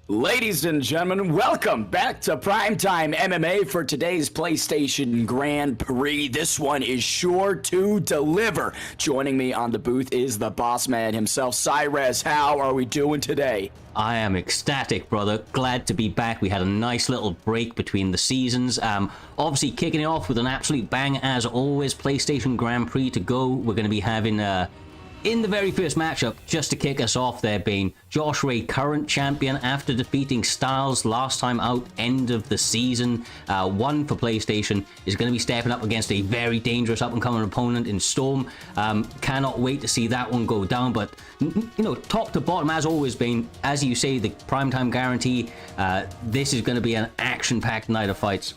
Ladies and gentlemen, welcome back to Primetime MMA for today's PlayStation Grand Prix. This one is sure to deliver. Joining me on the booth is the boss man himself, Cyrez. How are we doing today? I am ecstatic, brother. Glad to be back. We had a nice little break between the seasons. Obviously, kicking it off with an absolute bang as always. PlayStation Grand Prix to go. We're going to be having in the very first matchup, just to kick us off there, being Josh Ray, current champion after defeating Styles last time out, end of the season. One for PlayStation, is going to be stepping up against a very dangerous up-and-coming opponent in Storm. Cannot wait to see that one go down. But, you know, top to bottom, as always, been, as you say, the Primetime guarantee, this is going to be an action-packed night of fights.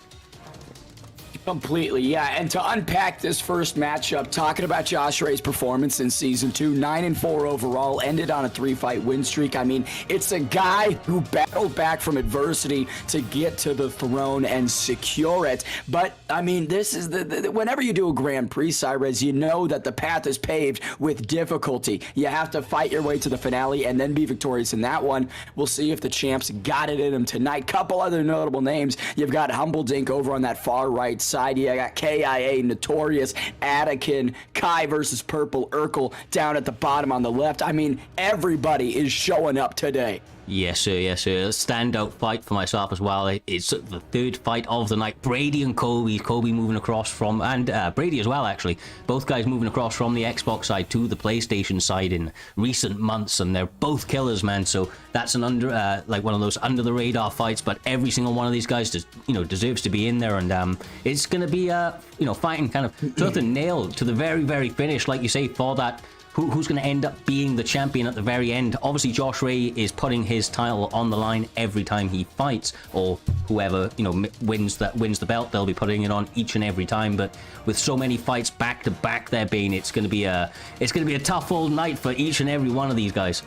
Completely, yeah. And to unpack this first matchup, talking about Josh Ray's performance in Season 2, 9-4 overall, ended on a 3-fight win streak. I mean, it's a guy who battled back from adversity to get to the throne and secure it. But, I mean, this is whenever you do a Grand Prix, Cyrez, you know that the path is paved with difficulty. You have to fight your way to the finale and then be victorious in that one. We'll see if the champs got it in them tonight. Couple other notable names. You've got Humble Dink over on that far right side. I got KIA, Notorious, Anakin, Kai versus Purple, Urkel down at the bottom on the left. I mean, everybody is showing up today. Yes, sir. Yes, sir. Standout fight for myself as well. It's the third fight of the night. Brady and Kobe. Kobe moving across from, and Brady as well, actually. Both guys moving across from the Xbox side to the PlayStation side in recent months, and they're both killers, man. So that's an like one of those under the radar fights. But every single one of these guys, deserves to be in there, and it's gonna be fighting kind of to the nail to the very, very finish, like you say, for that who's going to end up being the champion at the very end. Obviously, Josh Ray is putting his title on the line every time he fights, or whoever wins the belt, they'll be putting it on each and every time. But with so many fights back to back, there, Bane, it's going to be a tough old night for each and every one of these guys.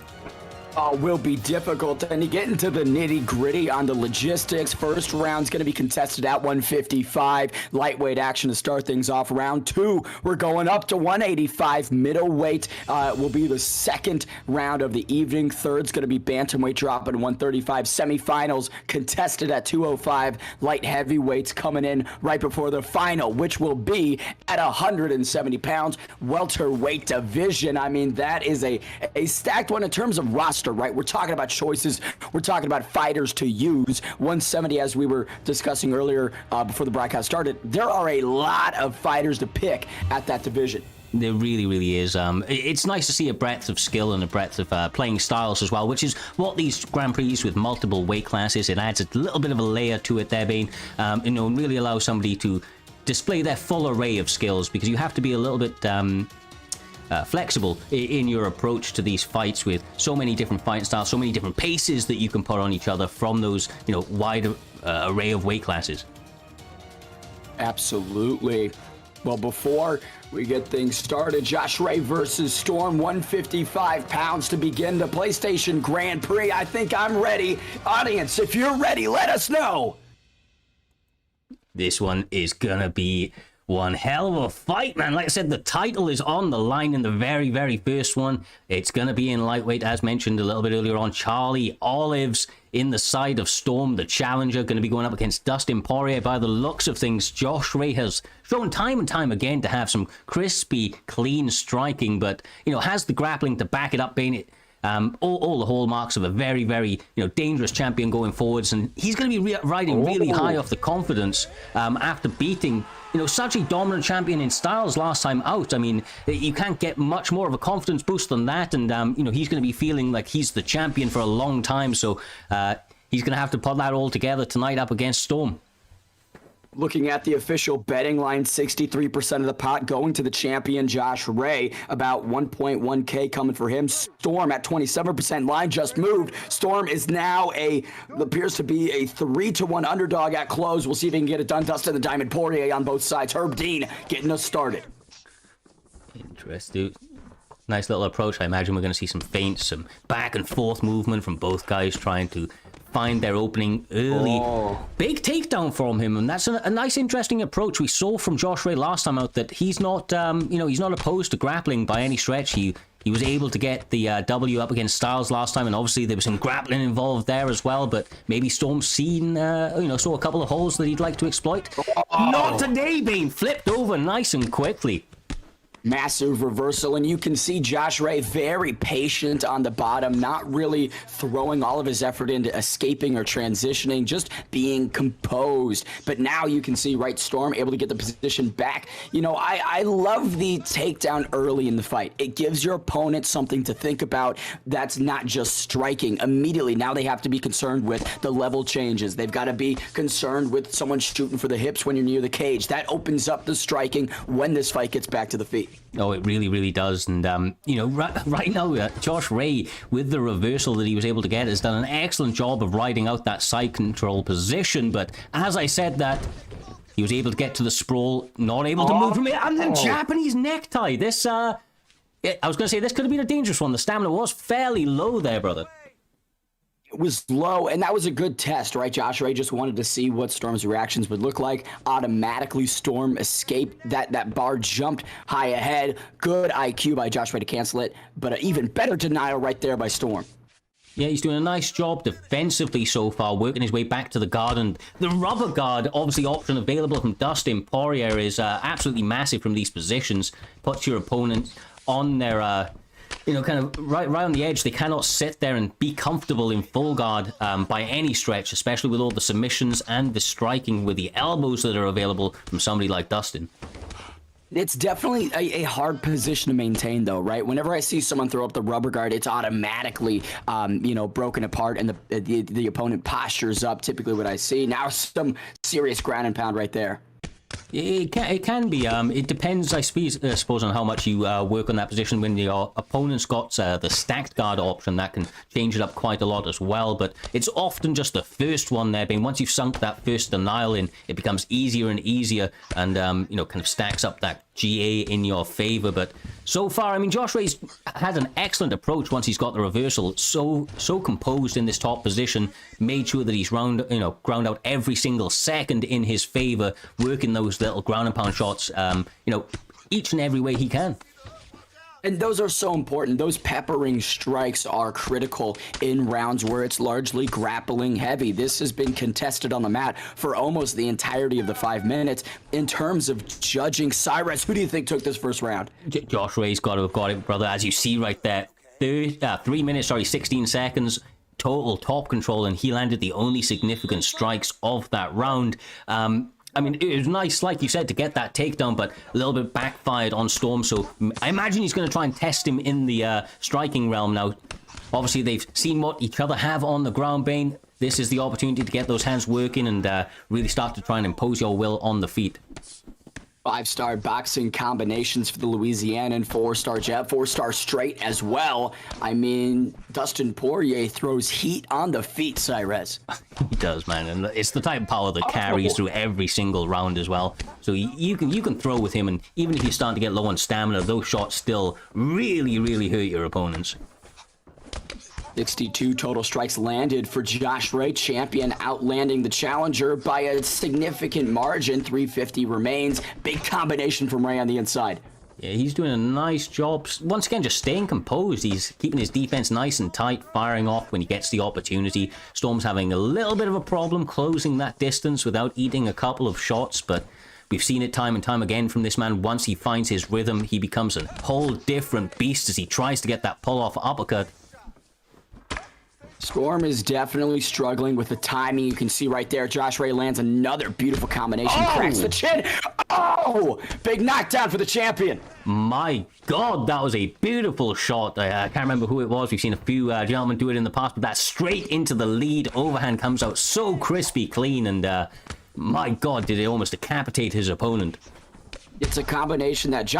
Will be difficult. And to get into the nitty-gritty on the logistics, first round's going to be contested at 155. Lightweight action to start things off. Round 2, we're going up to 185. Middleweight will be the second round of the evening. Third's going to be bantamweight dropping to 135. Semifinals contested at 205. Light heavyweights coming in right before the final, which will be at 170 pounds. Welterweight division. I mean, that is a stacked one in terms of roster. Right, we're talking about choices. We're talking about fighters to use. 170, as we were discussing earlier before the broadcast started. There are a lot of fighters to pick at that division. There really, really is. It's nice to see a breadth of skill and a breadth of playing styles as well, which is what these Grand Prix with multiple weight classes. It adds a little bit of a layer to it there, Bane. And really allows somebody to display their full array of skills, because you have to be a little bit flexible in your approach to these fights, with so many different fight styles, so many different paces that you can put on each other from those wide array of weight classes. Absolutely. Well, before we get things started, Josh Ray versus Storm, 155 pounds to begin the PlayStation Grand Prix. I think I'm ready. Audience, if you're ready, let us know. This one is gonna be one hell of a fight, man. Like I said, the title is on the line in the very, very first one. It's going to be in lightweight, as mentioned a little bit earlier on. Charlie Olives in the side of Storm, the challenger, going to be going up against Dustin Poirier. By the looks of things, Josh Ray has shown time and time again to have some crispy, clean striking, but, has the grappling to back it up, Bane. All the hallmarks of a very, very dangerous champion going forwards, and he's going to be riding really high off the confidence after beating such a dominant champion in Styles last time out. I mean, you can't get much more of a confidence boost than that, and he's going to be feeling like he's the champion for a long time, so he's going to have to put that all together tonight up against Storm. Looking at the official betting line, 63% of the pot going to the champion, Josh Ray. About 1.1K coming for him. Storm at 27%. Line just moved. Storm is now appears to be a 3-1 underdog at close. We'll see if he can get it done. Dustin the Diamond Poirier on both sides. Herb Dean getting us started. Interesting. Nice little approach. I imagine we're going to see some feints, some back and forth movement from both guys trying to find their opening early. Big takedown from him, and that's a nice, interesting approach. We saw from Josh Ray last time out that he's not, he's not opposed to grappling by any stretch. He was able to get the W up against Styles last time, and obviously there was some grappling involved there as well. But maybe Storm's seen, saw a couple of holes that he'd like to exploit. Not today, being flipped over nice and quickly. Massive reversal, and you can see Josh Ray very patient on the bottom, not really throwing all of his effort into escaping or transitioning, just being composed. But now you can see, right, Storm able to get the position back. I love the takedown early in the fight. It gives your opponent something to think about that's not just striking. Immediately, now they have to be concerned with the level changes. They've got to be concerned with someone shooting for the hips when you're near the cage. That opens up the striking when this fight gets back to the feet. Oh, it really, really does. And, right now, Josh Ray, with the reversal that he was able to get, has done an excellent job of riding out that side control position. But as I said that, he was able to get to the sprawl, not able to move from it. And the Japanese necktie. This, I was going to say, this could have been a dangerous one. The stamina was fairly low there, brother. It was low, and that was a good test, right? Josh Ray just wanted to see what Storm's reactions would look like. Automatically, Storm escaped. That bar jumped high ahead. Good IQ by Josh Ray to cancel it, but an even better denial right there by Storm. Yeah, he's doing a nice job defensively so far, working his way back to the guard. And the rubber guard, obviously option available from Dustin Poirier, is absolutely massive from these positions. Puts your opponent on their... kind of right on the edge. They cannot sit there and be comfortable in full guard by any stretch, especially with all the submissions and the striking with the elbows that are available from somebody like Dustin. It's definitely a hard position to maintain, though, right? Whenever I see someone throw up the rubber guard, it's automatically, broken apart, and the opponent postures up. Typically, what I see now, some serious ground and pound right there. It can be. It depends, I suppose, on how much you work on that position. When your opponent's got the stacked guard option, that can change it up quite a lot as well. But it's often just the first one there being, once you've sunk that first denial in, it becomes easier and easier, and kind of stacks up that GA in your favor. But so far, I mean, Josh Ray's had an excellent approach once he's got the reversal. So composed in this top position, made sure that he's ground out every single second in his favor, working those little ground and pound shots, each and every way he can. And those are so important. Those peppering strikes are critical in rounds where it's largely grappling heavy. This has been contested on the mat for almost the entirety of the 5 minutes. In terms of judging, Cyrus, who do you think took this first round? Josh Ray's got to have got it, brother. As you see right there, 3 minutes, 16 seconds, total top control, and he landed the only significant strikes of that round. I mean, it was nice, like you said, to get that takedown, but a little bit backfired on Storm. So I imagine he's going to try and test him in the striking realm now. Obviously, they've seen what each other have on the ground, Bane. This is the opportunity to get those hands working and really start to try and impose your will on the feet. 5-star boxing combinations for the Louisianan, 4-star jab, 4-star straight as well. I mean, Dustin Poirier throws heat on the feet, Cyrus. He does, man, and it's the type of power that carries through every single round as well. So you can throw with him, and even if you're starting to get low on stamina, those shots still really, really hurt your opponents. 62 total strikes landed for Josh Ray, champion outlanding the challenger by a significant margin. 350 remains. Big combination from Ray on the inside. Yeah, he's doing a nice job. Once again, just staying composed. He's keeping his defense nice and tight, firing off when he gets the opportunity. Storm's having a little bit of a problem closing that distance without eating a couple of shots, but we've seen it time and time again from this man. Once he finds his rhythm, he becomes a whole different beast as he tries to get that pull-off uppercut. Storm is definitely struggling with the timing. You can see right there, Josh Ray lands another beautiful combination, cracks the chin. Oh, big knockdown for the champion. My God, that was a beautiful shot. I can't remember who it was. We've seen a few gentlemen do it in the past, but that straight into the lead overhand comes out so crispy clean, and my God, did it almost decapitate his opponent. It's a combination that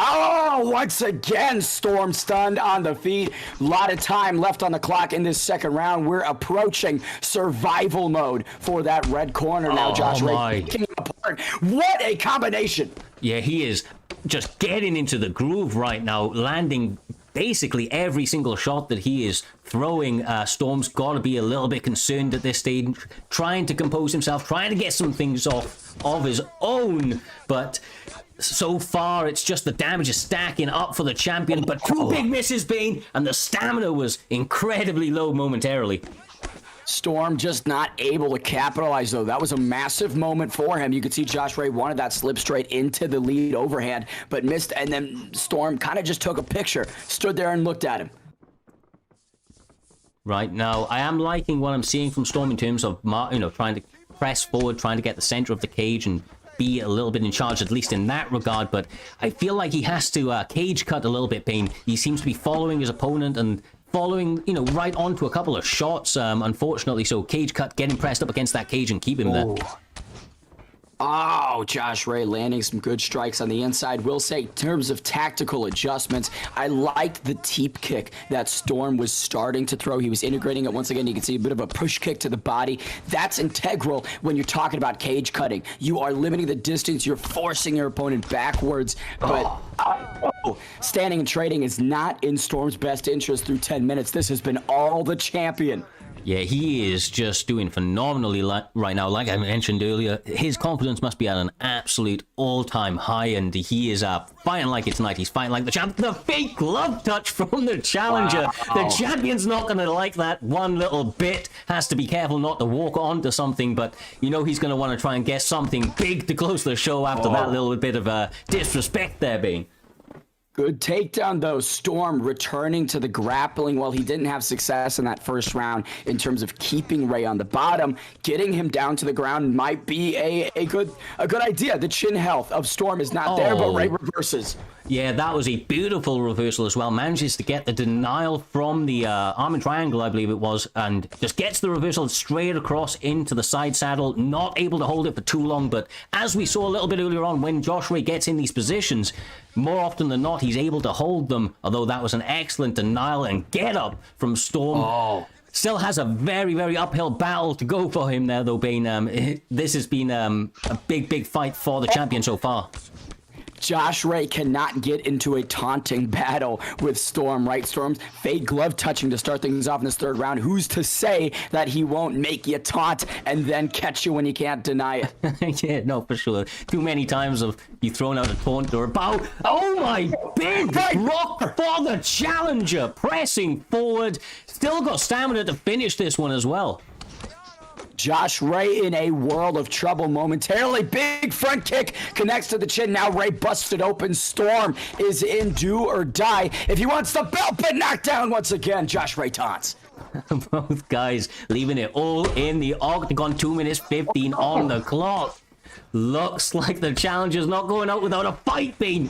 once again, Storm stunned on the feet. A lot of time left on the clock in this second round. We're approaching survival mode for that red corner now. Josh Ray picking him apart. What a combination! Yeah, he is just getting into the groove right now, landing basically every single shot that he is throwing. Storm's got to be a little bit concerned at this stage, trying to compose himself, trying to get some things off of his own, but so far, it's just the damage is stacking up for the champion, but 2 big misses, Bane, and the stamina was incredibly low momentarily. Storm just not able to capitalize, though. That was a massive moment for him. You could see Josh Ray wanted that slip straight into the lead overhand, but missed, and then Storm kind of just took a picture, stood there and looked at him. Right, now, I am liking what I'm seeing from Storm in terms of, trying to press forward, trying to get the center of the cage and be a little bit in charge, at least in that regard, but I feel like he has to cage cut a little bit, Payne. He seems to be following his opponent and following, right onto a couple of shots, unfortunately, so cage cut, get him pressed up against that cage and keep him there. Oh, Josh Ray landing some good strikes on the inside. Will say, in terms of tactical adjustments, I liked the teep kick that Storm was starting to throw. He was integrating it. Once again, you can see a bit of a push kick to the body. That's integral when you're talking about cage cutting. You are limiting the distance. You're forcing your opponent backwards. But standing and trading is not in Storm's best interest through 10 minutes. This has been all the champion. Yeah, he is just doing phenomenally right now. Like I mentioned earlier, his confidence must be at an absolute all-time high, and he is fighting like it's night. He's fighting like the champ. The fake glove touch from the challenger. Wow. The champion's not going to like that one little bit. Has to be careful not to walk onto something, but he's going to want to try and get something big to close the show after that little bit of disrespect there being. Good takedown, though. Storm returning to the grappling while he didn't have success in that first round in terms of keeping Ray on the bottom. Getting him down to the ground might be a good idea. The chin health of Storm is not there, but Ray reverses. Yeah, that was a beautiful reversal as well. Manages to get the denial from the arm and triangle, I believe it was, and just gets the reversal straight across into the side saddle. Not able to hold it for too long, but as we saw a little bit earlier on, when Josh Ray gets in these positions, more often than not, he's able to hold them, although that was an excellent denial and get up from Storm. Oh. Still has a very, very uphill battle to go for him there, though, Bane. This has been a big, big fight for the champion so far. Josh Ray cannot get into a taunting battle with Storm, right? Storm's fake glove touching to start things off in this third round. Who's to say that he won't make you taunt and then catch you when you can't deny it? Yeah, no, for sure. Too many times of you thrown out a taunt or a bow. Oh my, big rock for the challenger. Pressing forward. Still got stamina to finish this one as well. Josh Ray in a world of trouble momentarily. Big front kick connects to the chin. Now Ray busted open. Storm is in do or die. If he wants the belt, but knocked down once again. Josh Ray taunts. Both guys leaving it all in the octagon. 2 minutes 15 on the clock. Looks like the challenger's not going out without a fight, Bean.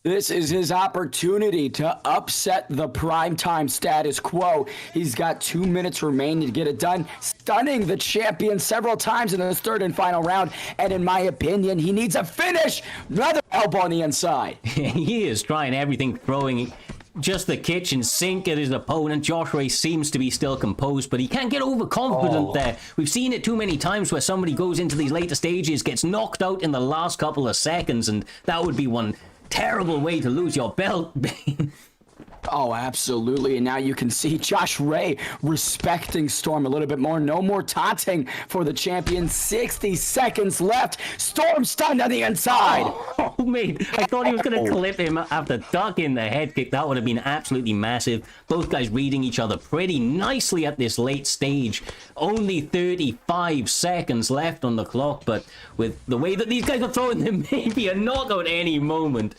This is his opportunity to upset the primetime status quo. He's got 2 minutes remaining to get it done, stunning the champion several times in this third and final round. And in my opinion, he needs a finish. Another elbow on the inside. He is trying everything, throwing just the kitchen sink at his opponent. Josh Ray seems to be still composed, but he can't get overconfident there. We've seen it too many times where somebody goes into these later stages, gets knocked out in the last couple of seconds, and that would be one terrible way to lose your belt. Oh, absolutely. And now you can see Josh Ray respecting Storm a little bit more. No more taunting for the champion. 60 seconds left. Storm stunned on the inside. Oh, mate. I thought he was going to clip him after ducking the head kick. That would have been absolutely massive. Both guys reading each other pretty nicely at this late stage. Only 35 seconds left on the clock, but with the way that these guys are throwing, there may be a knockout any moment.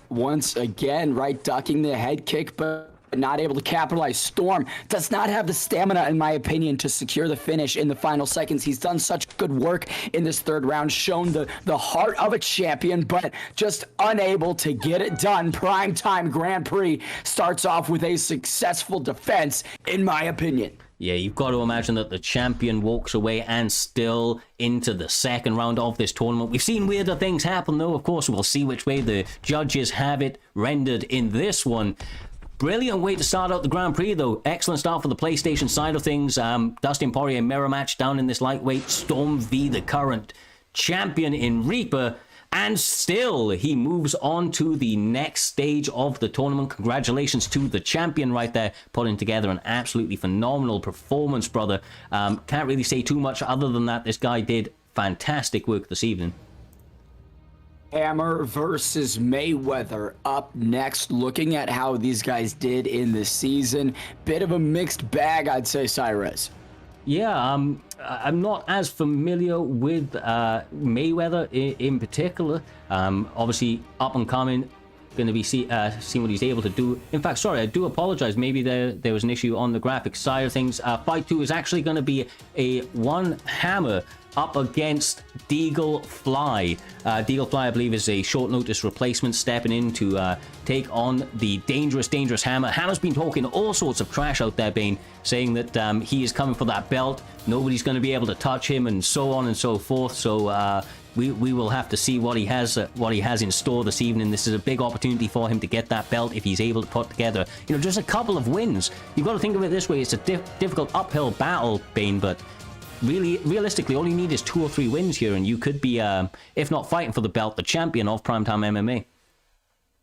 Once again, right, ducking the head kick, but not able to capitalize. Storm does not have the stamina, in my opinion, to secure the finish in the final seconds. He's done such good work in this third round, shown the heart of a champion, but just unable to get it done. Primetime Grand Prix starts off with a successful defense, in my opinion. Yeah, you've got to imagine that the champion walks away and still into the second round of this tournament. We've seen weirder things happen, though. Of course, we'll see which way the judges have it rendered in this one. Brilliant way to start out the Grand Prix, though. Excellent start for the PlayStation side of things. Dustin Poirier mirror match down in this lightweight. Storm v the current champion in Reaper. And still, he moves on to the next stage of the tournament. Congratulations to the champion right there, putting together an absolutely phenomenal performance, brother. Can't really say too much other than that. This guy did fantastic work this evening. Hammer versus Mayweather up next. Looking at how these guys did in the season. Bit of a mixed bag, I'd say, Cyrus. Yeah, I'm not as familiar with Mayweather in particular. Obviously, up and coming, going to be seeing what he's able to do. In fact, sorry, I do apologize. Maybe there was an issue on the graphics side of things. Fight 2 is actually going to be a one hammer up against Deagle Fly. Deagle Fly, I believe, is a short notice replacement stepping in to take on the dangerous Hammer. Hammer's been talking all sorts of trash out there, Bane, saying that he is coming for that belt. Nobody's going to be able to touch him, and so on and so forth. So we will have to see what he has in store this evening. This is a big opportunity for him to get that belt if he's able to put together, just a couple of wins. You've got to think of it this way: it's a difficult uphill battle, Bane, but realistically, all you need is 2 or 3 wins here, and you could be, if not fighting for the belt, the champion of Primetime MMA.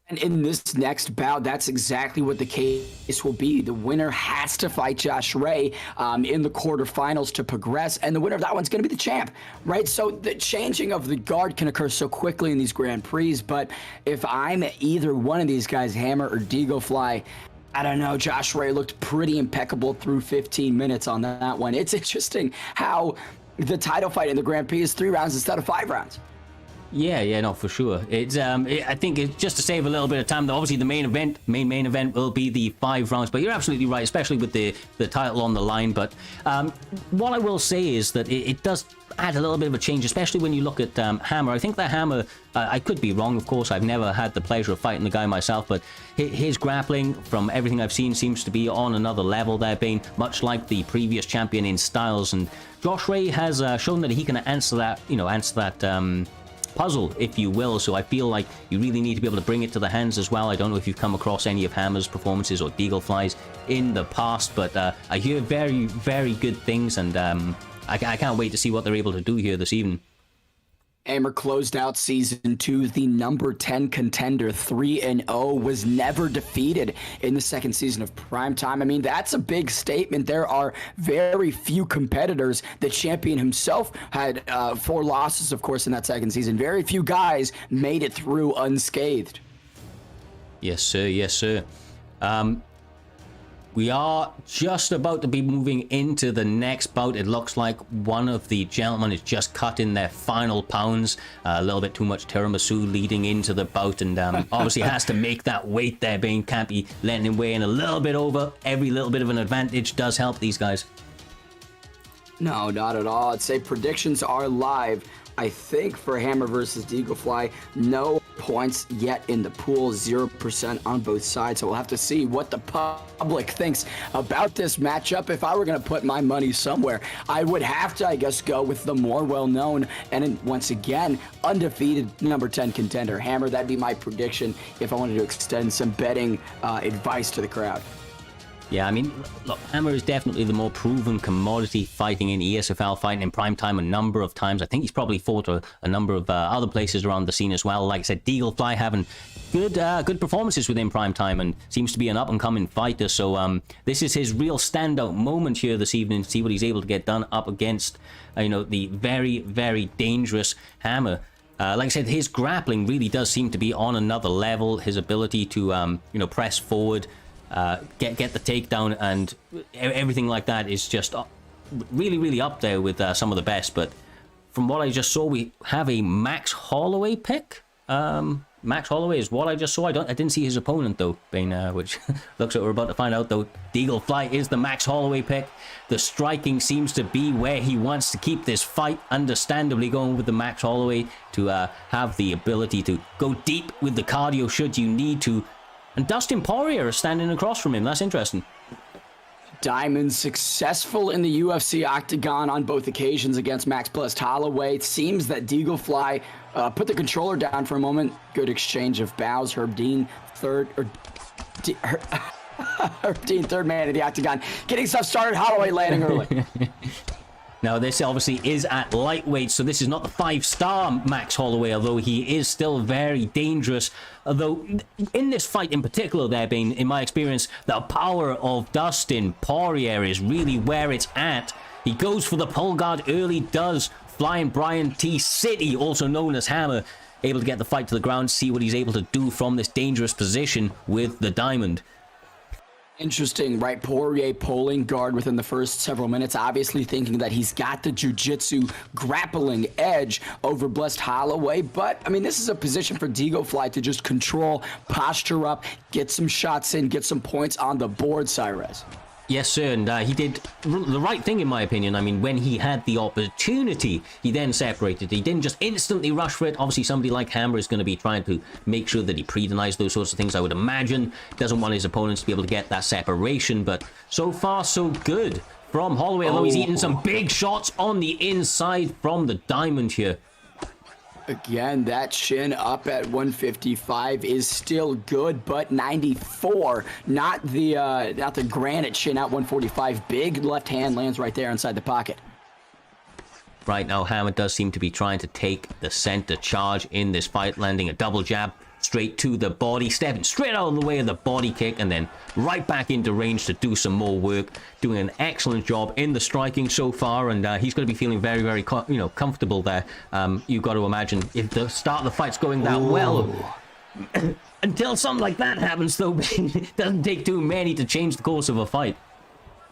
And in this next bout, that's exactly what the case will be. The winner has to fight Josh Ray in the quarterfinals to progress, and the winner of that one's going to be the champ, right? So the changing of the guard can occur so quickly in these Grand Prix, but if I'm either one of these guys, Hammer or Deagle Fly, I don't know. Josh Ray looked pretty impeccable through 15 minutes on that one. It's interesting how the title fight in the Grand Prix is 3 rounds instead of 5 rounds. Yeah, no, for sure. It's I think it's just to save a little bit of time. Obviously, the main event will be the 5 rounds. But you're absolutely right, especially with the title on the line. But what I will say is that it does add a little bit of a change, especially when you look at Hammer. I think that Hammer, I could be wrong, of course. I've never had the pleasure of fighting the guy myself, but his grappling, from everything I've seen, seems to be on another level there, being much like the previous champion in Styles. And Josh Ray has shown that he can answer that puzzle, if you will. So I feel like you really need to be able to bring it to the hands as well. I don't know if you've come across any of Hammer's performances or Deaglefly's in the past, but I hear very, very good things, and I can't wait to see what they're able to do here this evening. Hammer closed out Season 2, the number 10 contender, 3-0, was never defeated in the second season of Primetime. I mean, that's a big statement. There are very few competitors. The champion himself had 4 losses, of course, in that second season. Very few guys made it through unscathed. Yes, sir. Yes, sir. We are just about to be moving into the next bout. It looks like one of the gentlemen is just cutting their final pounds. A little bit too much tiramisu leading into the bout, and obviously has to make that weight there. Bane can't be letting him weigh in a little bit over. Every little bit of an advantage does help these guys. No, not at all. I'd say predictions are live. I think for Hammer versus Deaglefly, no points yet in the pool, 0% on both sides. So we'll have to see what the public thinks about this matchup. If I were going to put my money somewhere, I would have to, I guess, go with the more well-known and once again, undefeated number 10 contender, Hammer. That'd be my prediction if I wanted to extend some betting advice to the crowd. Yeah, I mean, look, Hammer is definitely the more proven commodity, fighting in ESFL, fighting in Primetime a number of times. I think he's probably fought a number of other places around the scene as well. Like I said, Deaglefly having good performances within Primetime and seems to be an up-and-coming fighter. So this is his real standout moment here this evening to see what he's able to get done up against, the very, very dangerous Hammer. Like I said, his grappling really does seem to be on another level. His ability to, press forward, get the takedown, and everything like that is just really, really up there with some of the best. But from what I just saw, we have a Max Holloway pick. Max Holloway is what I just saw. I didn't see his opponent though, Bane, which looks like we're about to find out though. Deaglefly is the Max Holloway pick. The striking seems to be where he wants to keep this fight. Understandably going with the Max Holloway to have the ability to go deep with the cardio should you need to. And Dustin Poirier is standing across from him. That's interesting. Diamond successful in the UFC octagon on both occasions against Max Blessed Holloway. It seems that Deaglefly put the controller down for a moment. Good exchange of bows. Herb Dean, third man of the octagon. Getting stuff started. Holloway landing early. Now, this obviously is at lightweight, so this is not the 5-star Max Holloway, although he is still very dangerous. Although, in this fight in particular there, Bane, in my experience, the power of Dustin Poirier is really where it's at. He goes for the pull guard early, does. Flying Brian T. City, also known as Hammer, able to get the fight to the ground, see what he's able to do from this dangerous position with the Diamond. Interesting, right? Poirier pulling guard within the first several minutes, obviously thinking that he's got the jiu-jitsu grappling edge over Blessed Holloway. But, I mean, this is a position for Deaglefly to just control, posture up, get some shots in, get some points on the board, Cyrus. Yes, sir, and he did the right thing, in my opinion. I mean, when he had the opportunity, he then separated. He didn't just instantly rush for it. Obviously, somebody like Hammer is going to be trying to make sure that he pre-denies those sorts of things, I would imagine. Doesn't want his opponents to be able to get that separation, but so far, so good from Holloway, although he's eating some big shots on the inside from the Diamond here. Again, that chin up at 155 is still good, but 94, not the granite chin at 145. Big left hand lands right there inside the pocket. Right now, Hammer does seem to be trying to take the center charge in this fight, landing a double jab straight to the body, stepping straight out of the way of the body kick, and then right back into range to do some more work. Doing an excellent job in the striking so far, and he's going to be feeling very, very comfortable there. You've got to imagine if the start of the fight's going that well. Until something like that happens, though, it doesn't take too many to change the course of a fight.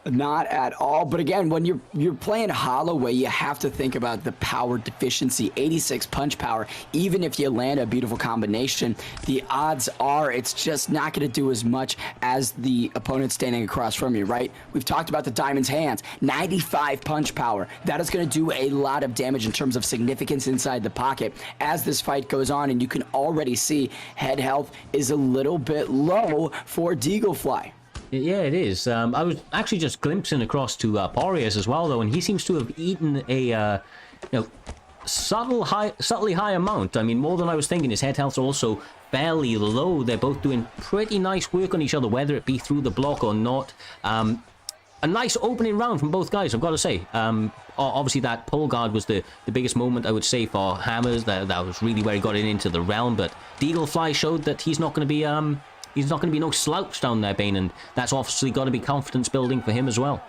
Not at all. But again, when you're playing Holloway, you have to think about the power deficiency. 86 punch power. Even if you land a beautiful combination, the odds are it's just not going to do as much as the opponent standing across from you, right? We've talked about the Diamond's hands. 95 punch power. That is going to do a lot of damage in terms of significance inside the pocket as this fight goes on, and you can already see head health is a little bit low for Deaglefly. Yeah, it is. I was actually just glimpsing across to Poirier as well, though, and he seems to have eaten a subtly high amount. I mean, more than I was thinking. His head health's also fairly low. They're both doing pretty nice work on each other, whether it be through the block or not. A nice opening round from both guys, I've got to say. Obviously, that pull guard was the biggest moment, I would say, for Hammers. That was really where he got it into the realm. But Deaglefly showed that he's not going to be no slouch down there, Bane, and that's obviously got to be confidence building for him as well.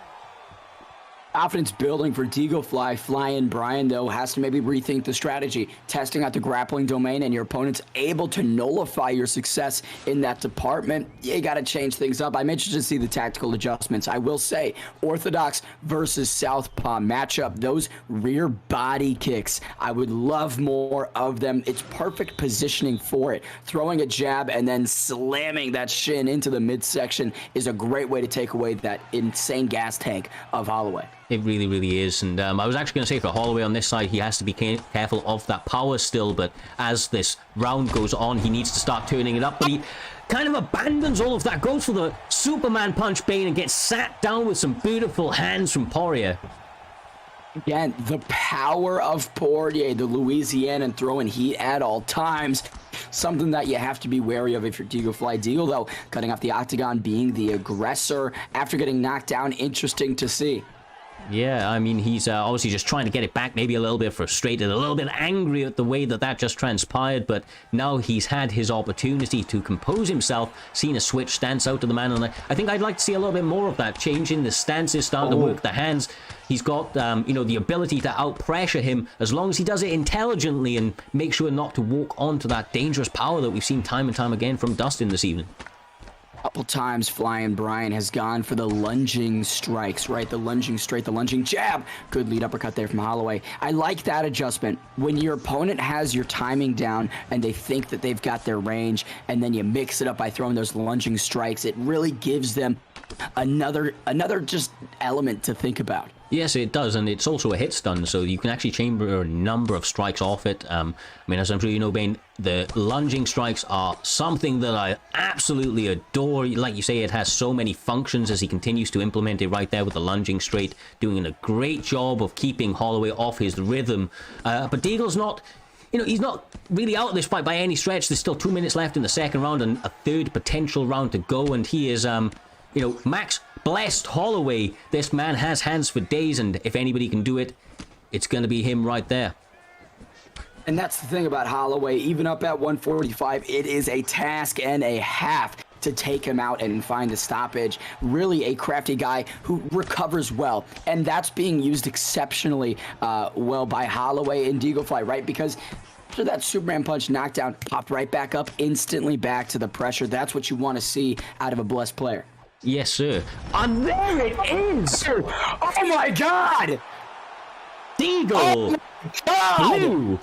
Confidence building for Deaglefly. Flying Brian, though, has to maybe rethink the strategy. Testing out the grappling domain and your opponent's able to nullify your success in that department. You got to change things up. I'm interested to see the tactical adjustments. I will say, Orthodox versus Southpaw matchup, those rear body kicks, I would love more of them. It's perfect positioning for it. Throwing a jab and then slamming that shin into the midsection is a great way to take away that insane gas tank of Holloway. It really, really is. And I was actually going to say for Holloway on this side, he has to be careful of that power still. But as this round goes on, he needs to start turning it up. But he kind of abandons all of that, goes for the Superman punch, Bane, and gets sat down with some beautiful hands from Poirier. Again, the power of Poirier, the Louisianan throwing heat at all times. Something that you have to be wary of if you're Deaglefly. Deagle, though, cutting off the octagon, being the aggressor after getting knocked down. Interesting to see. Yeah, I mean, he's obviously just trying to get it back, maybe a little bit frustrated, a little bit angry at the way that just transpired, but now he's had his opportunity to compose himself, seen a switch stance out to the man, and I think I'd like to see a little bit more of that, changing the stances, starting to work the hands. He's got, the ability to out-pressure him as long as he does it intelligently and make sure not to walk onto that dangerous power that we've seen time and time again from Dustin this evening. Couple times Flying Brian has gone for the lunging strikes, right? The lunging straight, the lunging jab. Good lead uppercut there from Holloway. I like that adjustment. When your opponent has your timing down and they think that they've got their range, and then you mix it up by throwing those lunging strikes, it really gives them another just element to think about. Yes, it does, and it's also a hit stun, so you can actually chamber a number of strikes off it. I mean, as I'm sure you know, Bane, the lunging strikes are something that I absolutely adore. Like you say, it has so many functions as he continues to implement it right there with the lunging straight, doing a great job of keeping Holloway off his rhythm. But Deagle's not... he's not really out of this fight by any stretch. There's still 2 minutes left in the second round and a third potential round to go, and he is, Max blessed Holloway. This man has hands for days, and if anybody can do it, it's going to be him right there. And that's the thing about Holloway. Even up at 145, it is a task and a half to take him out and find the stoppage. Really a crafty guy who recovers well, and that's being used exceptionally well by Holloway and Deaglefly, right? Because after that Superman punch knockdown, popped right back up, instantly back to the pressure. That's what you want to see out of a blessed player. Yes, sir. And there it is! Oh my God! Deagle flew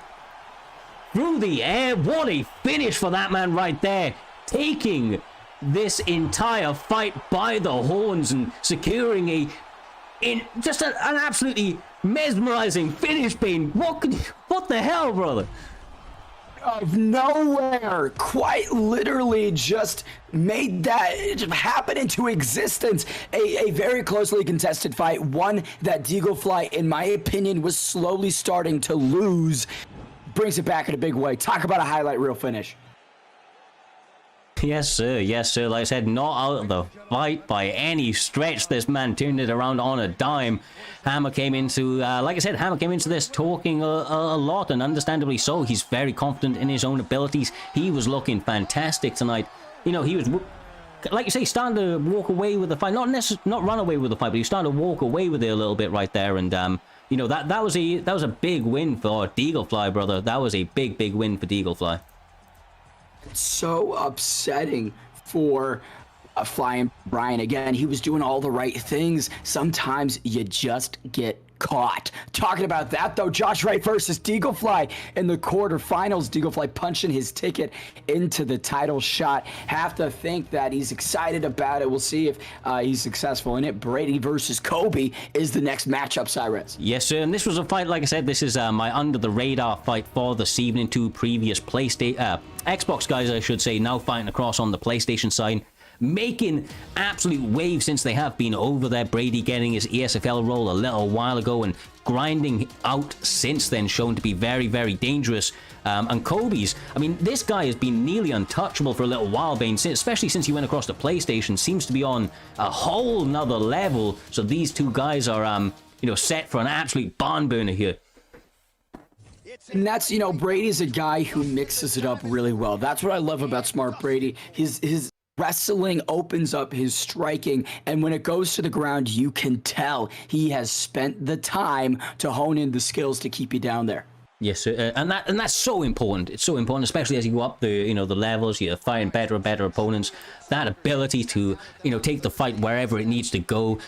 through the air. What a finish for that man right there. Taking this entire fight by the horns and securing just an absolutely mesmerizing finish, Bane. What the hell, brother? Of nowhere, quite literally just made that happen into existence. A very closely contested fight, one that Deaglefly, in my opinion, was slowly starting to lose. Brings it back in a big way. Talk about a highlight reel finish. Yes, sir. Yes, sir. Like I said, not out of the fight by any stretch. This man turned it around on a dime. Hammer came into, like I said, Hammer came into this talking a lot, and understandably so. He's very confident in his own abilities. He was looking fantastic tonight. He was, like you say, starting to walk away with the fight. Not run away with the fight, but he started to walk away with it a little bit right there. And that was a big win for Deaglefly, brother. That was a big win for Deaglefly. So upsetting for flying Brian again. He was doing all the right things. Sometimes you just get caught. Talking about that, though, Josh Wright versus Deaglefly in the quarterfinals. Deaglefly punching his ticket into the title shot. Have to think that he's excited about it. We'll see if he's successful in it. Brady versus Kobe is the next matchup, Cyrus. Yes, sir. And this was a fight, like I said, this is my under-the-radar fight for this evening. Two previous Xbox guys, I should say, now fighting across on the PlayStation side, making absolute waves since they have been over there. Brady getting his ESFL role a little while ago and grinding out since then, shown to be very, very dangerous. And Kobe's, I mean, this guy has been nearly untouchable for a little while, Bane, especially since he went across to PlayStation. Seems to be on a whole nother level. So these two guys are, set for an absolute barn burner here. And that's, Brady's a guy who mixes it up really well. That's what I love about Smart Brady. His wrestling opens up his striking, and when it goes to the ground, you can tell he has spent the time to hone in the skills to keep you down there. Yes, and that's so important. It's so important, especially as you go up the the levels. You're fighting better and better opponents. That ability to take the fight wherever it needs to go,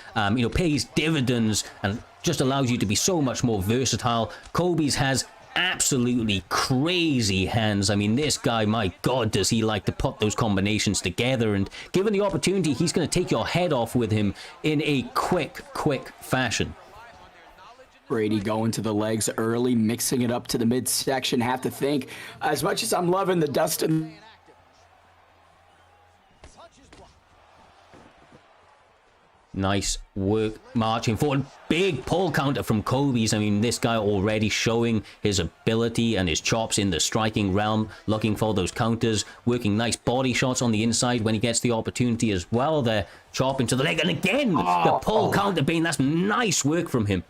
pays dividends and just allows you to be so much more versatile. Kobe's has absolutely crazy hands. I mean, this guy, my God, does he like to put those combinations together, and given the opportunity, he's going to take your head off with him in a quick fashion. Brady going to the legs early, mixing it up to the midsection. Have to think, as much as I'm loving the Dustin, nice work marching forward. Big pull counter from Kobe's. I mean, this guy already showing his ability and his chops in the striking realm, looking for those counters, working nice body shots on the inside when he gets the opportunity as well. They're chopping to the leg, and again, the pull counter being, that's nice work from him.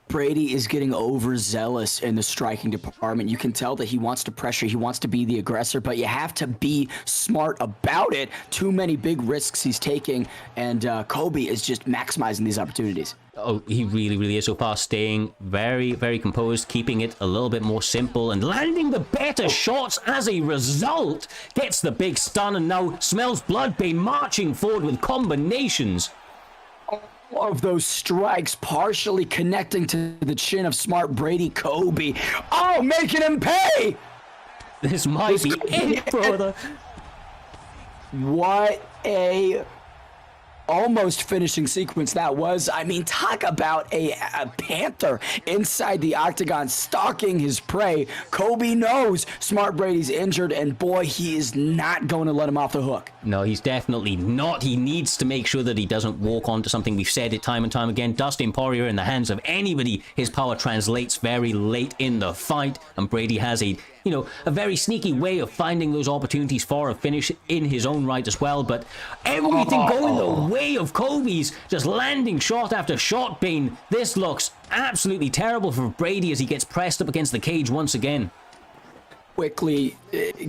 Brady is getting overzealous in the striking department. You can tell that he wants to pressure, he wants to be the aggressor, but you have to be smart about it. Too many big risks he's taking, and Kobe is just maximizing these opportunities. Oh, he really, really is so far, staying very, very composed, keeping it a little bit more simple, and landing the better shots as a result. Gets the big stun, and now smells blood, Bane marching forward with combinations. Of those strikes partially connecting to the chin of Smart Brady. Kobe, making him pay. This might be it, brother. What a almost finishing sequence that was. I mean, talk about a panther inside the octagon stalking his prey. Kobe knows Smart Brady's injured, and boy, he is not going to let him off the hook. No, he's definitely not. He needs to make sure that he doesn't walk onto something. We've said it time and time again. Dustin Poirier in the hands of anybody, his power translates very late in the fight, and Brady has a very sneaky way of finding those opportunities for a finish in his own right as well. But everything going the way of Kobe's, just landing shot after shot, Bane. This looks absolutely terrible for Brady as he gets pressed up against the cage once again. Quickly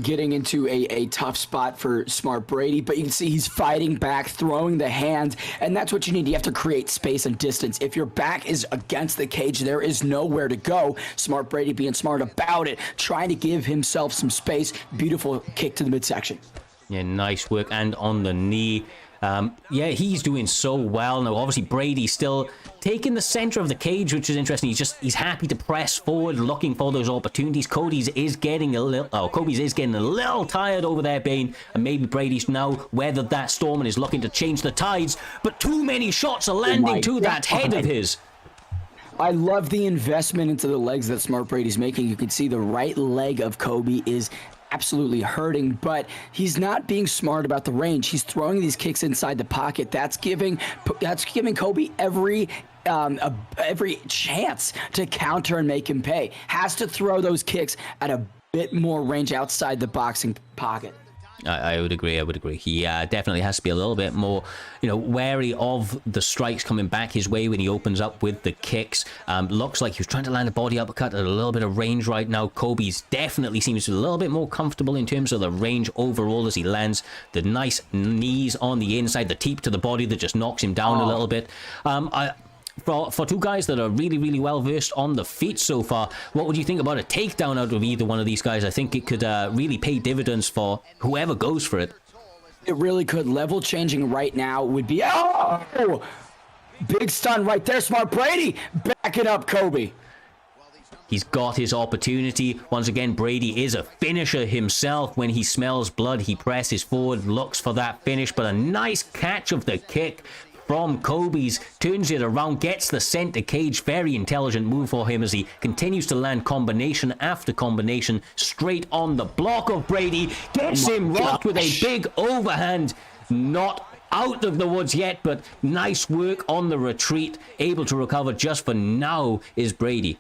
getting into a tough spot for Smart Brady, but you can see he's fighting back, throwing the hands, and that's what you need. You have to create space and distance. If your back is against the cage, there is nowhere to go. Smart Brady being smart about it, trying to give himself some space. Beautiful kick to the midsection. Yeah, nice work, and on the knee. Yeah, he's doing so well. Now, obviously, Brady's still taking the center of the cage, which is interesting. He's happy to press forward, looking for those opportunities. Kobe's is getting a little tired over there, Bane, and maybe Brady's now weathered that storm and is looking to change the tides, but too many shots are landing to that head of his. I love the investment into the legs that Smart Brady's making. You can see the right leg of Kobe is absolutely hurting, but he's not being smart about the range. He's throwing these kicks inside the pocket. That's giving Kobe every chance to counter and make him pay. Has to throw those kicks at a bit more range outside the boxing pocket. I would agree. He definitely has to be a little bit more, wary of the strikes coming back his way when he opens up with the kicks. Looks like he was trying to land a body uppercut at a little bit of range right now. Kobe's definitely seems a little bit more comfortable in terms of the range overall as he lands the nice knees on the inside, the teep to the body that just knocks him down a little bit. For two guys that are really, really well versed on the feet so far, what would you think about a takedown out of either one of these guys? I think it could really pay dividends for whoever goes for it. It really could. Level changing right now would be, oh, big stun right there. Smart Brady backing up Kobe. He's got his opportunity. Once again, Brady is a finisher himself. When he smells blood, he presses forward, looks for that finish, but a nice catch of the kick from Kobe's, turns it around, gets the center cage. Very intelligent move for him as he continues to land combination after combination straight on the block of Brady. Gets him rocked with a big overhand. Not out of the woods yet, but nice work on the retreat. Able to recover just for now is Brady.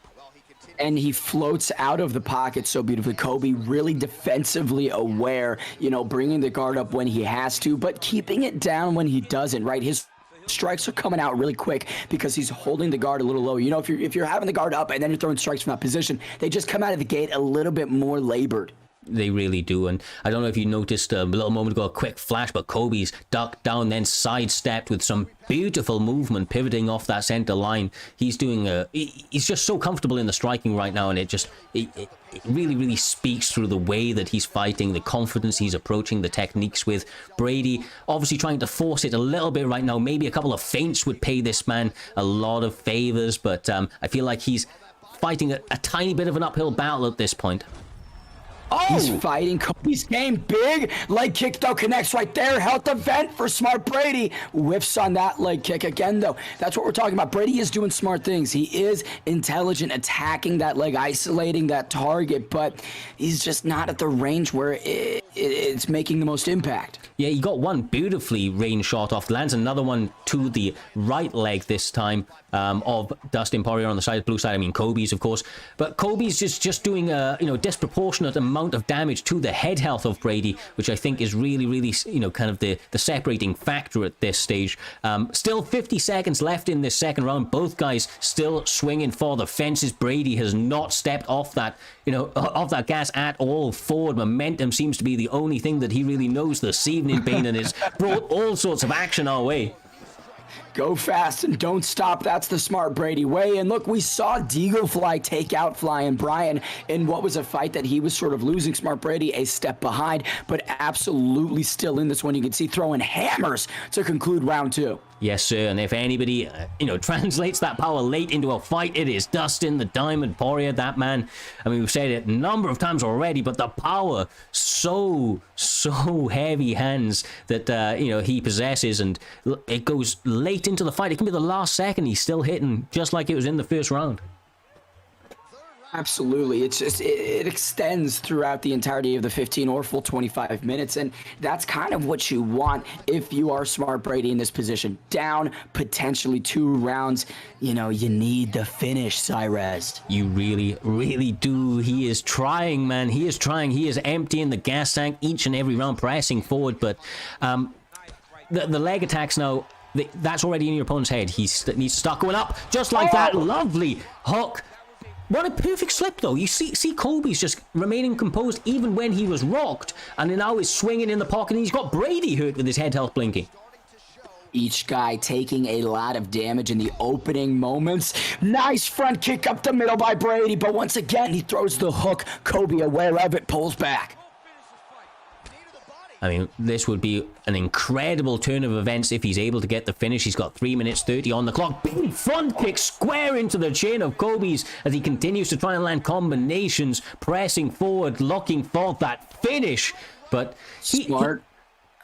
And he floats out of the pocket so beautifully. Kobe really defensively aware, you know, bringing the guard up when he has to, but keeping it down when he doesn't, right? His strikes are coming out really quick because he's holding the guard a little low. You know, if you're having the guard up and then you're throwing strikes from that position, they just come out of the gate a little bit more labored. They really do. And I don't know if you noticed a little moment ago, a quick flash, but Kobe's ducked down, then sidestepped with some beautiful movement, pivoting off that center line. He's doing he's just so comfortable in the striking right now, and it really, really speaks through the way that he's fighting, the confidence he's approaching the techniques with. Brady obviously trying to force it a little bit right now. Maybe a couple of feints would pay this man a lot of favors, but I feel like he's fighting a tiny bit of an uphill battle at this point. Oh. He's fighting Kobe's game. Big leg kick, though, connects right there. Health event for Smart Brady. Whiffs on that leg kick again, though. That's what we're talking about. Brady is doing smart things. He is intelligent, attacking that leg, isolating that target, but he's just not at the range where it's making the most impact. Yeah, he got one beautifully range shot off. Lands another one to the right leg this time of Dustin Poirier on the side, blue side. I mean, Kobe's, of course. But Kobe's just doing a disproportionate amount of damage to the head health of Brady, which I think is really, really, kind of the separating factor at this stage. Still 50 seconds left in this second round. Both guys still swinging for the fences. Brady has not stepped off that, off that gas at all. Forward momentum seems to be the only thing that he really knows this evening, Bane, and it's brought all sorts of action our way. Go fast and don't stop. That's the Smart Brady way. And look, we saw Deagle Fly take out Flying Brian in what was a fight that he was sort of losing. Smart Brady a step behind, but absolutely still in this one. You can see throwing hammers to conclude round two. Yes, sir. And if anybody, translates that power late into a fight, it is Dustin the Diamond Poirier. That man, I mean, we've said it a number of times already, but the power, so heavy hands that, he possesses, and it goes late into the fight. It can be the last second. He's still hitting just like it was in the first round. Absolutely. It's just, it extends throughout the entirety of the 15 or full 25 minutes. And that's kind of what you want if you are Smart Brady in this position. Down potentially 2 rounds. You need the finish, Cyrez. You really, really do. He is trying, man. He is trying. He is emptying the gas tank each and every round, pressing forward. But the leg attacks now, that's already in your opponent's head. He needs to start going up just like that. Lovely hook. What a perfect slip, though. You see Kobe's just remaining composed even when he was rocked, and now is swinging in the pocket, and he's got Brady hurt with his head health blinking. Each guy taking a lot of damage in the opening moments. Nice front kick up the middle by Brady, but once again, he throws the hook. Kobe, aware of it, pulls back. I mean, this would be an incredible turn of events if he's able to get the finish. He's got 3 minutes 30 on the clock. Big front kick square into the chin of Kobe's as he continues to try and land combinations, pressing forward, looking for that finish. But Smart.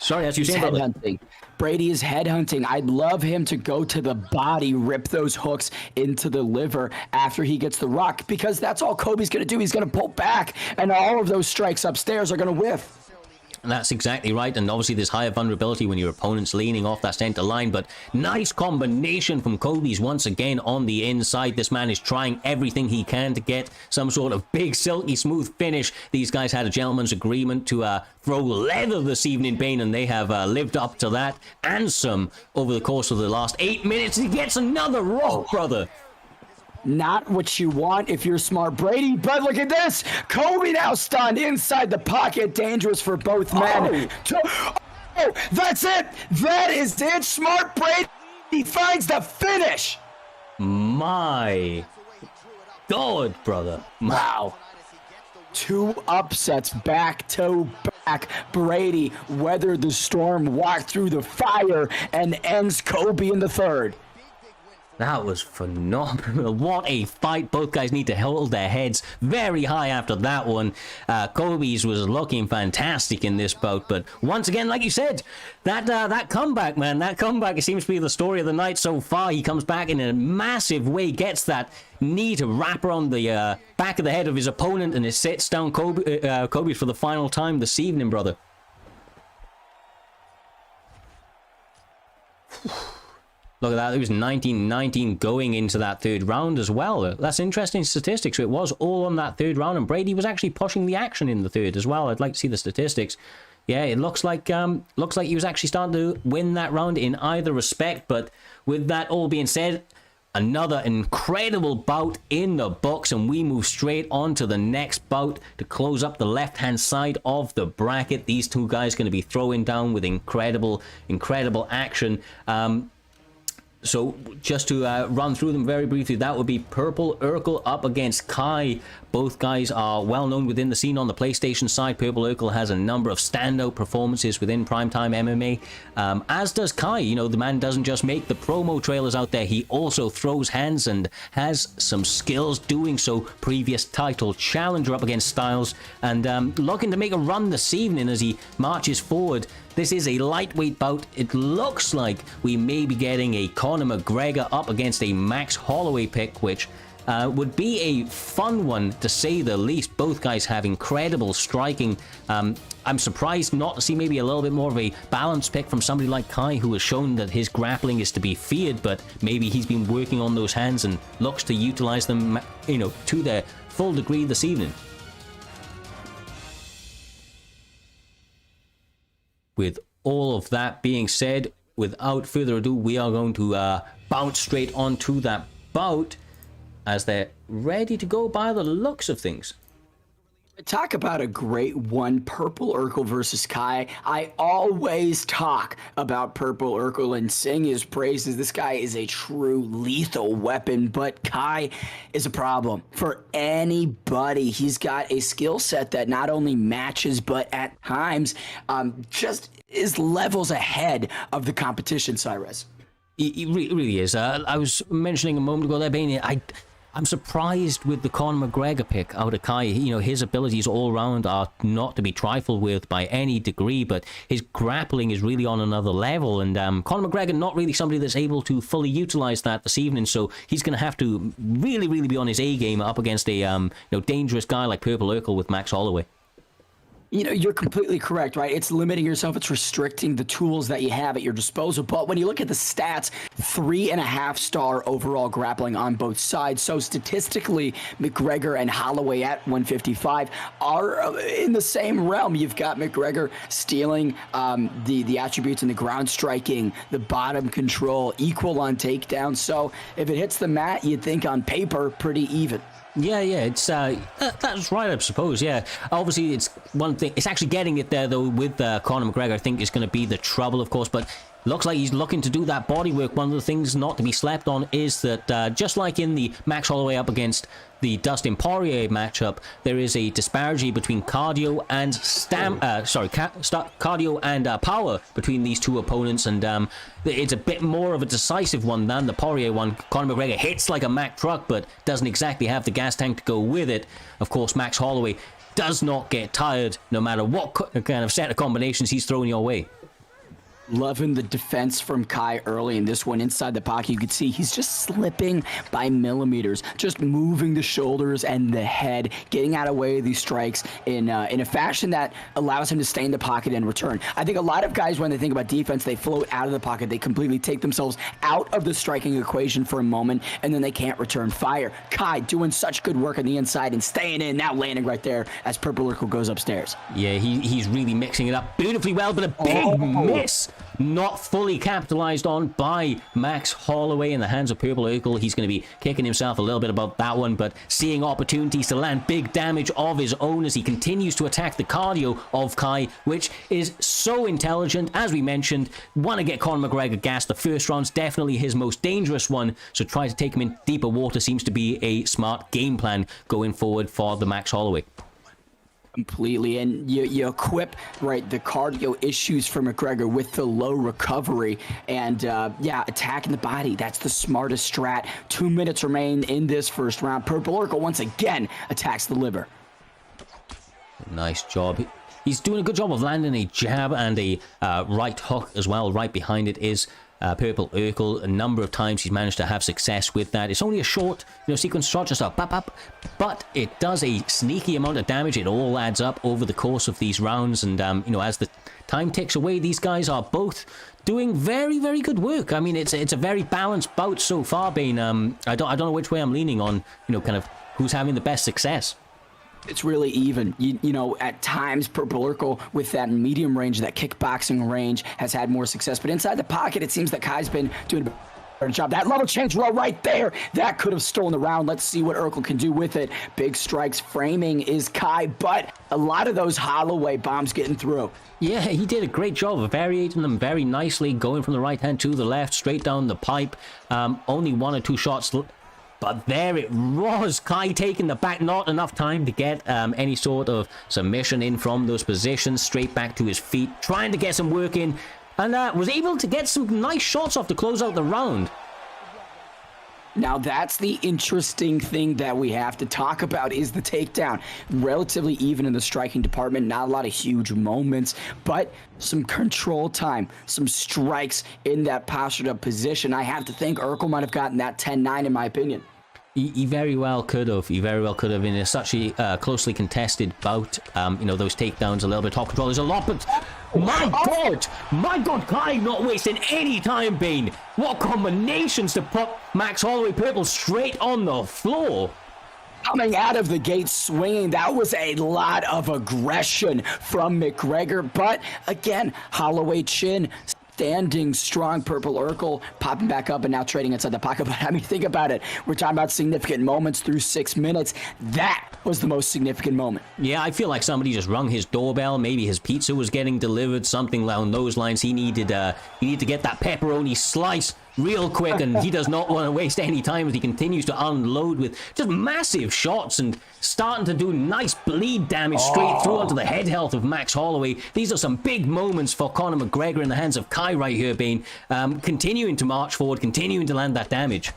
Sorry, as you say, headhunting. Brady is headhunting. I'd love him to go to the body, rip those hooks into the liver after he gets the rock, because that's all Kobe's going to do. He's going to pull back, and all of those strikes upstairs are going to whiff. That's exactly right, and obviously there's higher vulnerability when your opponent's leaning off that center line, but nice combination from Kobe's once again on the inside. This man is trying everything he can to get some sort of big, silky, smooth finish. These guys had a gentleman's agreement to throw leather this evening, Bane, and they have lived up to that and some over the course of the last 8 minutes. He gets another rock, brother. Not what you want if you're Smart Brady, but look at this. Kobe now stunned inside the pocket. Dangerous for both men. Oh, that's it. That is it. Smart Brady, he finds the finish. My God, brother. Wow. 2 upsets back to back. Brady weathered the storm, walked through the fire, and ends Kobe in the 3rd. That was phenomenal. What a fight. Both guys need to hold their heads very high after that one. Kobe's was looking fantastic in this bout, but once again, like you said, that comeback, man, that comeback, it seems to be the story of the night so far. He comes back in a massive way, gets that knee to wrap around the back of the head of his opponent, and it sits down Kobe for the final time this evening, brother. Look at that, it was 19-19 going into that 3rd round as well. That's interesting statistics. So it was all on that 3rd round, and Brady was actually pushing the action in the 3rd as well. I'd like to see the statistics. Yeah, it looks like he was actually starting to win that round in either respect. But with that all being said, another incredible bout in the books, and we move straight on to the next bout to close up the left-hand side of the bracket. These two guys going to be throwing down with incredible action. So just to run through them very briefly, that would be Purple Urkel up against Kai. Both guys are well known within the scene on the PlayStation side. Purple Urkel has a number of standout performances within Primetime MMA, as does Kai. You know, the man doesn't just make the promo trailers out there, he also throws hands and has some skills doing so. Previous title challenger up against Styles, and looking to make a run this evening as he marches forward. This is a lightweight bout. It looks like we may be getting a Conor McGregor up against a Max Holloway pick, which would be a fun one to say the least. Both guys have incredible striking. I'm surprised not to see maybe a little bit more of a balanced pick from somebody like Kai, who has shown that his grappling is to be feared, but maybe he's been working on those hands and looks to utilize them, you know, to their full degree this evening. With all of that being said, without further ado, we are going to bounce straight onto that bout as they're ready to go by the looks of things. Talk about a great one, Purple Urkel versus Kai. I always talk about Purple Urkel and sing his praises. This guy is a true lethal weapon, but Kai is a problem for anybody. He's got a skill set that not only matches, but at times just is levels ahead of the competition, Cyrus. It really is. I was mentioning a moment ago there, Bane, I'm surprised with the Conor McGregor pick out of Kai. You know, his abilities all round are not to be trifled with by any degree, but his grappling is really on another level, and Conor McGregor not really somebody that's able to fully utilize that this evening, so he's going to have to really be on his A game up against a dangerous guy like Purple Urkel with Max Holloway. You know, you're completely correct, right? It's limiting yourself. It's restricting the tools that you have at your disposal. But when you look at the stats, 3.5-star overall grappling on both sides. So statistically, McGregor and Holloway at 155 are in the same realm. You've got McGregor stealing the attributes in the ground striking, the bottom control, equal on takedowns. So if it hits the mat, you'd think on paper pretty even. Yeah, it's that's right, I suppose. Yeah, obviously it's one thing. It's actually getting it there though with Conor McGregor. I think is going to be the trouble, of course, but looks like he's looking to do that body work. One of the things not to be slept on is that just like in the Max Holloway up against the Dustin Poirier matchup, there is a disparity between cardio and cardio and power between these two opponents, and it's a bit more of a decisive one than the Poirier one. Conor McGregor hits like a Mack truck, but doesn't exactly have the gas tank to go with it. Of course, Max Holloway does not get tired, no matter what kind of set of combinations he's throwing your way. Loving the defense from Kai early in this one. Inside the pocket, you could see he's just slipping by millimeters, just moving the shoulders and the head, getting out of way of these strikes in a fashion that allows him to stay in the pocket and return. I think a lot of guys, when they think about defense, they float out of the pocket. They completely take themselves out of the striking equation for a moment, and then they can't return fire. Kai doing such good work on the inside and staying in, now landing right there as Purple Urkel goes upstairs. Yeah, he's really mixing it up beautifully well, but a big miss. Not fully capitalized on by Max Holloway in the hands of Purple Urkel. He's going to be kicking himself a little bit about that one, but seeing opportunities to land big damage of his own as he continues to attack the cardio of Kai, which is so intelligent. As we mentioned, want to get Conor McGregor gassed. The first round's definitely his most dangerous one, so try to take him in deeper water seems to be a smart game plan going forward for the Max Holloway. Completely, and you equip the cardio issues for McGregor with the low recovery, and yeah, attacking the body. That's the smartest strat. 2 minutes remain in this first round. Purple Urkel once again attacks the liver. Nice job. He's doing a good job of landing a jab and a right hook as well. Right behind it is Purple Urkel. A number of times he's managed to have success with that. It's only a short, sequence shot, just a pop up, but it does a sneaky amount of damage. It all adds up over the course of these rounds, and as the time ticks away, these guys are both doing very, very good work. I mean, it's a very balanced bout so far, Bane. I don't know which way I'm leaning on. Kind of who's having the best success. It's really even. At times, Purple Urkel, with that medium range, that kickboxing range, has had more success. But inside the pocket, it seems that Kai's been doing a better job. That level change roll right there, that could have stolen the round. Let's see what Urkel can do with it. Big strikes framing is Kai, but a lot of those Holloway bombs getting through. Yeah, he did a great job of varying them very nicely, going from the right hand to the left, straight down the pipe. Only 1 or 2 shots. But there it was, Kai taking the back, not enough time to get any sort of submission in from those positions, straight back to his feet, trying to get some work in, and was able to get some nice shots off to close out the round. Now that's the interesting thing that we have to talk about is the takedown. Relatively even in the striking department, not a lot of huge moments, but some control time, some strikes in that postured up position. I have to think Urkel might have gotten that 10-9 in my opinion. He very well could have. He very well could have. In such a closely contested bout, those takedowns a little bit top control. There's a lot, but my God, Kai not wasting any time, Bane. What combinations to put Max Holloway Purple straight on the floor. Coming out of the gate swinging, that was a lot of aggression from McGregor. But again, Holloway chin standing strong. Purple Urkel popping back up and now trading inside the pocket. But I mean, think about it. We're talking about significant moments through 6 minutes. That was the most significant moment. Yeah, I feel like somebody just rung his doorbell. Maybe his pizza was getting delivered, something along those lines. He needed to get that pepperoni slice real quick, and he does not want to waste any time as he continues to unload with just massive shots and starting to do nice bleed damage straight through onto the head health of Max Holloway. These are some big moments for Conor McGregor in the hands of Kai right here, Bane. Continuing to march forward, continuing to land that damage.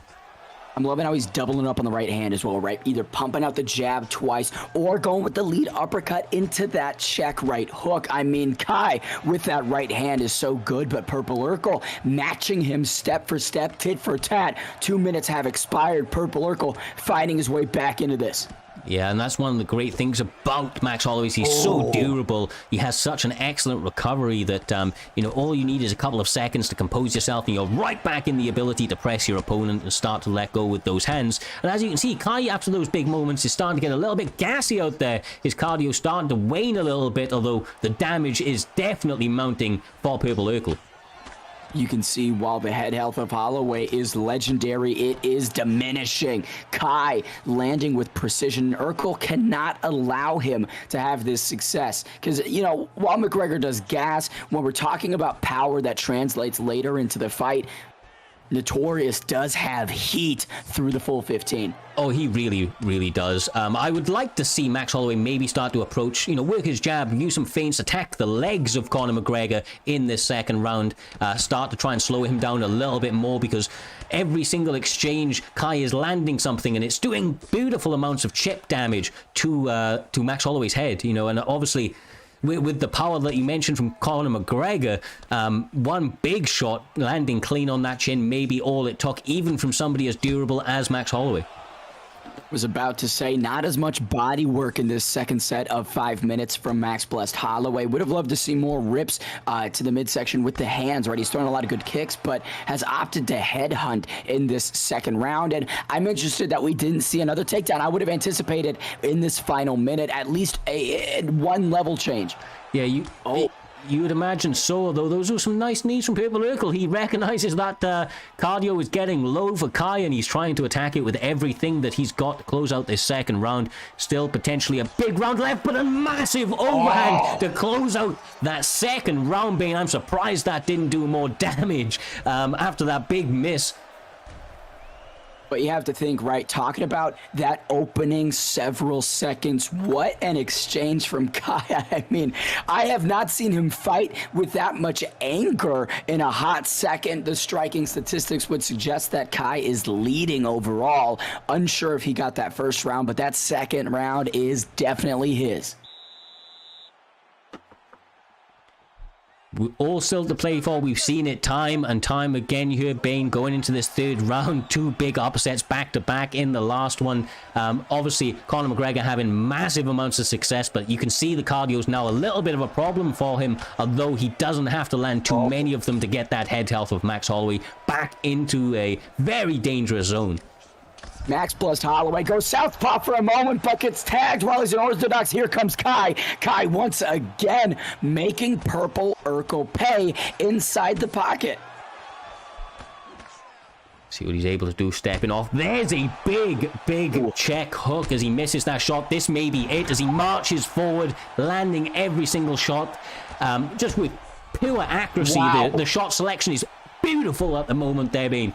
I'm loving how he's doubling up on the right hand as well, right? Either pumping out the jab twice or going with the lead uppercut into that check right hook. I mean, Kai with that right hand is so good, but Purple Urkel matching him step for step, tit for tat. 2 minutes have expired. Purple Urkel fighting his way back into this. Yeah, and that's one of the great things about Max Holloway. He's so durable. He has such an excellent recovery that, all you need is a couple of seconds to compose yourself, and you're right back in the ability to press your opponent and start to let go with those hands. And as you can see, Kai, after those big moments, is starting to get a little bit gassy out there. His cardio starting to wane a little bit, although the damage is definitely mounting for Purple Urkel. You can see while the head health of Holloway is legendary, it is diminishing. Kai landing with precision. Urkel cannot allow him to have this success. Because, while McGregor does gas, when we're talking about power that translates later into the fight, Notorious does have heat through the full 15. Oh, he really, really does. I would like to see Max Holloway maybe start to approach, work his jab, use some feints, attack the legs of Conor McGregor in this second round, start to try and slow him down a little bit more, because every single exchange, Kai is landing something, and it's doing beautiful amounts of chip damage to Max Holloway's head, and obviously with the power that you mentioned from Conor McGregor, one big shot landing clean on that chin may be all it took, even from somebody as durable as Max Holloway. Was about to say, not as much body work in this second set of 5 minutes from Max Blessed Holloway. Would have loved to see more rips to the midsection with the hands, right? He's throwing a lot of good kicks, but has opted to headhunt in this second round. And I'm interested that we didn't see another takedown. I would have anticipated in this final minute at least a one level change. Yeah, you would imagine so, although those were some nice knees from Purple Urkel. He recognizes that cardio is getting low for Kai, and he's trying to attack it with everything that he's got to close out this second round. Still potentially a big round left, but a massive overhand to close out that second round, Bane. I'm surprised that didn't do more damage after that big miss. But you have to think, right, talking about that opening several seconds, what an exchange from Kai. I mean, I have not seen him fight with that much anger in a hot second. The striking statistics would suggest that Kai is leading overall. Unsure if he got that first round, but that second round is definitely his. All still to play for. We've seen it time and time again. You heard Bane going into this third round. 2 big upsets back to back in the last one. Obviously, Conor McGregor having massive amounts of success, but you can see the cardio's now a little bit of a problem for him, although he doesn't have to land too many of them to get that head health of Max Holloway back into a very dangerous zone. Max plus Holloway goes southpaw for a moment, but gets tagged while he's unorthodox. Here comes Kai. Kai once again making Purple Urkel pay inside the pocket. See what he's able to do stepping off. There's a big check hook as he misses that shot. This may be it as he marches forward, landing every single shot. Just with pure accuracy. Wow. The shot selection is beautiful at the moment there, Bane.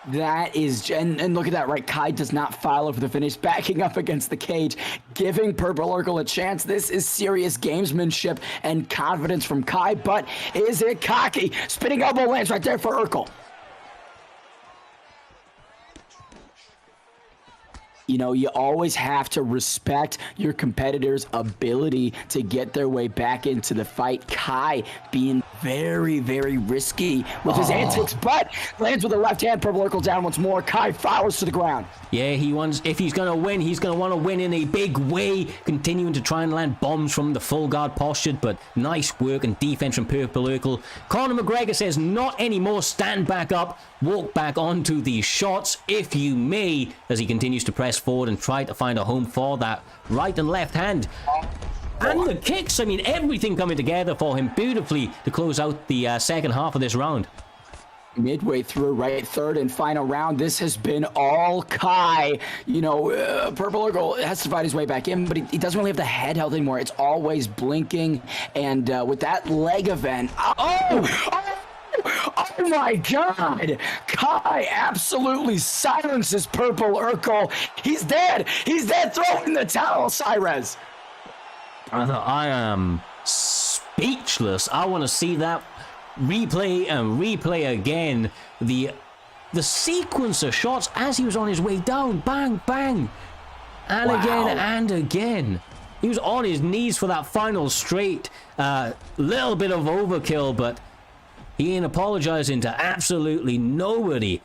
That is, and look at that, right? Kai does not follow for the finish, backing up against the cage, giving Purple Urkel a chance. This is serious gamesmanship and confidence from Kai, but is it cocky? Spinning elbow lands right there for Urkel. You know, you always have to respect your competitor's ability to get their way back into the fight. Kai being very, very risky with his antics, but lands with the left hand. Purple Urkel down once more. Kai follows to the ground. Yeah, he wants, if he's going to win, he's going to want to win in a big way, continuing to try and land bombs from the full guard posture, but nice work and defense from Purple Urkel. Conor McGregor says, not anymore, stand back up, walk back onto these shots, if you may, as he continues to press forward and try to find a home for that right and left hand. And the kicks, I mean, everything coming together for him beautifully to close out the second half of this round. Midway through, right, third and final round, this has been all Kai. You know, Purple Urkel has to fight his way back in, but he doesn't really have the head health anymore. It's always blinking, and with that leg event, oh my God! Kai absolutely silences Purple Urkel. He's dead. He's dead. Throw in the towel, Cyrez. I am speechless. I want to see that replay and replay again. The sequence of shots as he was on his way down. Bang, bang. And again and again. He was on his knees for that final straight. Little bit of overkill, but he ain't apologizing to absolutely nobody.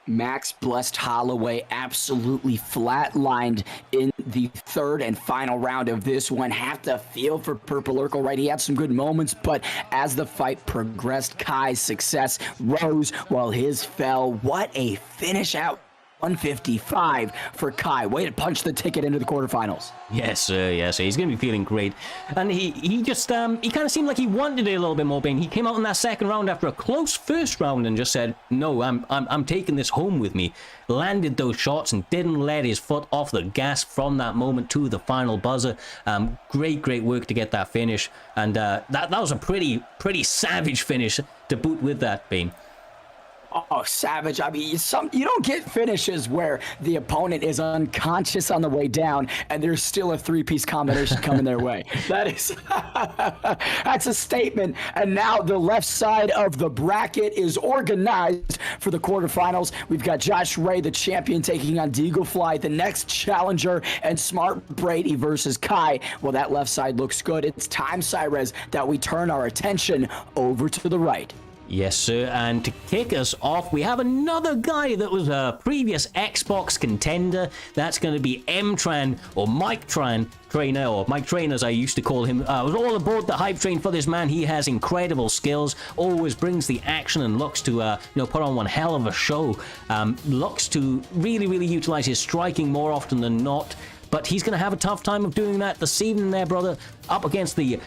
Max blessed Holloway absolutely flatlined in the third and final round of this one. Have to feel for Purple Urkel, right? He had some good moments, but as the fight progressed, Kai's success rose while his fell. What a finish out. 155 for Kai. Way to punch the ticket into the quarterfinals. Yes, sir. Yes, sir. He's going to be feeling great. And he just, he kind of seemed like he wanted it a little bit more, Bane. He came out in that second round after a close first round and just said, no, I'm taking this home with me. Landed those shots and didn't let his foot off the gas from that moment to the final buzzer. Great work to get that finish. And that was a pretty savage finish to boot with that, Bane. Oh, savage. I mean, you don't get finishes where the opponent is unconscious on the way down and there's still a three-piece combination coming their way. That is, that's a statement. And now the left side of the bracket is organized for the quarterfinals. We've got Josh Ray, the champion, taking on Deagle Fly, the next challenger, and Smart Brady versus Kai. Well, that left side looks good. It's time, Cyrez, that we turn our attention over to the right. Yes, sir, and to kick us off, we have another guy that was a previous Xbox contender. That's going to be M-Tran, or Mike Trainer, or Mike Trainer as I used to call him. I was all aboard the hype train for this man. He has incredible skills, always brings the action and looks to put on one hell of a show. Looks to really utilize his striking more often than not, but he's going to have a tough time of doing that this evening there, brother, up against the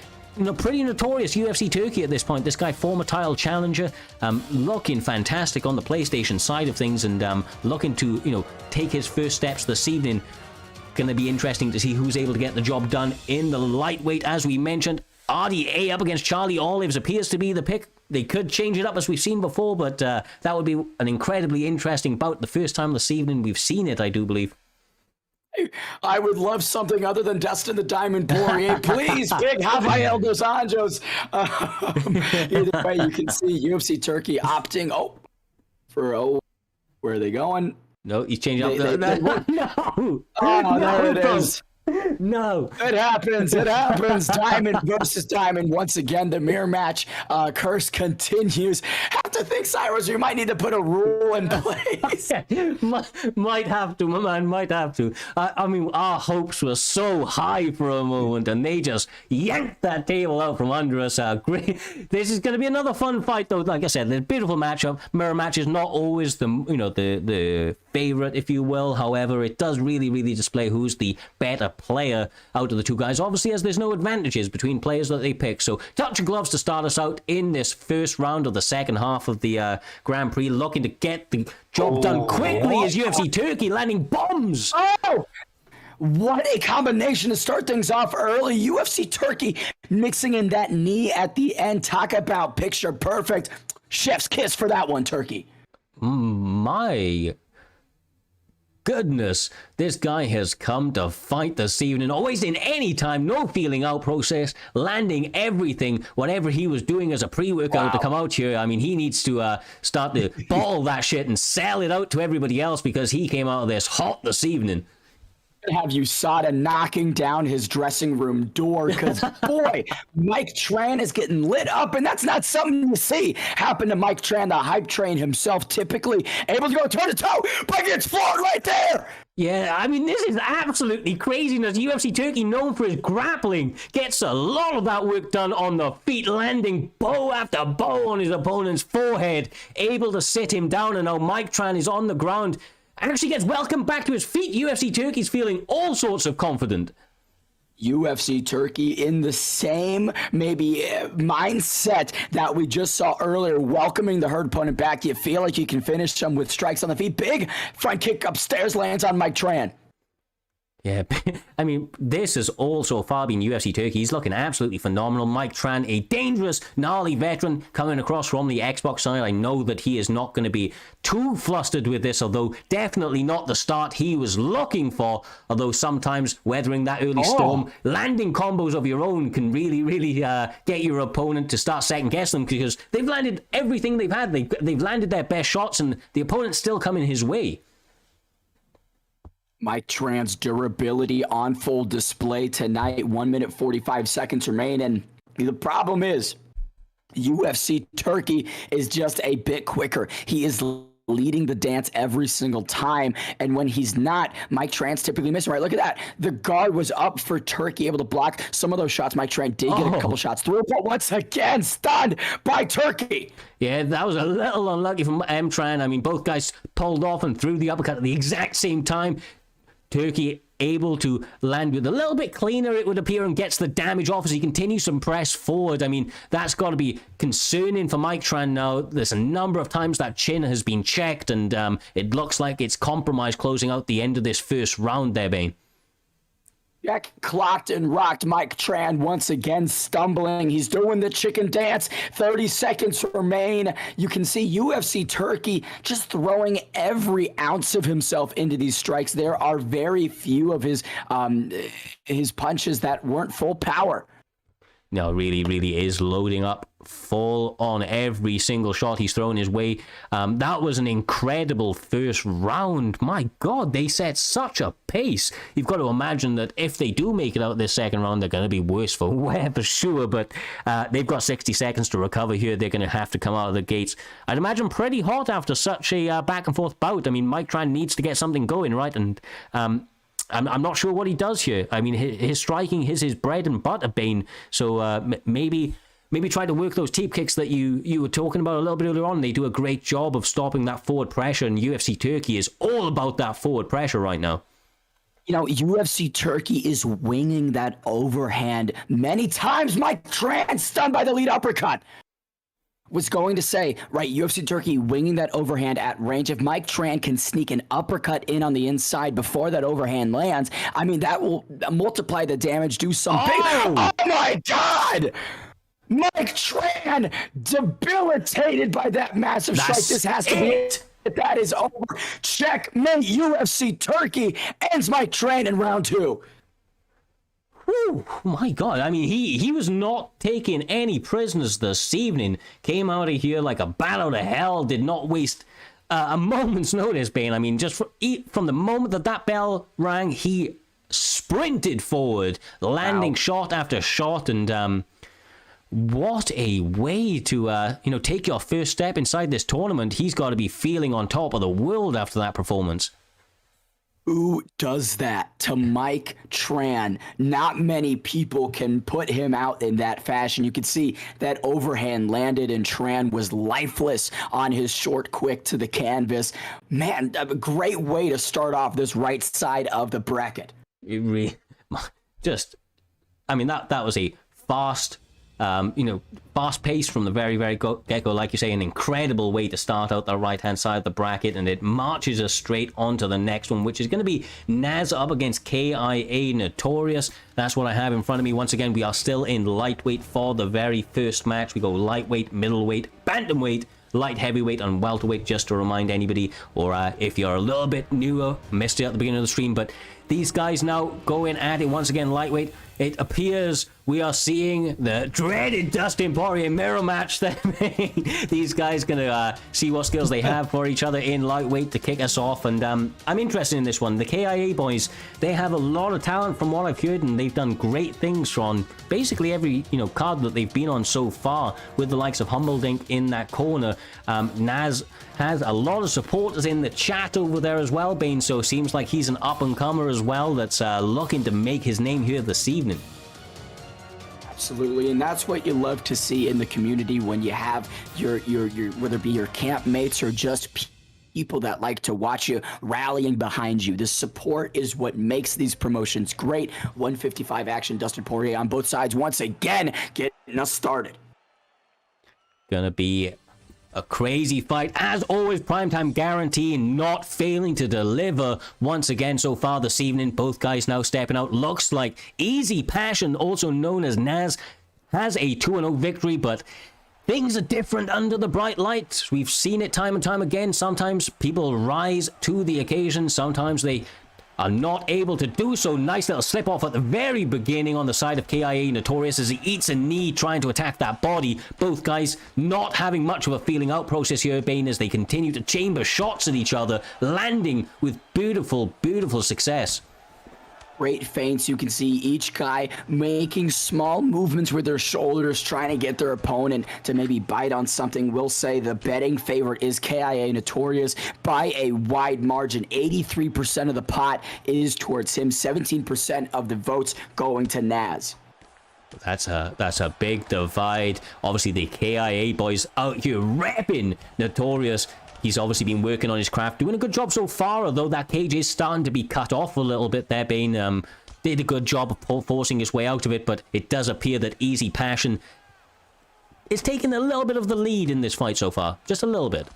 pretty notorious UFC Turkey at this point. This guy, former title challenger, looking fantastic on the PlayStation side of things, and looking to, take his first steps this evening. Going to be interesting to see who's able to get the job done in the lightweight. As we mentioned, RDA up against Charlie Olives appears to be the pick. they could change it up as we've seen before, but that would be an incredibly interesting bout. The first time this evening we've seen it, I do believe. I would love something other than Dustin the Diamond Poirier. Please, big Rafael dos Anjos. Either way, you can see UFC Turkey opting where are they going? No, he's changing up. No. Oh, there it is. No. It happens. Diamond versus Diamond. Once again, the mirror match curse continues. Have to think, Cyrus, you might need to put a rule in place. Might have to, my man, might have to. I mean, our hopes were so high for a moment, and they just yanked that table out from under us. Great. This is going to be another fun fight, though. Like I said, the beautiful matchup. Mirror match is not always the favorite, if you will. However, it does really display who's the better player out of the two guys, obviously, as there's no advantages between players that they pick. So touch of gloves to start us out in this first round of the second half of the Grand Prix, looking to get the job done quickly as UFC Turkey landing bombs. Oh, what a combination to start things off early. UFC Turkey mixing in that knee at the end. Talk about picture perfect. Chef's kiss for that one, Turkey. My goodness, this guy has come to fight this evening. Always in any time, no feeling out process, landing everything, whatever he was doing as a pre-workout to come out here. I mean, he needs to start to bottle that shit and sell it out to everybody else, because he came out of this hot this evening. Have USADA knocking down his dressing room door, because boy, Mike Tran is getting lit up, and that's not something you see happen to Mike Tran, the hype train himself, typically able to go toe to toe, but gets floored right there. Yeah, I mean, this is absolutely craziness. UFC Turkey, known for his grappling, gets a lot of that work done on the feet, landing bow after bow on his opponent's forehead, able to sit him down, and now Mike Tran is on the ground. Actually gets welcomed back to his feet. UFC Turkey's feeling all sorts of confident. UFC Turkey in the same maybe mindset that we just saw earlier, welcoming the hurt opponent back. You feel like you can finish him with strikes on the feet. Big front kick upstairs lands on Mike Tran. Yeah, I mean, this has all so far been UFC Turkey. He's looking absolutely phenomenal. Mike Tran, a dangerous, gnarly veteran coming across from the Xbox side. I know that he is not going to be too flustered with this, although definitely not the start he was looking for. Although sometimes weathering that early storm, landing combos of your own can really get your opponent to start second-guessing them, because they've landed everything they've had. They've landed their best shots, and the opponent's still coming his way. Mike Tran's durability on full display tonight. 1 minute 45 seconds remain, and the problem is UFC Turkey is just a bit quicker. He is leading the dance every single time, and when he's not, Mike Tran's typically missing. Right, look at that. The guard was up for Turkey, able to block some of those shots. Mike Tran did get a couple shots through, but once again stunned by Turkey. Yeah, that was a little unlucky from Tran. I mean, both guys pulled off and threw the uppercut at the exact same time. Turkey able to land with a little bit cleaner, it would appear, and gets the damage off as he continues to press forward. I mean, that's got to be concerning for Mike Tran now. There's a number of times that chin has been checked, and it looks like it's compromised closing out the end of this first round there, Bane. Jack clocked and rocked Mike Tran once again, stumbling. He's doing the chicken dance. 30 seconds remain. You can see UFC Turkey just throwing every ounce of himself into these strikes. There are very few of his punches that weren't full power. No, really is loading up full on every single shot he's thrown his way. That was an incredible first round. My God, they set such a pace. You've got to imagine that if they do make it out this second round, they're going to be worse for wear for sure. But they've got 60 seconds to recover here. They're going to have to come out of the gates, I'd imagine, pretty hot after such a back and forth bout. I mean, Mike Tran needs to get something going, right? And I'm not sure what he does here. I mean, his striking is his bread and butter, Bane. So maybe try to work those teep kicks that you were talking about a little bit earlier on. They do a great job of stopping that forward pressure, and UFC Turkey is all about that forward pressure right now. You know, UFC Turkey is winging that overhand many times. Mike Tran stunned by the lead uppercut. Was going to say, right, UFC Turkey winging that overhand at range. If Mike Tran can sneak an uppercut in on the inside before that overhand lands, I mean, that will multiply the damage, do some big... Oh, my God! Mike Tran debilitated by that massive strike. This has to be it. That is over. Checkmate. UFC Turkey ends Mike Tran in round 2. Whew, my God. I mean, he was not taking any prisoners this evening. Came out of here like a bat out of hell. Did not waste a moment's notice, Bane. I mean, just from the moment that bell rang, he sprinted forward, landing shot after shot, and what a way to take your first step inside this tournament. He's got to be feeling on top of the world after that performance. Who does that to Mike Tran? Not many people can put him out in that fashion. You could see that overhand landed and Tran was lifeless on his short quick to the canvas. Man, a great way to start off this right side of the bracket. It really, I mean, that was a fast, fast pace from the very, very get-go. Like you say, an incredible way to start out the right-hand side of the bracket, and it marches us straight onto the next one, which is going to be Naz up against KIA Notorious. That's what I have in front of me. Once again, we are still in lightweight for the very first match. We go lightweight, middleweight, bantamweight, light heavyweight, and welterweight, just to remind anybody, or if you're a little bit newer, missed it at the beginning of the stream. But these guys now going at it once again, lightweight. It appears we are seeing the dreaded Dustin Poirier mirror match there. These guys gonna see what skills they have for each other in lightweight to kick us off, and I'm interested in this one. The KIA boys, they have a lot of talent from what I've heard, and they've done great things on basically every card that they've been on so far, with the likes of Humbledink in that corner. Naz has a lot of supporters in the chat over there as well, Bane, so it seems like he's an up-and-comer as well that's looking to make his name here this evening. Absolutely, and that's what you love to see in the community when you have your whether it be your camp mates or just people that like to watch you rallying behind you. The support is what makes these promotions great. 155 action, Dustin Poirier on both sides once again getting us started. Gonna be a crazy fight. As always, Primetime guaranteeing not failing to deliver once again so far this evening. Both guys now stepping out. Looks like Easy Passion, also known as Naz, has a 2-0 victory, but things are different under the bright lights. We've seen it time and time again. Sometimes people rise to the occasion. Sometimes they are not able to do so. Nice little slip off at the very beginning on the side of KIA Notorious as he eats a knee trying to attack that body. Both guys not having much of a feeling out process here, Bane, as they continue to chamber shots at each other, landing with beautiful, beautiful success. Great feints. You can see each guy making small movements with their shoulders, trying to get their opponent to maybe bite on something. We'll say the betting favorite is KIA Notorious by a wide margin. 83% of the pot is towards him. 17% of the votes going to Naz. That's a big divide. Obviously, the KIA boys out here repping Notorious. He's obviously been working on his craft, doing a good job so far, although that cage is starting to be cut off a little bit there. Bane did a good job of forcing his way out of it, but it does appear that Easy Passion is taking a little bit of the lead in this fight so far. Just a little bit.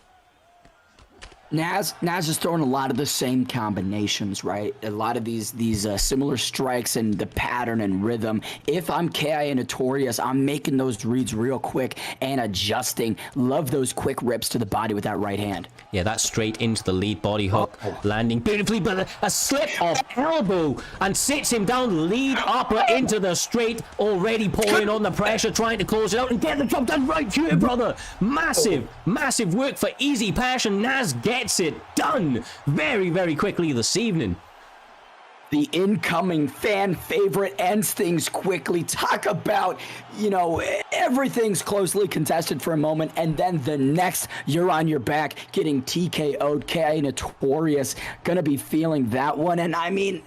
Naz is throwing a lot of the same combinations, right? A lot of these similar strikes and the pattern and rhythm. If I'm KIA Notorious, I'm making those reads real quick and adjusting. Love those quick rips to the body with that right hand. Yeah, that's straight into the lead body hook, landing beautifully, but a slip of elbow and sits him down, lead upper into the straight, already pouring on the pressure, trying to close it out and get the job done right here, brother. Massive, massive work for Easy Passion. Naz gets it done very, very quickly this evening. The incoming fan favorite ends things quickly. Talk about, everything's closely contested for a moment, and then the next, you're on your back, getting TKO'd. KIA Notorious gonna be feeling that one, and I mean,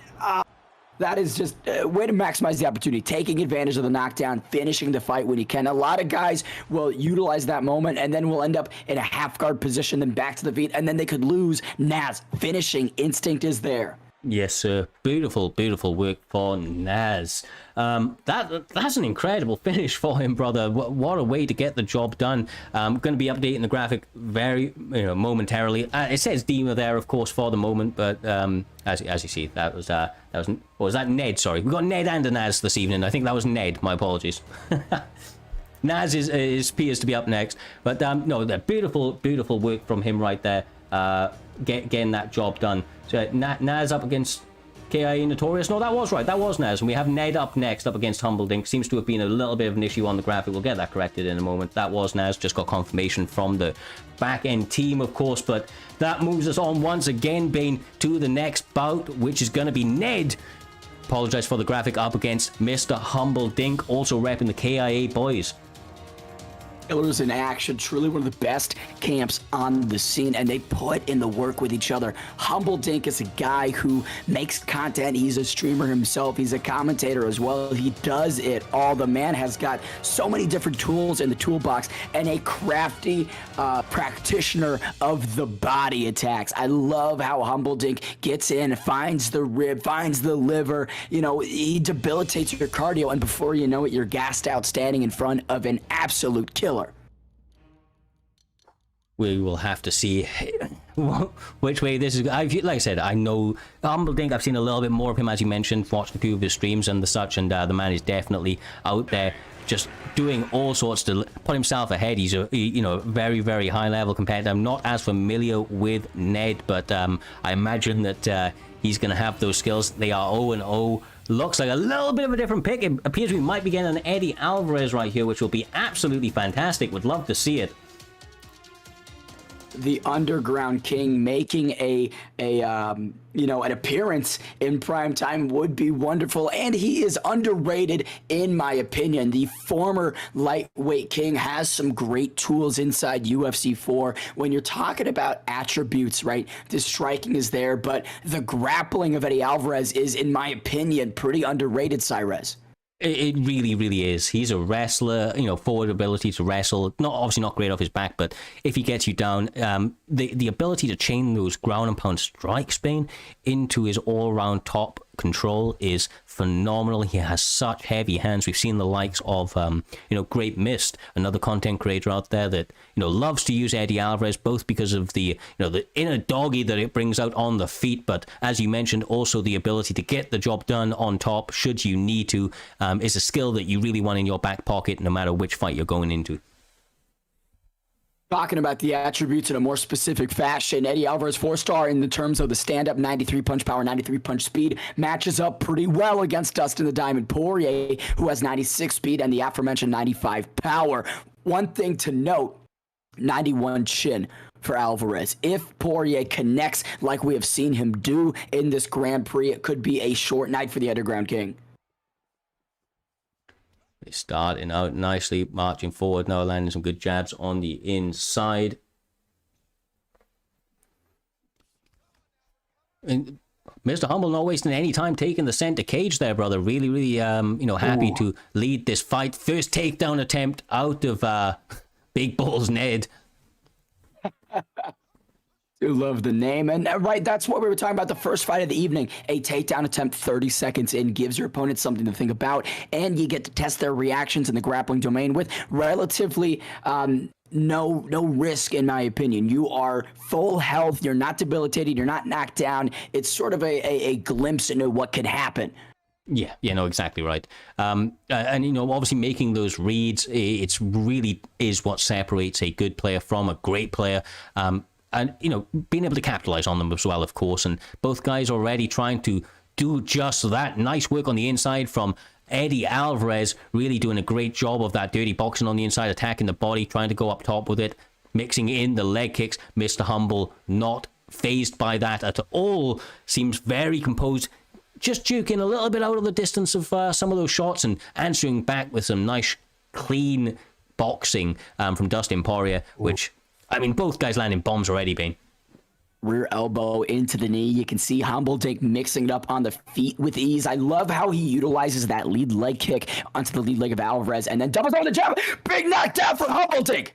that is just a way to maximize the opportunity, taking advantage of the knockdown, finishing the fight when you can. A lot of guys will utilize that moment and then will end up in a half guard position, then back to the feet, and then they could lose. Naz, finishing instinct is there. Yes, sir. Beautiful, beautiful work for Naz. That's an incredible finish for him, brother. What a way to get the job done. I'm going to be updating the graphic very, momentarily. It says Dima there, of course, for the moment, but as you see, was that Ned? Sorry, we got Ned and a Naz this evening. I think that was Ned. My apologies. Naz appears to be up next. But no, the beautiful work from him right there, getting that job done. So Naz up against KIA Notorious. No, that was right. That was Naz. And we have Ned up next, up against Humbledink. Seems to have been a little bit of an issue on the graphic. We'll get that corrected in a moment. That was Naz. Just got confirmation from the back-end team, of course. But that moves us on once again, Bane, to the next bout, which is going to be Ned. Apologize for the graphic, up against Mr. Humbledink, also repping the KIA boys. Killers in action, truly one of the best camps on the scene, and they put in the work with each other. Humbledink is a guy who makes content. He's a streamer himself. He's a commentator as well. He does it all. The man has got so many different tools in the toolbox and a crafty practitioner of the body attacks. I love how Humbledink gets in, finds the rib, finds the liver. You know, he debilitates your cardio, and before you know it, you're gassed out standing in front of an absolute killer. We will have to see which way this is. Like I said, I know Humbledink. I've seen a little bit more of him, as you mentioned, watched a few of his streams and the such, and the man is definitely out there just doing all sorts to put himself ahead. He's a very, very high level competitor. I'm not as familiar with Ned, but I imagine that he's going to have those skills. They are 0-0. Looks like a little bit of a different pick. It appears we might be getting an Eddie Alvarez right here, which will be absolutely fantastic. Would love to see it. The Underground King making an appearance in PrimeTime would be wonderful, and he is underrated in my opinion. The former lightweight king has some great tools inside UFC 4. When you're talking about attributes, right, the striking is there, but the grappling of Eddie Alvarez is, in my opinion, pretty underrated, Cyrez. It really, really is. He's a wrestler, forward ability to wrestle. Obviously not great off his back, but if he gets you down, the ability to chain those ground and pound strikes, Spain, into his all-round top control is phenomenal. He has such heavy hands. We've seen the likes of, Great Mist, another content creator out there that, loves to use Eddie Alvarez, both because of the inner doggy that it brings out on the feet, but as you mentioned, also the ability to get the job done on top, should you need to, is a skill that you really want in your back pocket, no matter which fight you're going into. Talking about the attributes in a more specific fashion, Eddie Alvarez 4-star in the terms of the stand-up, 93 punch power, 93 punch speed, matches up pretty well against Dustin the Diamond Poirier, who has 96 speed and the aforementioned 95 power. One thing to note, 91 chin for Alvarez. If Poirier connects like we have seen him do in this Grand Prix, it could be a short night for the Underground King. Starting out nicely, marching forward now, landing some good jabs on the inside. And Mr. Humble not wasting any time taking the center cage there, brother. Really, really, happy to lead this fight. First takedown attempt out of Big Balls Ned. You love the name. And right, that's what we were talking about, the first fight of the evening. A takedown attempt 30 seconds in gives your opponent something to think about, and you get to test their reactions in the grappling domain with relatively no risk, in my opinion. You are full health, you're not debilitated, you're not knocked down. It's sort of a glimpse into what could happen. Yeah, no, exactly right. And, obviously making those reads, it's really is what separates a good player from a great player. And, being able to capitalize on them as well, of course. And both guys already trying to do just that. Nice work on the inside from Eddie Alvarez, really doing a great job of that dirty boxing on the inside, attacking the body, trying to go up top with it, mixing in the leg kicks. Mr. Humble not fazed by that at all. Seems very composed, just juking a little bit out of the distance of some of those shots and answering back with some nice, clean boxing from Dustin Poirier, which... both guys landing bombs already, Bane. Rear elbow into the knee. You can see Humbledink mixing it up on the feet with ease. I love how he utilizes that lead leg kick onto the lead leg of Alvarez and then doubles on the jab. Big knockdown from Humbledink.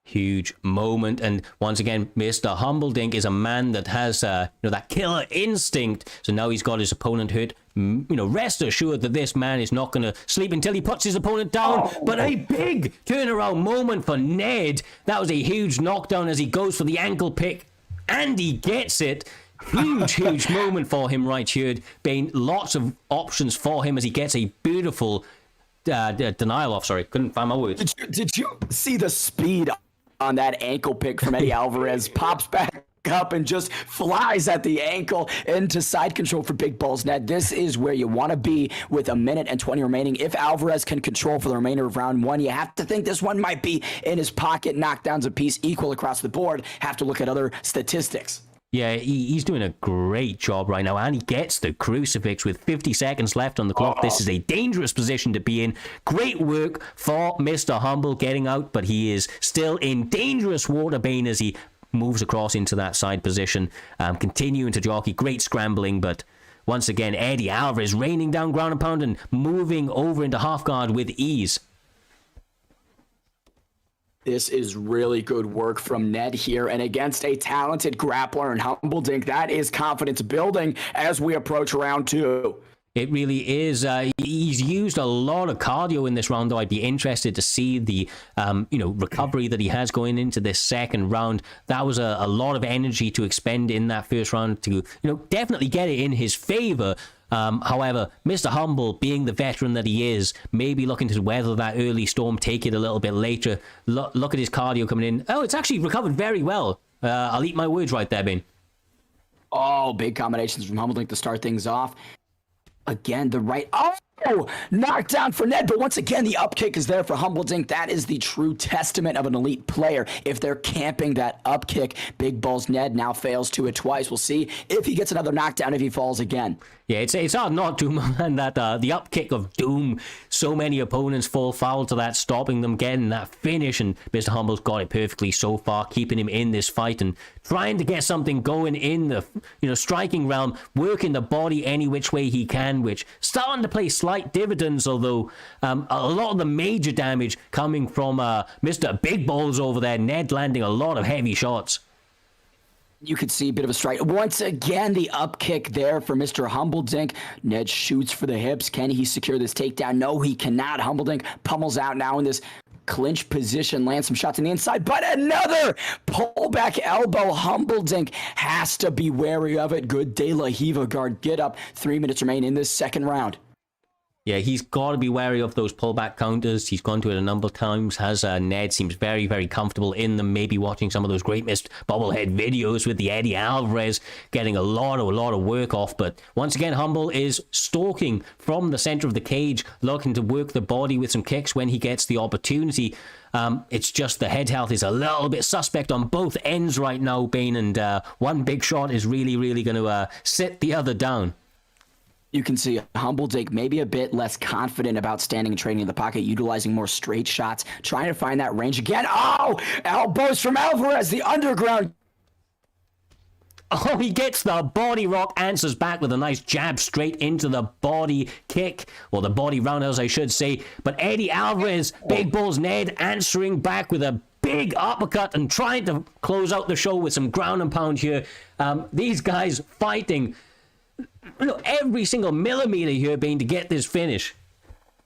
Huge moment. And once again, Mr. Humbledink is a man that has that killer instinct. So now he's got his opponent hurt. Rest assured that this man is not going to sleep until he puts his opponent down. But a big turnaround moment for Ned. That was a huge knockdown as he goes for the ankle pick. And he gets it. Huge moment for him right here. Bane, lots of options for him as he gets a beautiful denial off. Sorry, couldn't find my words. Did you see the speed on that ankle pick from Eddie Alvarez? Pops back up and just flies at the ankle into side control for Big Balls Ned. This is where you want to be with 1:20 remaining. If Alvarez can control for the remainder of round one, you have to think this one might be in his pocket. Knockdowns apiece, equal across the board. Have to look at other statistics. Yeah, he's doing a great job right now, and he gets the crucifix with 50 seconds left on the clock. This is a dangerous position to be in. Great work for Mr. Humble getting out, but he is still in dangerous water, Bane, as he moves across into that side position, continuing to jockey. Great scrambling, but once again, Eddie Alvarez raining down ground and pound and moving over into half guard with ease. This is really good work from Ned here, and against a talented grappler and Humbledink, that is confidence building as we approach round two. It really is. He's used a lot of cardio in this round, though. I'd be interested to see the, recovery that he has going into this second round. That was a lot of energy to expend in that first round to, definitely get it in his favor. However, Mr. Humble, being the veteran that he is, maybe looking to weather that early storm, take it a little bit later. Look at his cardio coming in. Oh, it's actually recovered very well. I'll eat my words right there, Ben. Oh, big combinations from Humbledink to start things off. Again, the right... Oh! Knockdown for Ned, but once again, the up kick is there for Humbledink. That is the true testament of an elite player. If they're camping that up kick, Big Balls Ned now fails to it twice. We'll see if he gets another knockdown, if he falls again. Yeah, it's hard not to, man, that the up kick of doom. So many opponents fall foul to that, stopping them getting that finish, and Mr. Humble's got it perfectly so far, keeping him in this fight and trying to get something going in the striking realm, working the body any which way he can, which starting to play slight dividends, although a lot of the major damage coming from Mr. Big Balls over there, Ned landing a lot of heavy shots. You could see a bit of a strike. Once again, the up kick there for Mr. Humbledink. Ned shoots for the hips. Can he secure this takedown? No, he cannot. Humbledink pummels out now in this clinch position, lands some shots on the inside, but another pullback elbow. Humbledink has to be wary of it. Good De La Hiva guard. Get up. 3 minutes remain in this second round. Yeah, he's got to be wary of those pullback counters. He's gone to it a number of times. Ned seems very, very comfortable in them. Maybe watching some of those Great Missed Bobblehead videos with the Eddie Alvarez, getting a lot of work off. But once again, Humble is stalking from the center of the cage, looking to work the body with some kicks when he gets the opportunity. It's just the head health is a little bit suspect on both ends right now, Bane, and one big shot is really, really going to sit the other down. You can see Humbledink maybe a bit less confident about standing and trading in the pocket, utilizing more straight shots, trying to find that range again. Oh, elbows from Alvarez, the underground. Oh, he gets the body rock, answers back with a nice jab straight into the body kick, or the body roundhouse, I should say. But Eddie Alvarez, Big Balls Ned, answering back with a big uppercut and trying to close out the show with some ground and pound here. These guys fighting every single millimeter here, Bane, to get this finish.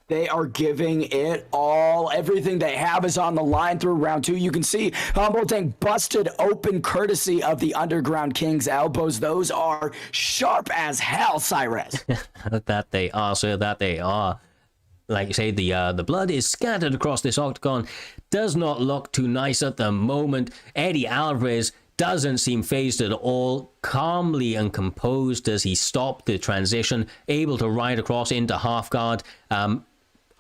They are giving it all. Everything they have is on the line through round two. You can see Humbledink busted open courtesy of the Underground King's elbows. Those are sharp as hell, Cyrus. That they are, sir, that they are. Like you say, the blood is scattered across this octagon. Does not look too nice at the moment. Eddie Alvarez doesn't seem phased at all, calmly and composed as he stopped the transition, able to ride across into half guard,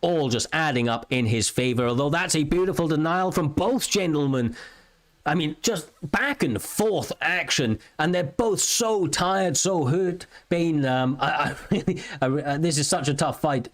all just adding up in his favor, although that's a beautiful denial from both gentlemen. I mean, just back and forth action, and they're both so tired, so hurt. Bane, this is such a tough fight.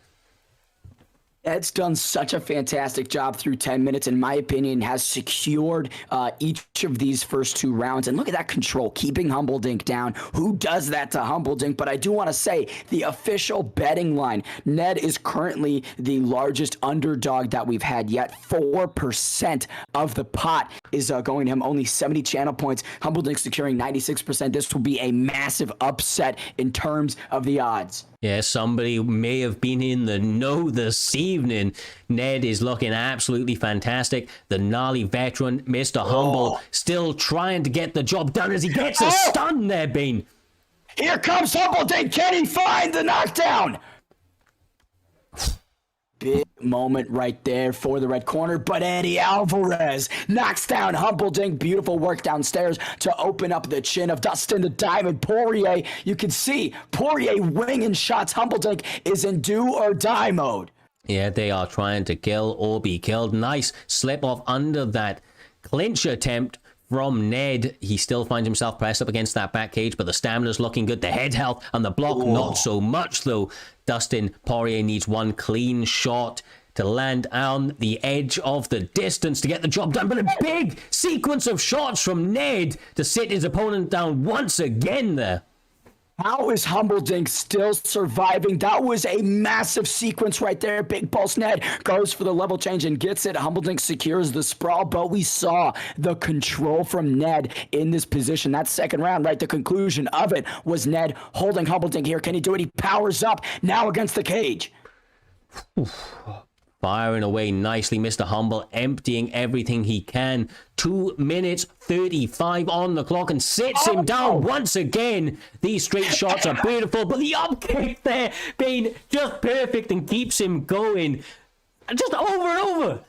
Ed's done such a fantastic job through 10 minutes, in my opinion, has secured each of these first two rounds. And look at that control, keeping Humbledink down. Who does that to Humbledink? But I do want to say the official betting line, Ned is currently the largest underdog that we've had yet. 4% of the pot is going to him, only 70 channel points. Humbledink securing 96%. This will be a massive upset in terms of the odds. Yeah, somebody may have been in the know this evening. Ned is looking absolutely fantastic. The gnarly veteran, Mr. Humble, still trying to get the job done as he gets a stun there, Bane. Here comes Humbledink. Can he find the knockdown? Big moment right there for the red corner, but Eddie Alvarez knocks down Humbledink. Beautiful work downstairs to open up the chin of Dustin the Diamond Poirier. You can see Poirier winging shots. Humbledink is in do or die mode. Yeah, they are trying to kill or be killed. Nice slip off under that clinch attempt from Ned. He still finds himself pressed up against that back cage, but the stamina's looking good. The head health and the block, not so much though. Dustin Poirier needs one clean shot to land on the edge of the distance to get the job done. But a big sequence of shots from Ned to sit his opponent down once again there. How is Humbledink still surviving? That was a massive sequence right there. Big Pulse Ned goes for the level change and gets it. Humbledink secures the sprawl, but we saw the control from Ned in this position. That second round, right, the conclusion of it was Ned holding Humbledink here. Can he do it? He powers up now against the cage. Firing away nicely, Mr. Humble, emptying everything he can. 2 minutes 35 on the clock and sits him down once again. These straight shots are beautiful, but the up kick there being just perfect and keeps him going just over and over.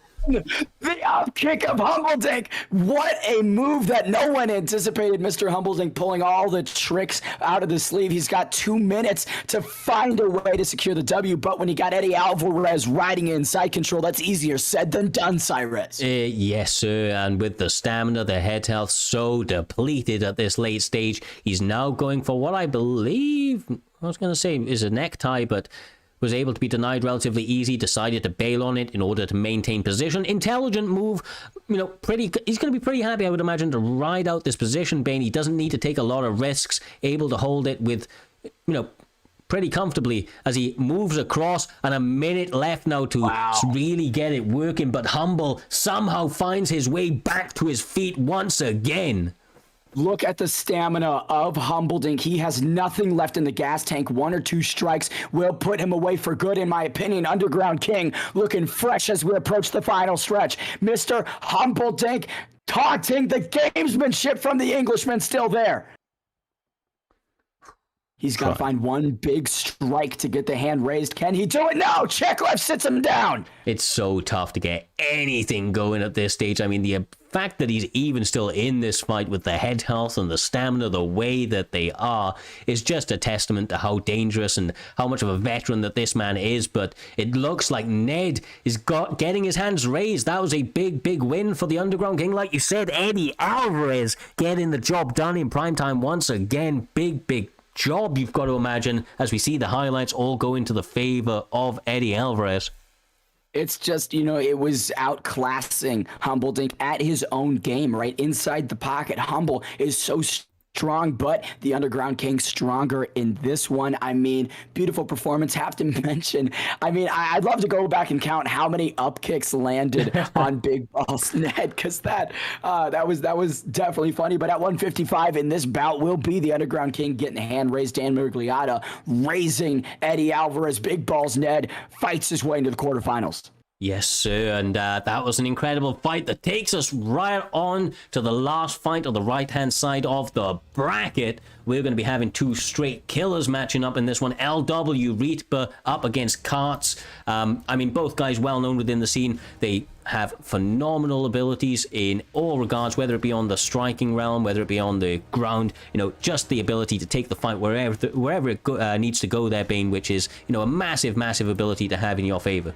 The up kick of Humbledink. What a move that no one anticipated. Mr. Humbledink pulling all the tricks out of the sleeve. He's got 2 minutes to find a way to secure the W, but when he got Eddie Alvarez riding in side control, that's easier said than done, Cyrus. Yes, sir. And with the stamina, the head health so depleted at this late stage, he's now going for what I believe, I was going to say is a necktie, but was able to be denied relatively easy, decided to bail on it in order to maintain position. Intelligent move, he's going to be pretty happy, I would imagine, to ride out this position, Bane. He doesn't need to take a lot of risks, able to hold it with, pretty comfortably as he moves across, and a minute left now to really get it working, but Humble somehow finds his way back to his feet once again. Look at the stamina of Humbledink. He has nothing left in the gas tank. 1 or 2 strikes will put him away for good, in my opinion. Underground King looking fresh as we approach the final stretch. Mr. Humbledink taunting the gamesmanship from the Englishman still there. He's got to find one big strike to get the hand raised. Can he do it? No! Cheklev sits him down! It's so tough to get anything going at this stage. I mean, the fact that he's even still in this fight with the head health and the stamina the way that they are is just a testament to how dangerous and how much of a veteran that this man is. But it looks like Ned is getting his hands raised. That was a big, big win for the Underground King. Like you said, Eddie Alvarez getting the job done in primetime once again. Big, big job, you've got to imagine, as we see the highlights all go into the favor of Eddie Alvarez. It's just, it was outclassing Humbledink at his own game, right? Inside the pocket. Humble is so strong, but the Underground King stronger in this one. I mean, beautiful performance. Have to mention, I'd love to go back and count how many up kicks landed on Big Balls Ned, because that was definitely funny. But at 155 in this bout will be the Underground King getting a hand raised. Dan Miragliotta raising Eddie Alvarez. Big Balls Ned fights his way into the quarterfinals. Yes, sir, and that was an incredible fight that takes us right on to the last fight on the right-hand side of the bracket. We're going to be having 2 straight killers matching up in this one. LW Rietbe up against Karts. Both guys well known within the scene. They have phenomenal abilities in all regards, whether it be on the striking realm, whether it be on the ground, just the ability to take the fight wherever it needs to go there, Bane, which is, a massive, massive ability to have in your favor.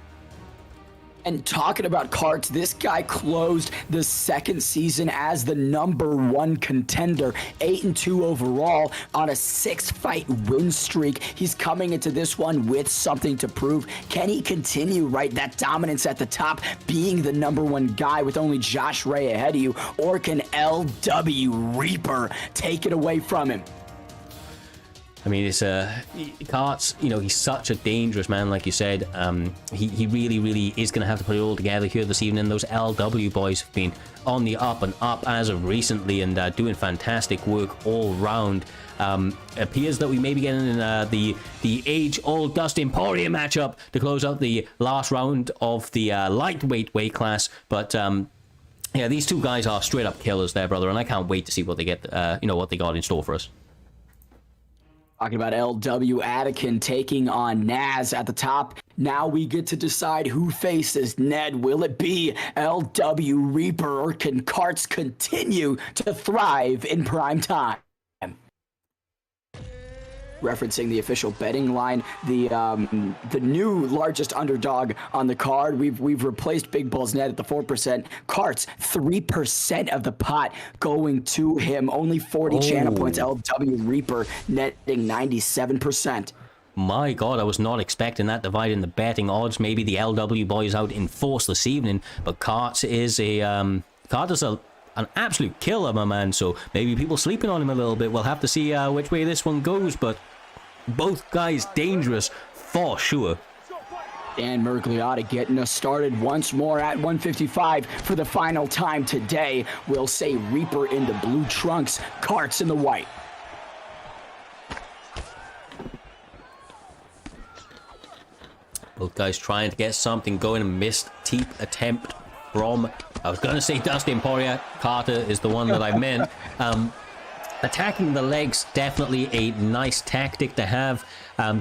And talking about Karts, this guy closed the second season as the #1 contender, 8-2 overall on a 6-fight win streak. He's coming into this one with something to prove. Can he continue, that dominance at the top, being the #1 guy with only Josh Ray ahead of you, or can LW Reaper take it away from him? It's Karts, he's such a dangerous man, like you said. He really, really is going to have to put it all together here this evening. Those LW boys have been on the up and up as of recently and doing fantastic work all round. Appears that we may be getting in the age-old Dustin Poirier matchup to close out the last round of the lightweight weight class. But these 2 guys are straight-up killers there, brother, and I can't wait to see what they get, what they got in store for us. Talking about LW Attican taking on Naz at the top. Now we get to decide who faces Ned. Will it be LW Reaper, or can Karts continue to thrive in prime time? Referencing the official betting line, the new largest underdog on the card. We've replaced Big Bull's Ned at the 4%. Karts 3% of the pot going to him. Only 40 channel points. LW Reaper netting 97%. My God, I was not expecting that divide in the betting odds. Maybe the LW boys out in force this evening, but Karts is an absolute killer, my man. So maybe people sleeping on him a little bit. We'll have to see which way this one goes, but both guys dangerous for sure. Dan Mergliotta getting us started once more at 155 for the final time today. We'll say Reaper in the blue trunks, Karts in the white. Both guys trying to get something going. A missed teep attempt from, I was going to say Dustin Poirier. Carter is the one that I meant. Attacking the legs, definitely a nice tactic to have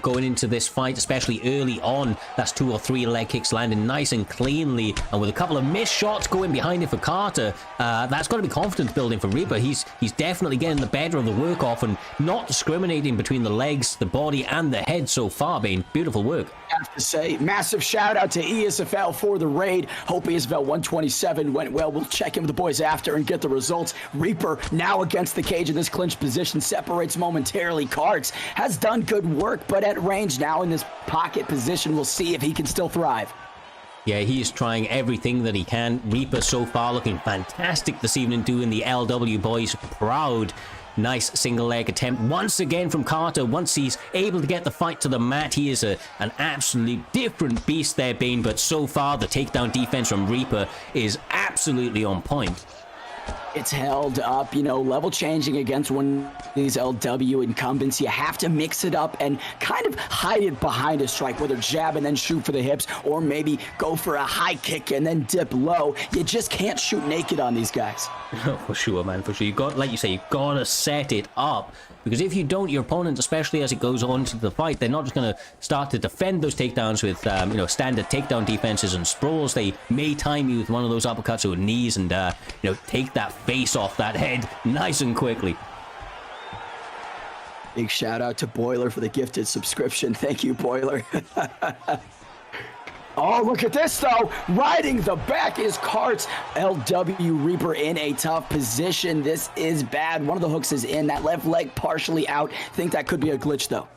going into this fight, especially early on. That's 2 or 3 leg kicks landing nice and cleanly, and with a couple of missed shots going behind it for Carter, that's got to be confidence building for Reaper. He's definitely getting the better of the work off and not discriminating between the legs, the body, and the head so far, Bane. Beautiful work. I have to say, massive shout out to ESFL for the raid. Hope ESFL 127 went well. We'll check in with the boys after and get the results. Reaper now against the cage in this clinch position, separates momentarily. Karts has done good work, but at range now in this pocket position. We'll see if he can still thrive. Yeah, he is trying everything that he can. Reaper so far looking fantastic this evening, doing the LW boys proud. Nice single leg attempt once again from Carter. Once he's able to get the fight to the mat, he is an absolute different beast there, Bane. But so far, the takedown defense from Reaper is absolutely on point. It's held up, level changing against one of these LW incumbents. You have to mix it up and kind of hide it behind a strike, whether jab and then shoot for the hips, or maybe go for a high kick and then dip low. You just can't shoot naked on these guys. For sure, man, for sure. You got, like you say, you gotta set it up, because if you don't, your opponent, especially as it goes on to the fight, they're not just gonna start to defend those takedowns with standard takedown defenses and sprawls. They may time you with one of those uppercuts or knees and take that face off that head nice and quickly. Big shout out to Boiler for the gifted subscription. Thank you, Boiler. Oh, look at this, though. Riding the back is Karts. LW Reaper in a tough position. This is bad. One of the hooks is in. That left leg partially out. Think that could be a glitch, though.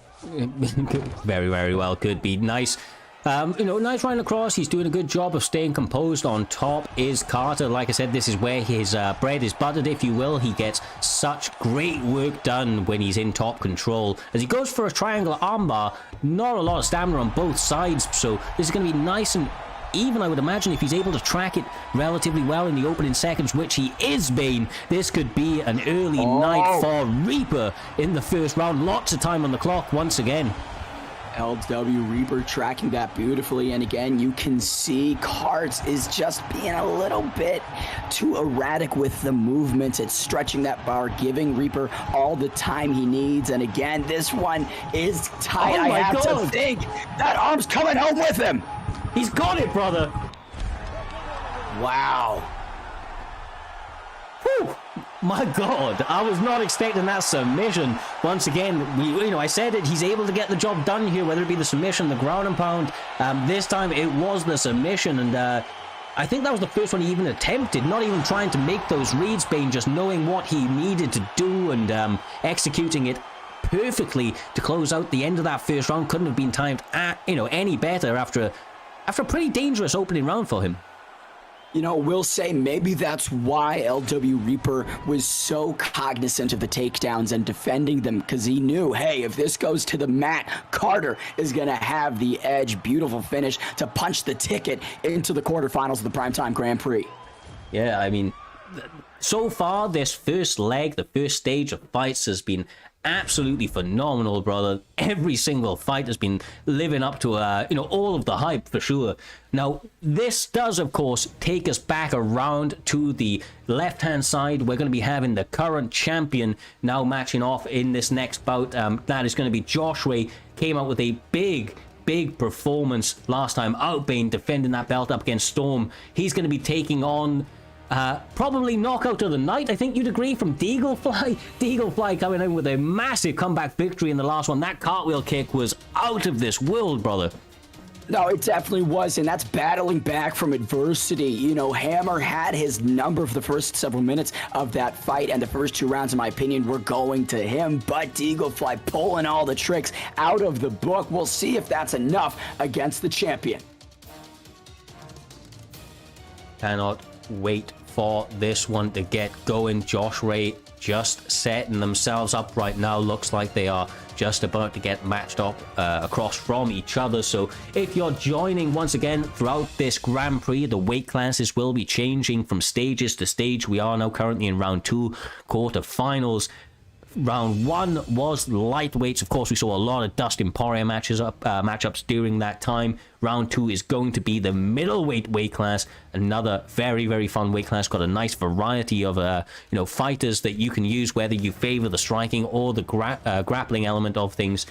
Very, very well. Could be. Nice. Nice run across. He's doing a good job of staying composed. On top is Carter. Like I said, this is where his bread is buttered, if you will. He gets such great work done when he's in top control. As he goes for a triangle armbar, not a lot of stamina on both sides, so this is going to be nice and even, I would imagine, if he's able to track it relatively well in the opening seconds, which he is, Bane. This could be an early night for Reaper in the first round. Lots of time on the clock once again. LW Reaper tracking that beautifully, and again you can see Karts is just being a little bit too erratic with the movements. It's stretching that bar, giving Reaper all the time he needs, and again this one is tight. I have to think that arm's coming home with him. He's got it, brother. Wow. Whew. My God, I was not expecting that submission. Once again, I said it, he's able to get the job done here, whether it be the submission, the ground and pound. This time it was the submission, and I think that was the first one he even attempted, not even trying to make those reads, Bane, just knowing what he needed to do and executing it perfectly to close out the end of that first round. Couldn't have been timed any better after a pretty dangerous opening round for him. We'll say maybe that's why LW Reaper was so cognizant of the takedowns and defending them, because he knew, hey, if this goes to the mat, Carter is going to have the edge. Beautiful finish to punch the ticket into the quarterfinals of the Primetime Grand Prix. Yeah, I mean, so far, this first leg, the first stage of fights has been absolutely phenomenal, brother. Every single fight has been living up to all of the hype for sure. Now this does of course take us back around to the left hand side. We're going to be having the current champion now matching off in this next bout. That is going to be Josh Ray. Came out with a big big performance last time out, Bane, defending that belt up against Storm. He's going to be taking on probably knockout of the night, I think you'd agree, from Deaglefly. Deaglefly coming in with a massive comeback victory in the last one. That cartwheel kick was out of this world, brother. No, it definitely was, and that's battling back from adversity. You know, Hammer had his number for the first several minutes of that fight, and the first 2 rounds, in my opinion, were going to him. But Deaglefly pulling all the tricks out of the book. We'll see if that's enough against the champion. Cannot wait for this one to get going. Josh Ray just setting themselves up right now. Looks like they are just about to get matched up across from each other. So if you're joining once again throughout this Grand Prix, the weight classes will be changing from stages to stage. We are now currently in round 2 quarterfinals. Round 1 was lightweights. Of course, we saw a lot of Dustin Poirier matchups during that time. Round 2 is going to be the middleweight weight class. Another very, very fun weight class. Got a nice variety of fighters that you can use, whether you favor the striking or the grappling element of things.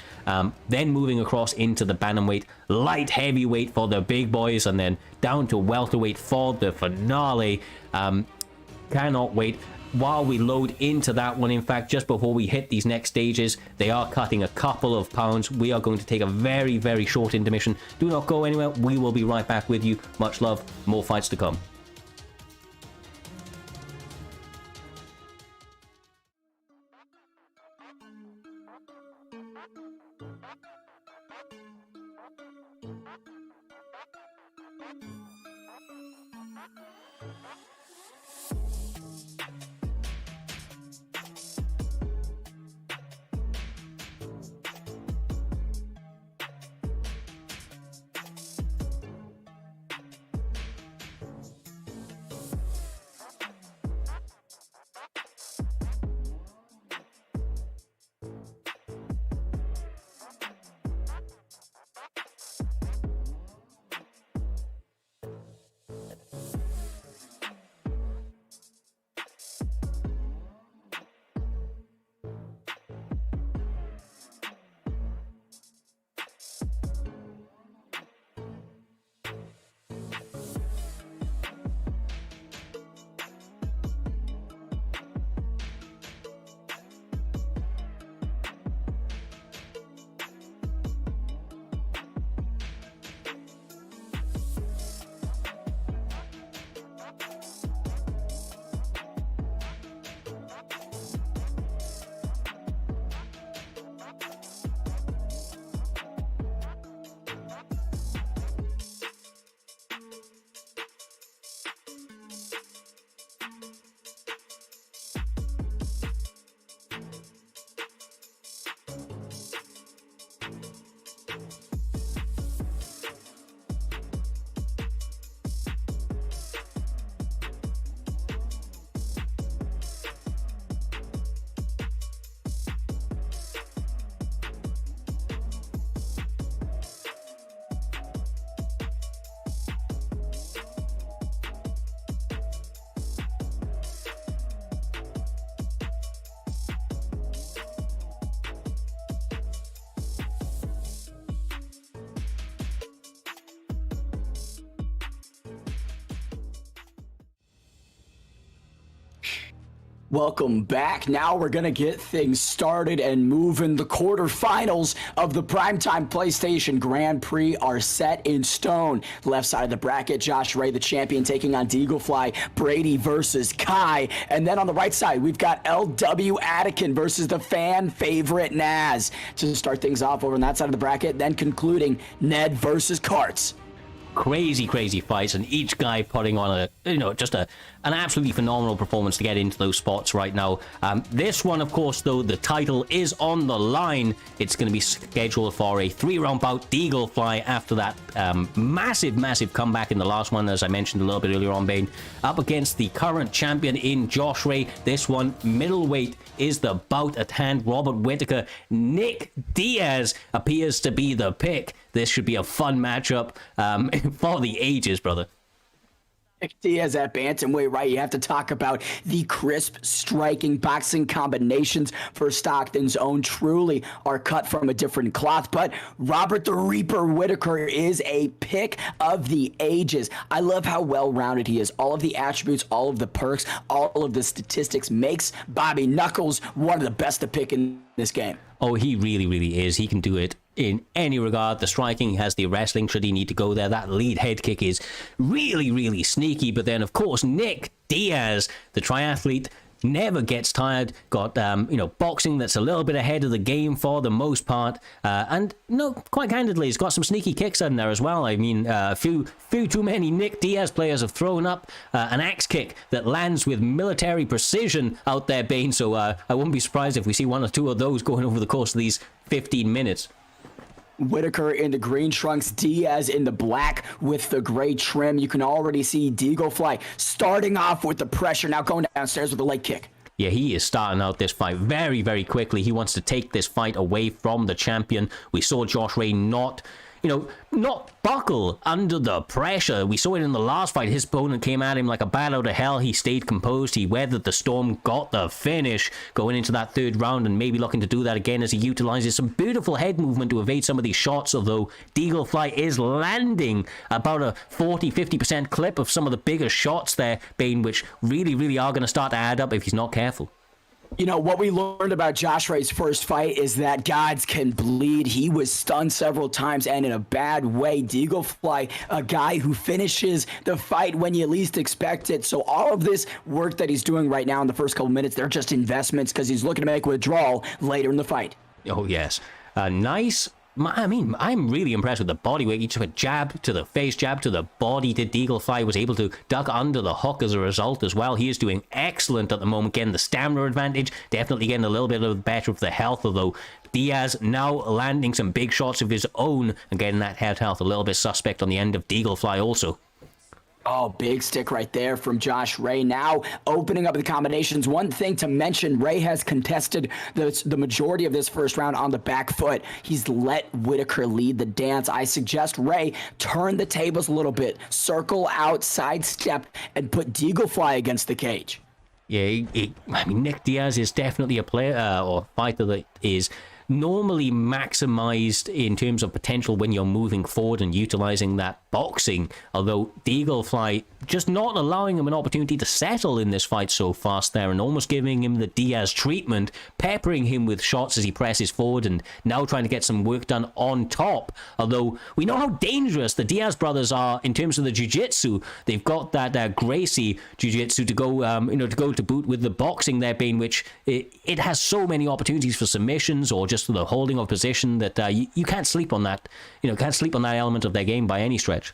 Then moving across into the bantamweight, light heavyweight for the big boys, and then down to welterweight for the finale. Cannot wait. While we load into that one, in fact, just before we hit these next stages, they are cutting a couple of pounds. We are going to take a very, very short intermission. Do not go anywhere. We will be right back with you. Much love. More fights to come. Welcome back. Now we're going to get things started and moving. The quarterfinals of the Primetime PlayStation Grand Prix are set in stone. Left side of the bracket, Josh Ray, the champion, taking on Deaglefly, Brady versus Kai. And then on the right side, we've got LW Attican versus the fan favorite Naz. To start things off over on that side of the bracket, then concluding Ned versus Karts. Crazy fights, and each guy putting on an absolutely phenomenal performance to get into those spots right now. This one, of course, though, the title is on the line. It's going to be scheduled for a 3-round bout. Deaglefly, after that massive comeback in the last one, as I mentioned a little bit earlier on, Bane, up against the current champion in Josh Ray. This one, middleweight, is the bout at hand. Robert Whittaker, Nick Diaz appears to be the pick. This should be a fun matchup for the ages, brother. Nick Diaz at bantamweight, right? You have to talk about the crisp, striking boxing combinations for Stockton's own. Truly are cut from a different cloth. But Robert the Reaper Whittaker is a pick of the ages. I love how well-rounded he is. All of the attributes, all of the perks, all of the statistics makes Bobby Knuckles one of the best to pick in this game. Oh, he really, really is. He can do it in any regard. The striking, he has the wrestling should he need to go there. That lead head kick is really, really sneaky. But then, of course, Nick Diaz, the triathlete, never gets tired. Got, boxing that's a little bit ahead of the game for the most part. And, no, quite candidly, he's got some sneaky kicks in there as well. I mean, a few too many Nick Diaz players have thrown up an axe kick that lands with military precision out there, Bane. So I wouldn't be surprised if we see one or two of those going over the course of these 15 minutes. Whittaker in the green trunks, Diaz in the black with the gray trim. You can already see Deaglefly starting off with the pressure, now going downstairs with a leg kick. Yeah, he is starting out this fight very, very quickly. He wants to take this fight away from the champion. We saw Josh Ray not buckle under the pressure. We saw it in the last fight. His opponent came at him like a bat out of hell. He stayed composed. He weathered the storm, got the finish going into that third round, and maybe looking to do that again as he utilizes some beautiful head movement to evade some of these shots, although Deaglefly is landing about a 40-50% clip of some of the bigger shots there, Bane, which really, really are going to start to add up if he's not careful. You know, what we learned about Josh Ray's first fight is that gods can bleed. He was stunned several times and in a bad way. Deaglefly, a guy who finishes the fight when you least expect it. So all of this work that he's doing right now in the first couple minutes, they're just investments because he's looking to make withdrawal later in the fight. Oh, yes. Nice. I mean, I'm really impressed with the body weight. He took a jab to the face, jab to the body. Deaglefly was able to duck under the hook as a result as well. He is doing excellent at the moment, getting the stamina advantage, definitely getting a little bit of better of the health, although Diaz now landing some big shots of his own and getting that head health a little bit suspect on the end of Deaglefly also. Oh, big stick right there from Josh Ray. Now opening up the combinations. One thing to mention, Ray has contested the majority of this first round on the back foot. He's let Whittaker lead the dance. I suggest Ray turn the tables a little bit, circle out, sidestep, and put Deaglefly against the cage. Yeah, I mean, Nick Diaz is definitely a player or fighter that is normally maximized in terms of potential when you're moving forward and utilizing that boxing, although Deaglefly just not allowing him an opportunity to settle in this fight so fast there and almost giving him the Diaz treatment, peppering him with shots as he presses forward and now trying to get some work done on top. Although we know how dangerous the Diaz brothers are in terms of the jiu-jitsu. They've got that Gracie jiu-jitsu to go to boot with the boxing there, Bane, which it has so many opportunities for submissions or just for the holding of position that you can't sleep on that. Can't sleep on that element of their game by any stretch.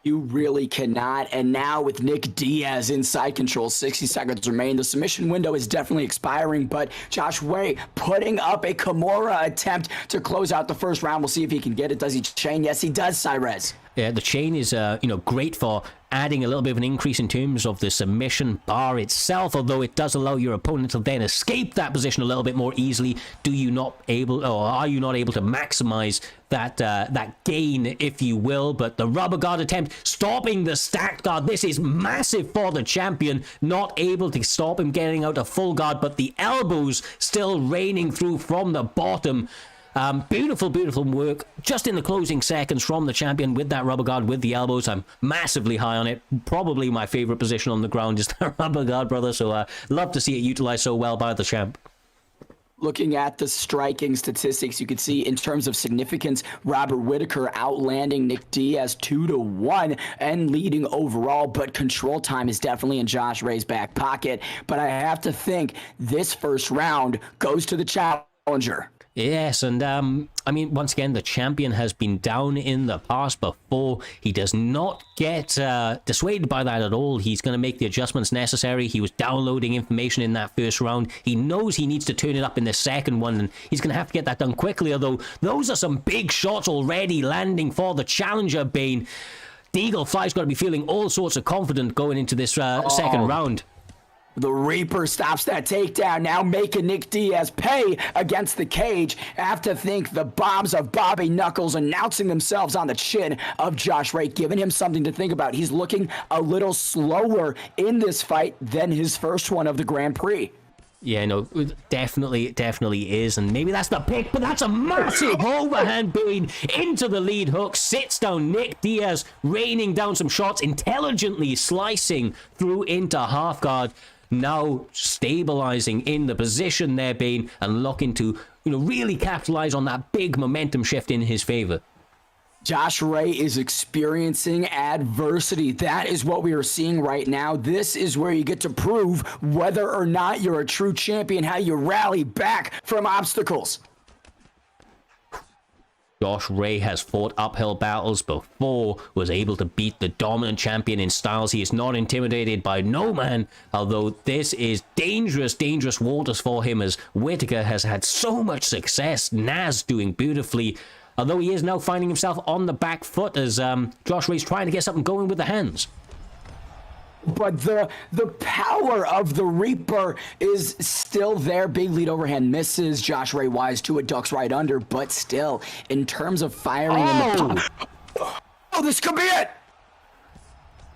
You really cannot. And now with Nick Diaz in side control, 60 seconds remain. The submission window is definitely expiring, but Josh Ray putting up a Kimura attempt to close out the first round. We'll see if he can get it. Does he chain? Yes, he does, Cyrez. Yeah, the chain is, great for adding a little bit of an increase in terms of the submission bar itself, although it does allow your opponent to then escape that position a little bit more easily. Are you not able to maximize that gain, if you will? But the rubber guard attempt, stopping the stacked guard. This is massive for the champion. Not able to stop him getting out a full guard, but the elbows still raining through from the bottom. Beautiful, beautiful work just in the closing seconds from the champion with that rubber guard, with the elbows. I'm massively high on it. Probably my favorite position on the ground is the rubber guard, brother. So love to see it utilized so well by the champ. Looking at the striking statistics, you can see in terms of significance, Robert Whittaker outlanding Nick Diaz 2-1 and leading overall, but control time is definitely in Josh Ray's back pocket. But I have to think this first round goes to the challenger. Yes, and once again, the champion has been down in the past before. He does not get dissuaded by that at all. He's going to make the adjustments necessary. He was downloading information in that first round. He knows he needs to turn it up in the second one, and he's going to have to get that done quickly, although those are some big shots already landing for the challenger, Bane. Deaglefly's got to be feeling all sorts of confident going into this second round. The Reaper stops that takedown, now making Nick Diaz pay against the cage. I have to think the bombs of Bobby Knuckles announcing themselves on the chin of Josh Ray, giving him something to think about. He's looking a little slower in this fight than his first one of the Grand Prix. Yeah, no, definitely is, and maybe that's the pick, but that's a massive overhand being into the lead hook, sits down Nick Diaz, raining down some shots, intelligently slicing through into half guard, now stabilizing in the position there, Bane, and looking to, really capitalize on that big momentum shift in his favor. Josh Ray is experiencing adversity. That is what we are seeing right now. This is where you get to prove whether or not you're a true champion, how you rally back from obstacles. Josh Ray has fought uphill battles before, was able to beat the dominant champion in styles. He is not intimidated by no man, although this is dangerous waters for him, as Whittaker has had so much success. Naz doing beautifully, although he is now finding himself on the back foot as Josh Ray's trying to get something going with the hands. But the power of the Reaper is still there. Big lead overhand misses. Josh Ray wise to it, ducks right under, but still, in terms of firing in the... Oh, this could be it!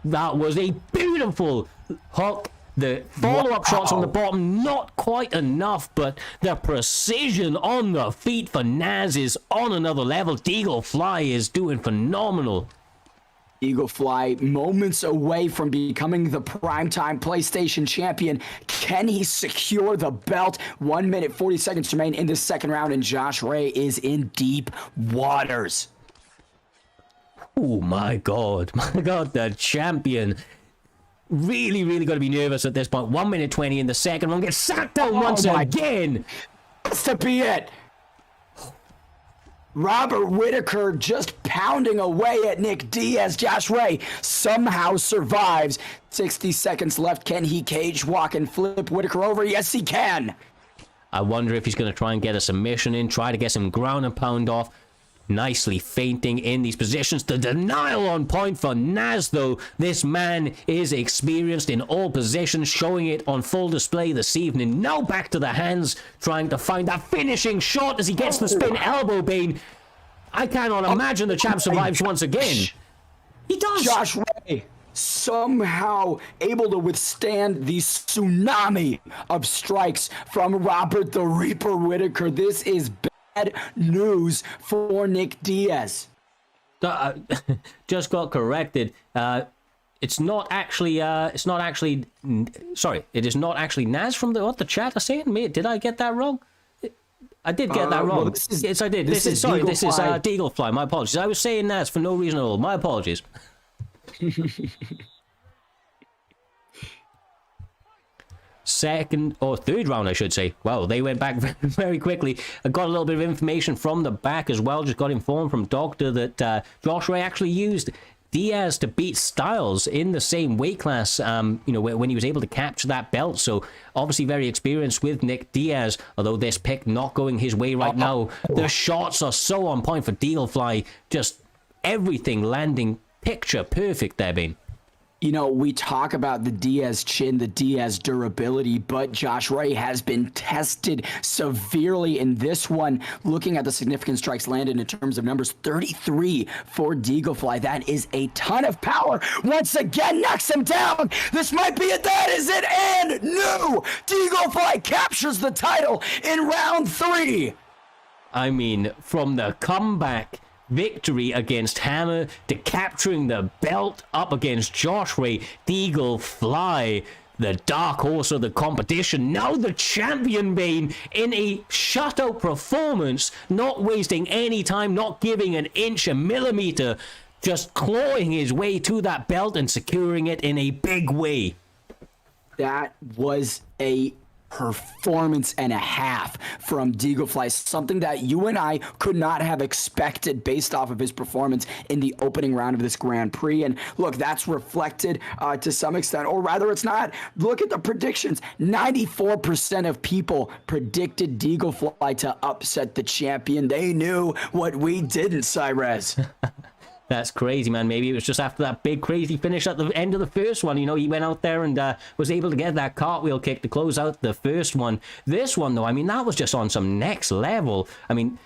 That was a beautiful hook. The follow-up shots on the bottom, not quite enough, but the precision on the feet for Naz is on another level. Deagle Fly is doing phenomenal. Eagle Fly moments away from becoming the primetime PlayStation champion. Can he secure the belt? 1 minute, 40 seconds remain in the second round, and Josh Ray is in deep waters. Oh my God, the champion. Really got to be nervous at this point. 1 minute 20 in the second one. Gets sacked down once again. That's to be it. Robert Whittaker just pounding away at Nick Diaz. Josh Ray somehow survives. 60 seconds left. Can he cage walk and flip Whittaker over? Yes, he can. I wonder if he's going to try and get a submission in, try to get some ground and pound off. Nicely feinting in these positions. The denial on point for Naz, though. This man is experienced in all positions, showing it on full display this evening. Now back to the hands, trying to find that finishing shot as he gets the spin elbow, Bane. I cannot imagine the champ survives once again. He does. Josh Ray somehow able to withstand the tsunami of strikes from Robert the Reaper Whittaker. This is bad news for Nick Diaz. Just got corrected. It's not actually. Sorry, it is not actually Naz from the chat are saying. Did I get that wrong? I did get that wrong. Well, yes, I did. This is Deagle Fly. My apologies. I was saying Naz for no reason at all. My apologies. Second or third round, I should say. Wow, they went back very quickly. I got a little bit of information from the back as well. Just got informed from Doctor that Josh Ray actually used Diaz to beat Styles in the same weight class, when he was able to capture that belt. So obviously very experienced with Nick Diaz, although this pick not going his way right now. The shots are so on point for Deagle Fly. Just everything landing picture perfect there, Bane. We talk about the Diaz chin, the Diaz durability, but Josh Ray has been tested severely in this one. Looking at the significant strikes landed in terms of numbers, 33 for Deagle Fly. That is a ton of power. Once again, knocks him down. This might be it. That is it. And no, Deagle Fly captures the title in round 3. I mean, from the comeback victory against Hammer to capturing the belt up against Josh Ray, Deagle Fly, the dark horse of the competition, now the champion, Bane, in a shutout performance, not wasting any time, not giving an inch, a millimeter, just clawing his way to that belt and securing it in a big way. That was a performance and a half from Deagle Fly, something that you and I could not have expected based off of his performance in the opening round of this Grand Prix. And look, that's reflected to some extent, or rather it's not. Look at the predictions. 94% of people predicted Deagle Fly to upset the champion. They knew what we didn't, Cyrez. That's crazy, man. Maybe it was just after that big crazy finish at the end of the first one. You know, he went out there and was able to get that cartwheel kick to close out the first one. This one, though, I mean, that was just on some next level. I mean,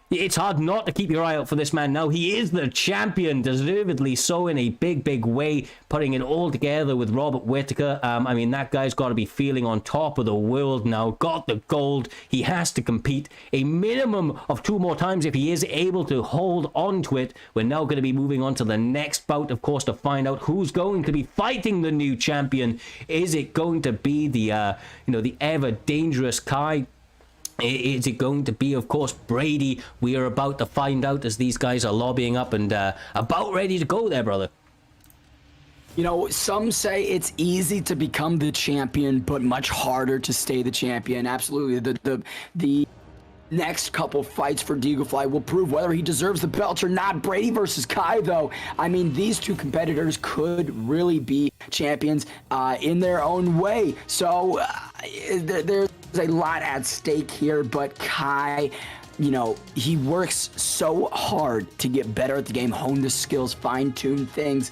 it's hard not to keep your eye out for this man now. He is the champion, deservedly so, in a big, big way, putting it all together with Robert Whittaker. I mean, that guy's got to be feeling on top of the world now. Got the gold. He has to compete a minimum of 2 more times if he is able to hold on to it. We're now going to be moving on to the next bout, of course, to find out who's going to be fighting the new champion. Is it going to be the, the ever dangerous Kai? Is it going to be, of course, Brady? We are about to find out as these guys are lobbying up and about ready to go there, brother. You know, some say it's easy to become the champion, but much harder to stay the champion. Absolutely. The next couple fights for Deaglefly will prove whether he deserves the belt or not. Brady versus Kai, though, I mean, these two competitors could really be champions in their own way. So there's a lot at stake here, but Kai, you know, he works so hard to get better at the game, hone the skills, fine-tune things.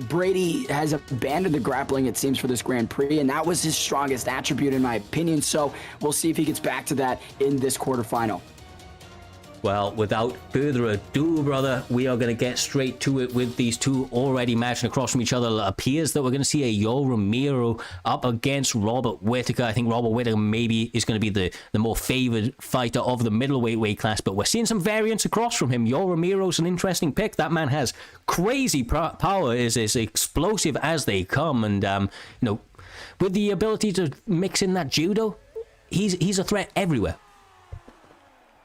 Brady has abandoned the grappling, it seems, for this Grand Prix, and that was his strongest attribute, in my opinion. So we'll see if he gets back to that in this quarterfinal. Well, without further ado, brother, we are going to get straight to it with these two already matching across from each other. It appears that we're going to see a Yoel Romero up against Robert Whittaker. I think Robert Whittaker maybe is going to be the more favored fighter of the middleweight weight class, but we're seeing some variance across from him. Yoel Romero's an interesting pick. That man has crazy power, is as explosive as they come, and with the ability to mix in that judo, he's a threat everywhere.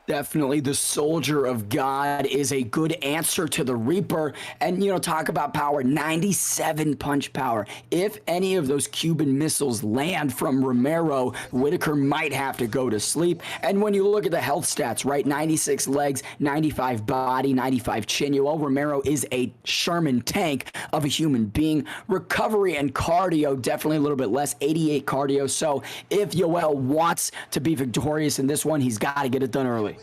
Definitely the Soldier of God is a good answer to the Reaper. And, you know, talk about power, 97 punch power. If any of those Cuban missiles land from Romero, Whittaker might have to go to sleep. And when you look at the health stats, right, 96 legs, 95 body, 95 chin. Yoel Romero is a Sherman tank of a human being. Recovery and cardio, definitely a little bit less, 88 cardio. So if Yoel wants to be victorious in this one, he's got to get it done early.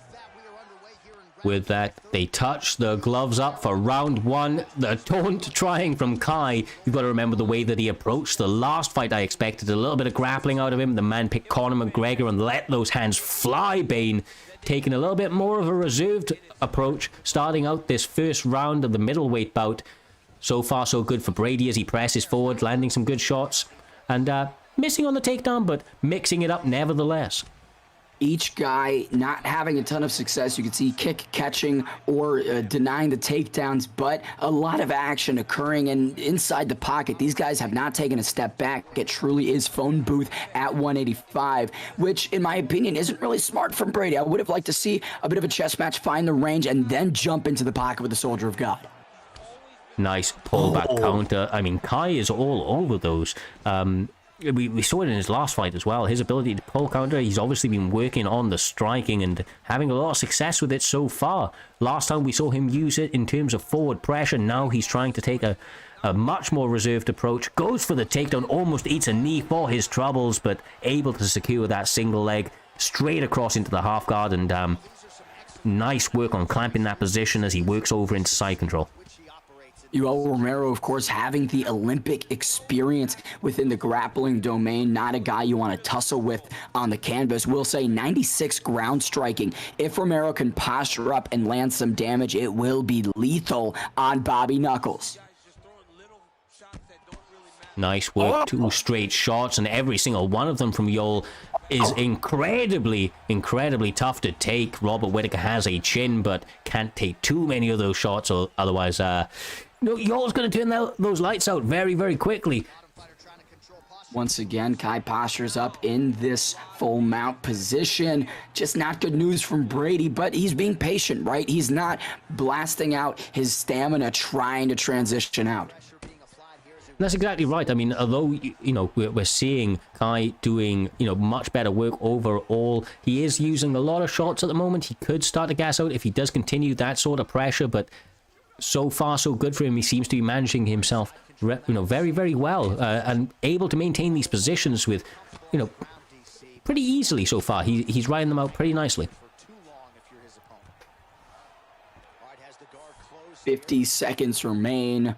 With that, they touch the gloves up for round 1. The taunt trying from Kai. You've got to remember the way that he approached the last fight. I expected a little bit of grappling out of him. The man picked Conor McGregor and let those hands fly. Bane taking a little bit more of a reserved approach, starting out this first round of the middleweight bout. So far, so good for Brady as he presses forward, landing some good shots. And missing on the takedown, but mixing it up nevertheless. Each guy not having a ton of success. You can see kick catching or denying the takedowns, but a lot of action occurring and inside the pocket. These guys have not taken a step back. It truly is phone booth at 185, which in my opinion isn't really smart from Brady. I would have liked to see a bit of a chess match, find the range, and then jump into the pocket with the Soldier of God. Nice pullback counter. I mean, Kai is all over those. We saw it in his last fight as well. His ability to pull counter, he's obviously been working on the striking and having a lot of success with it so far. Last time we saw him use it in terms of forward pressure. Now he's trying to take a much more reserved approach. Goes for the takedown, almost eats a knee for his troubles, but able to secure that single leg straight across into the half guard. And nice work on clamping that position as he works over into side control. Yoel Romero, of course, having the Olympic experience within the grappling domain, not a guy you want to tussle with on the canvas. We'll say 96 ground striking. If Romero can posture up and land some damage, it will be lethal on Bobby Knuckles. Nice work, 2 straight shots, and every single one of them from Yoel is incredibly tough to take. Robert Whittaker has a chin, but can't take too many of those shots, or otherwise, Yoel's going to turn those lights out very, very quickly. Once again, Kai postures up in this full mount position. Just not good news from Brady, but he's being patient, right? He's not blasting out his stamina, trying to transition out. That's exactly right. I mean, although, we're seeing Kai doing, much better work overall, he is using a lot of shots at the moment. He could start to gas out if he does continue that sort of pressure, but so far, so good for him. He seems to be managing himself, very, very well, and able to maintain these positions with, pretty easily so far. He's riding them out pretty nicely. 50 seconds remain.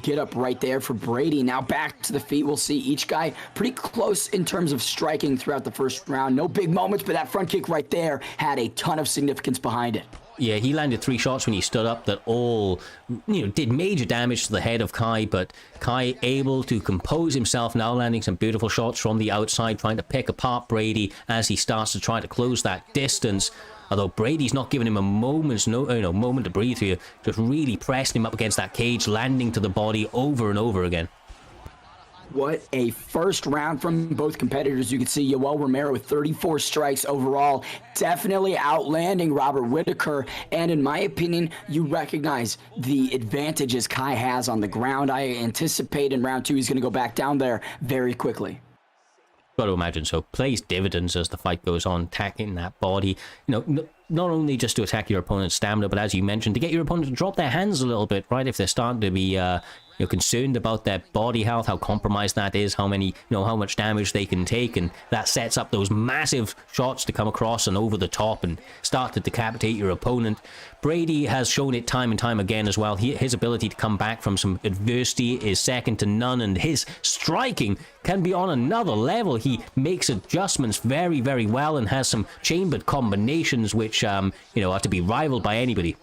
Get up right there for Brady. Now back to the feet. We'll see each guy pretty close in terms of striking throughout the first round. No big moments, but that front kick right there had a ton of significance behind it. Yeah, he landed 3 shots when he stood up that all, did major damage to the head of Kai, but Kai able to compose himself, now landing some beautiful shots from the outside, trying to pick apart Brady as he starts to try to close that distance. Although Brady's not giving him a moment's moment to breathe here, just really pressing him up against that cage, landing to the body over and over again. What a first round from both competitors. You can see Yoel Romero with 34 strikes overall, definitely outlanding Robert Whittaker. And in my opinion, you recognize the advantages Kai has on the ground. I anticipate in round 2 he's going to go back down there very quickly. Got to imagine so. Plays dividends as the fight goes on, attacking that body. Not only just to attack your opponent's stamina, but as you mentioned, to get your opponent to drop their hands a little bit, right? If they're starting to be concerned about their body health, how compromised that is, how much damage they can take, and that sets up those massive shots to come across and over the top and start to decapitate your opponent. Brady has shown it time and time again as well. His ability to come back from some adversity is second to none, and his striking can be on another level. He makes adjustments very, very well and has some chambered combinations which are to be rivaled by anybody.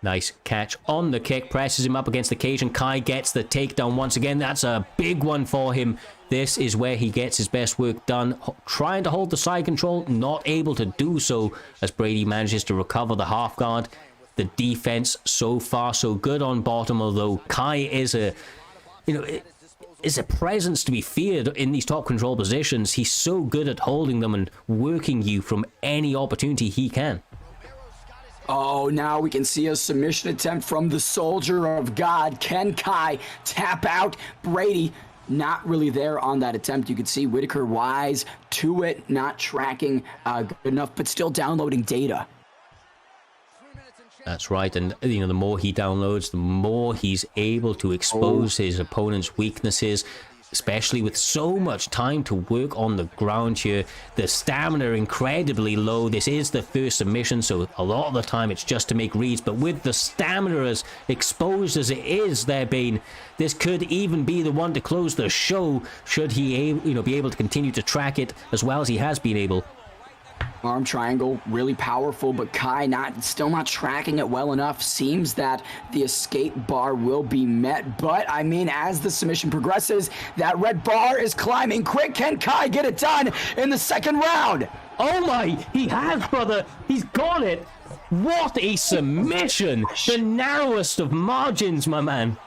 Nice catch on the kick, presses him up against the cage, and Kai gets the takedown once again. That's a big one for him. This is where he gets his best work done. Trying to hold the side control, not able to do so as Brady manages to recover the half guard. The defense so far so good on bottom, although Kai is a presence to be feared in these top control positions. He's so good at holding them and working you from any opportunity he can. Oh, now we can see a submission attempt from the Soldier of God. Can Kai tap out? Brady not really there on that attempt. You can see Whittaker wise to it, not tracking good enough, but still downloading data. That's right, and the more he downloads, the more he's able to expose his opponent's weaknesses, especially with so much time to work on the ground here. The stamina incredibly low. This is the first submission, so a lot of the time it's just to make reads, but with the stamina as exposed as it is there, Bane, this could even be the one to close the show, should he be able to continue to track it as well as he has been able. Arm triangle, really powerful, but Kai still not tracking it well enough. Seems that the escape bar will be met, but I mean, as the submission progresses, that red bar is climbing quick. Can Kai get it done in the second round? Oh my, he has, brother. He's got it. What a submission. The narrowest of margins, my man.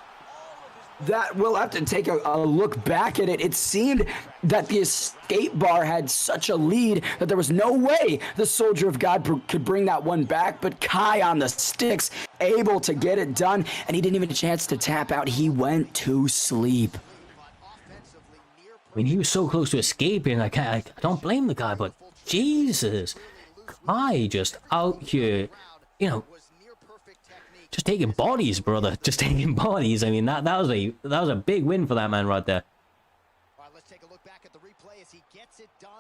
That we'll have to take a look back at it. It seemed that the escape bar had such a lead that there was no way the Soldier of God could bring that one back, but Kai on the sticks able to get it done, and he didn't even have a chance to tap out. He went to sleep. I mean, he was so close to escaping. I don't blame the guy, but Jesus, Kai just out here, just taking bodies, brother. Just taking bodies. I mean, that was a big win for that man right there.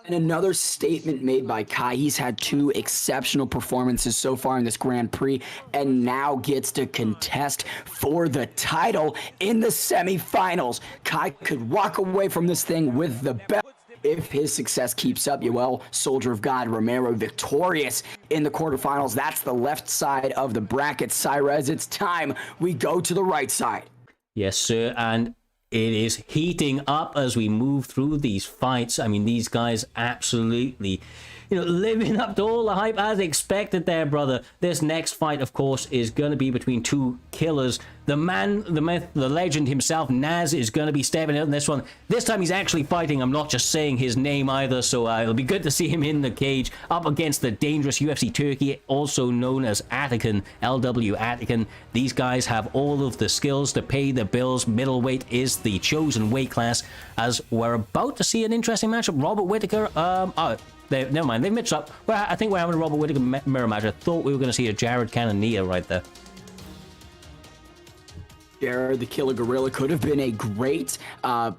And another statement made by Kai. He's had 2 exceptional performances so far in this Grand Prix, and now gets to contest for the title in the semifinals. Kai could walk away from this thing with the belt. If his success keeps up, Yoel, Soldier of God, Romero victorious in the quarterfinals. That's the left side of the bracket. Cyrez, it's time we go to the right side. Yes, sir, and it is heating up as we move through these fights. I mean, these guys absolutely, living up to all the hype as expected there, brother. This next fight, of course, is going to be between 2 killers. The man, the myth, the legend himself, Naz, is going to be stepping out in this one. This time he's actually fighting. I'm not just saying his name either, so it'll be good to see him in the cage up against the dangerous UFC Turkey, also known as Atakan, LW Atakan. These guys have all of the skills to pay the bills. Middleweight is the chosen weight class, as we're about to see an interesting matchup. Robert Whittaker, never mind, they've mixed up. Well, I think we're having a Robert Whittaker mirror match. I thought we were going to see a Jared Cannonier right there. Jared, the Killer Gorilla, could have been a great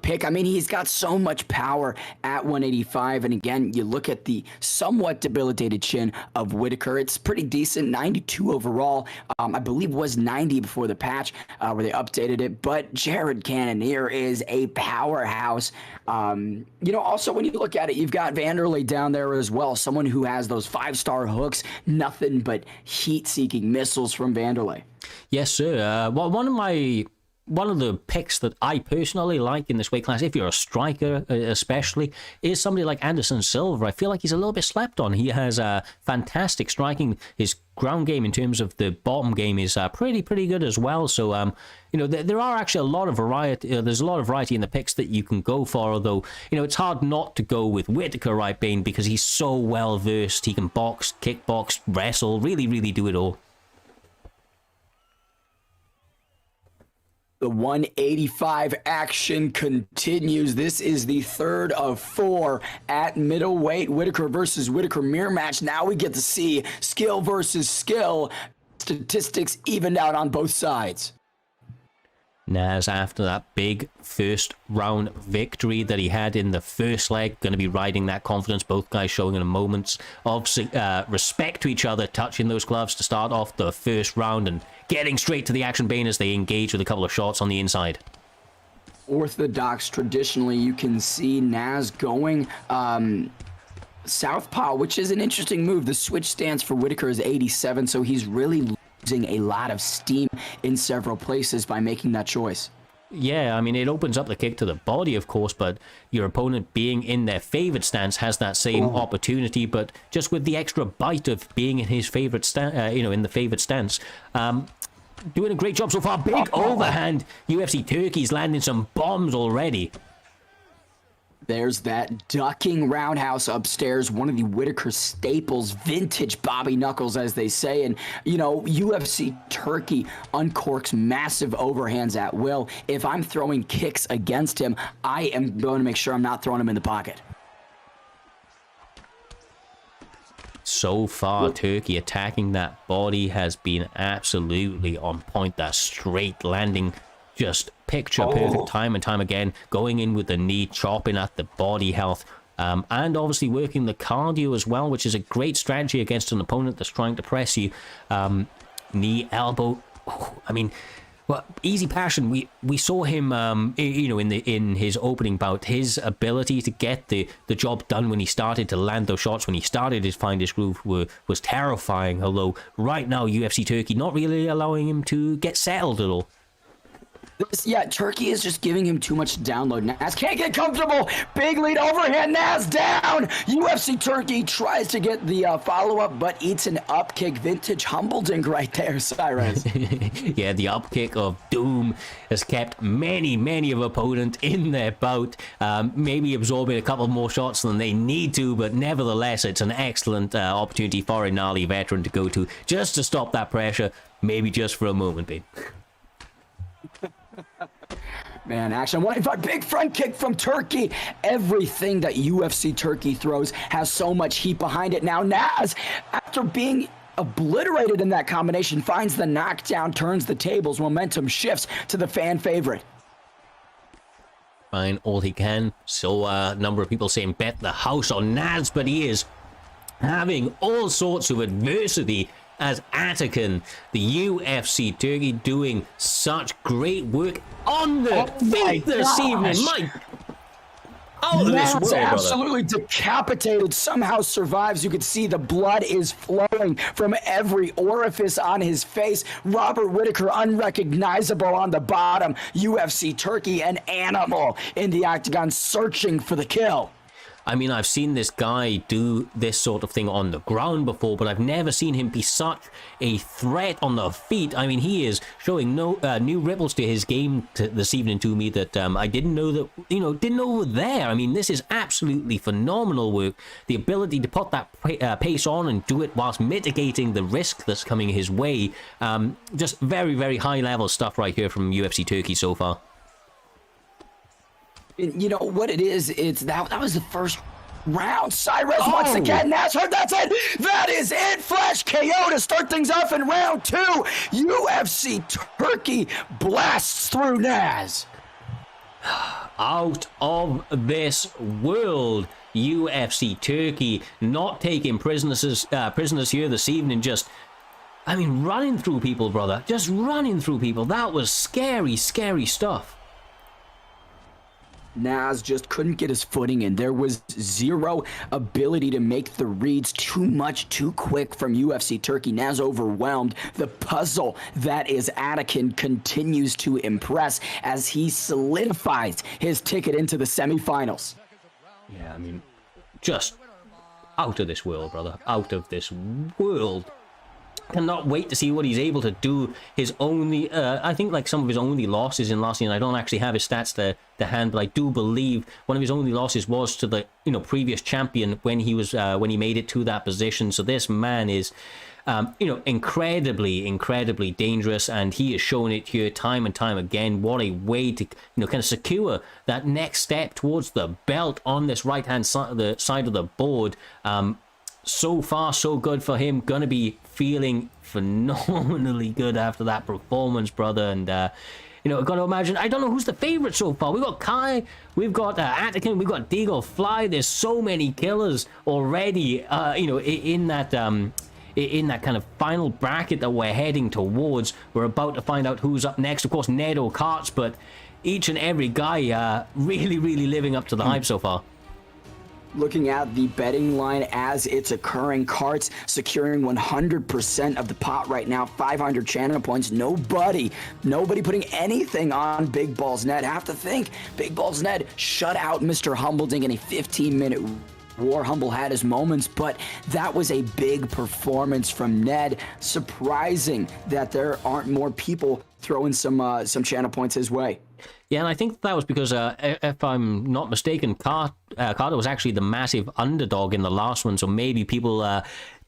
pick. I mean, he's got so much power at 185. And again, you look at the somewhat debilitated chin of Whitaker. It's pretty decent, 92 overall. I believe was 90 before the patch where they updated it. But Jared Cannonier is a powerhouse. Also, when you look at it, you've got Vanderlei down there as well. Someone who has those 5-star hooks, nothing but heat-seeking missiles from Vanderlei. Yes, sir. One of the picks that I personally like in this weight class, if you're a striker especially, is somebody like Anderson Silva. I feel like he's a little bit slept on. He has fantastic striking. His ground game in terms of the bottom game is pretty good as well. So, there are actually a lot of variety. There's a lot of variety in the picks that you can go for, although, it's hard not to go with Whitaker, right, Bane, because he's so well versed. He can box, kickbox, wrestle, really do it all. The 185 action continues. This is the third of 4 at middleweight. Whitaker versus Whitaker mirror match. Now we get to see skill versus skill. Statistics evened out on both sides. Naz, after that big first round victory that he had in the first leg, going to be riding that confidence. Both guys showing in a moment of respect to each other, touching those gloves to start off the first round and getting straight to the action, Bane, as they engage with a couple of shots on the inside. Orthodox, traditionally, you can see Naz going southpaw, which is an interesting move. The switch stance for Whitaker is 87, so he's really losing a lot of steam in several places by making that choice. Yeah, I mean, it opens up the kick to the body, of course, but your opponent being in their favored stance has that same opportunity, but just with the extra bite of being in his favorite stance, in the favored stance. Doing a great job so far. Big overhand. UFC Turkey's landing some bombs already. There's that ducking roundhouse upstairs, one of the Whitaker staples, vintage Bobby Knuckles, as they say. And, UFC Turkey uncorks massive overhands at will. If I'm throwing kicks against him, I am going to make sure I'm not throwing him in the pocket. So far, Turkey attacking that body has been absolutely on point. That straight landing, just picture perfect time and time again, going in with the knee, chopping at the body health, and obviously working the cardio as well, which is a great strategy against an opponent that's trying to press you. Knee, elbow, well, easy passion. We saw him, in his opening bout, his ability to get the job done when he started to land those shots, when he started to find his groove, was terrifying. Although right now UFC Turkey not really allowing him to get settled at all. Turkey is just giving him too much download. Naz can't get comfortable. Big lead overhand. Naz down. UFC Turkey tries to get the follow-up, but eats an up kick. Vintage Humbledink right there, Cyrus. Yeah, the up kick of doom has kept many of opponent in their bout. Maybe absorbing a couple more shots than they need to, but nevertheless, it's an excellent opportunity for a gnarly veteran to go to, just to stop that pressure, maybe just for a moment, babe. Man, action 185, big front kick from Turkey. Everything that UFC Turkey throws has so much heat behind it. Now Naz, after being obliterated in that combination, finds the knockdown, turns the tables, momentum shifts to the fan favorite. Fine, all he can. So a number of people saying bet the house on Naz, but he is having all sorts of adversity as Atakan, the UFC Turkey, doing such great work on the feet this evening. Out of this world, absolutely decapitated, somehow survives. You could see the blood is flowing from every orifice on his face. Robert Whitaker unrecognizable on the bottom. UFC Turkey, an animal in the octagon, searching for the kill. I mean, I've seen this guy do this sort of thing on the ground before, but I've never seen him be such a threat on the feet. I mean, he is showing new ripples to his game this evening to me that I didn't know were there. I mean, this is absolutely phenomenal work. The ability to put that pace on and do it whilst mitigating the risk that's coming his way. Just very high level stuff right here from UFC Turkey so far. You know what it is? It's that was the first round. Cyrus once again. Naz heard that's it. That is it. Flash KO to start things off in round 2. UFC Turkey blasts through Naz. Out of this world. UFC Turkey not taking prisoners here this evening. Just, I mean, running through people, brother. Just running through people. That was scary, scary stuff. Naz just couldn't get his footing in. There was zero ability to make the reads. Too much, too quick from UFC Turkey. Naz overwhelmed. The puzzle that is Anakin continues to impress as he solidifies his ticket into the semifinals. Yeah, I mean, just out of this world, brother. Out of this world. Cannot wait to see what he's able to do. His only, I think, like some of his only losses in last season. I don't actually have his stats to hand, but I do believe one of his only losses was to the previous champion when he was when he made it to that position. So this man is, incredibly dangerous, and he has shown it here time and time again. What a way to kind of secure that next step towards the belt on this right hand side, the side of the board. So far, so good for him. Gonna be feeling phenomenally good after that performance, brother. And gotta imagine. I don't know who's the favorite so far. We've got Kai, we've got Anakin, we've got Deagle Fly. There's so many killers already. In that kind of final bracket that we're heading towards. We're about to find out who's up next. Of course, Nedo Karts, but each and every guy really living up to the hype so far. Looking at the betting line as it's occurring, Karts securing 100% of the pot right now, 500 channel points. Nobody putting anything on Big Balls Ned. Have to think, Big Balls Ned shut out Mr. Humbleding in a 15-minute war. Humble had his moments, but that was a big performance from Ned. Surprising that there aren't more people throwing some channel points his way. Yeah, and I think that was because, if I'm not mistaken, Carter was actually the massive underdog in the last one, so maybe people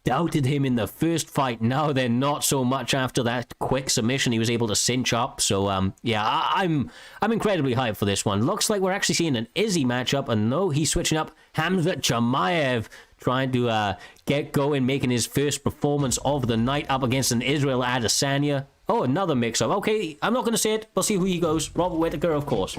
doubted him in the first fight. Now they're not so much after that quick submission he was able to cinch up. So, I'm incredibly hyped for this one. Looks like we're actually seeing an Izzy matchup, and no, he's switching up. Hamza Chimaev trying to get going, making his first performance of the night up against an Israel Adesanya. Oh, another mix-up. Okay, I'm not going to say it. We'll see who he goes. Robert Whittaker, of course.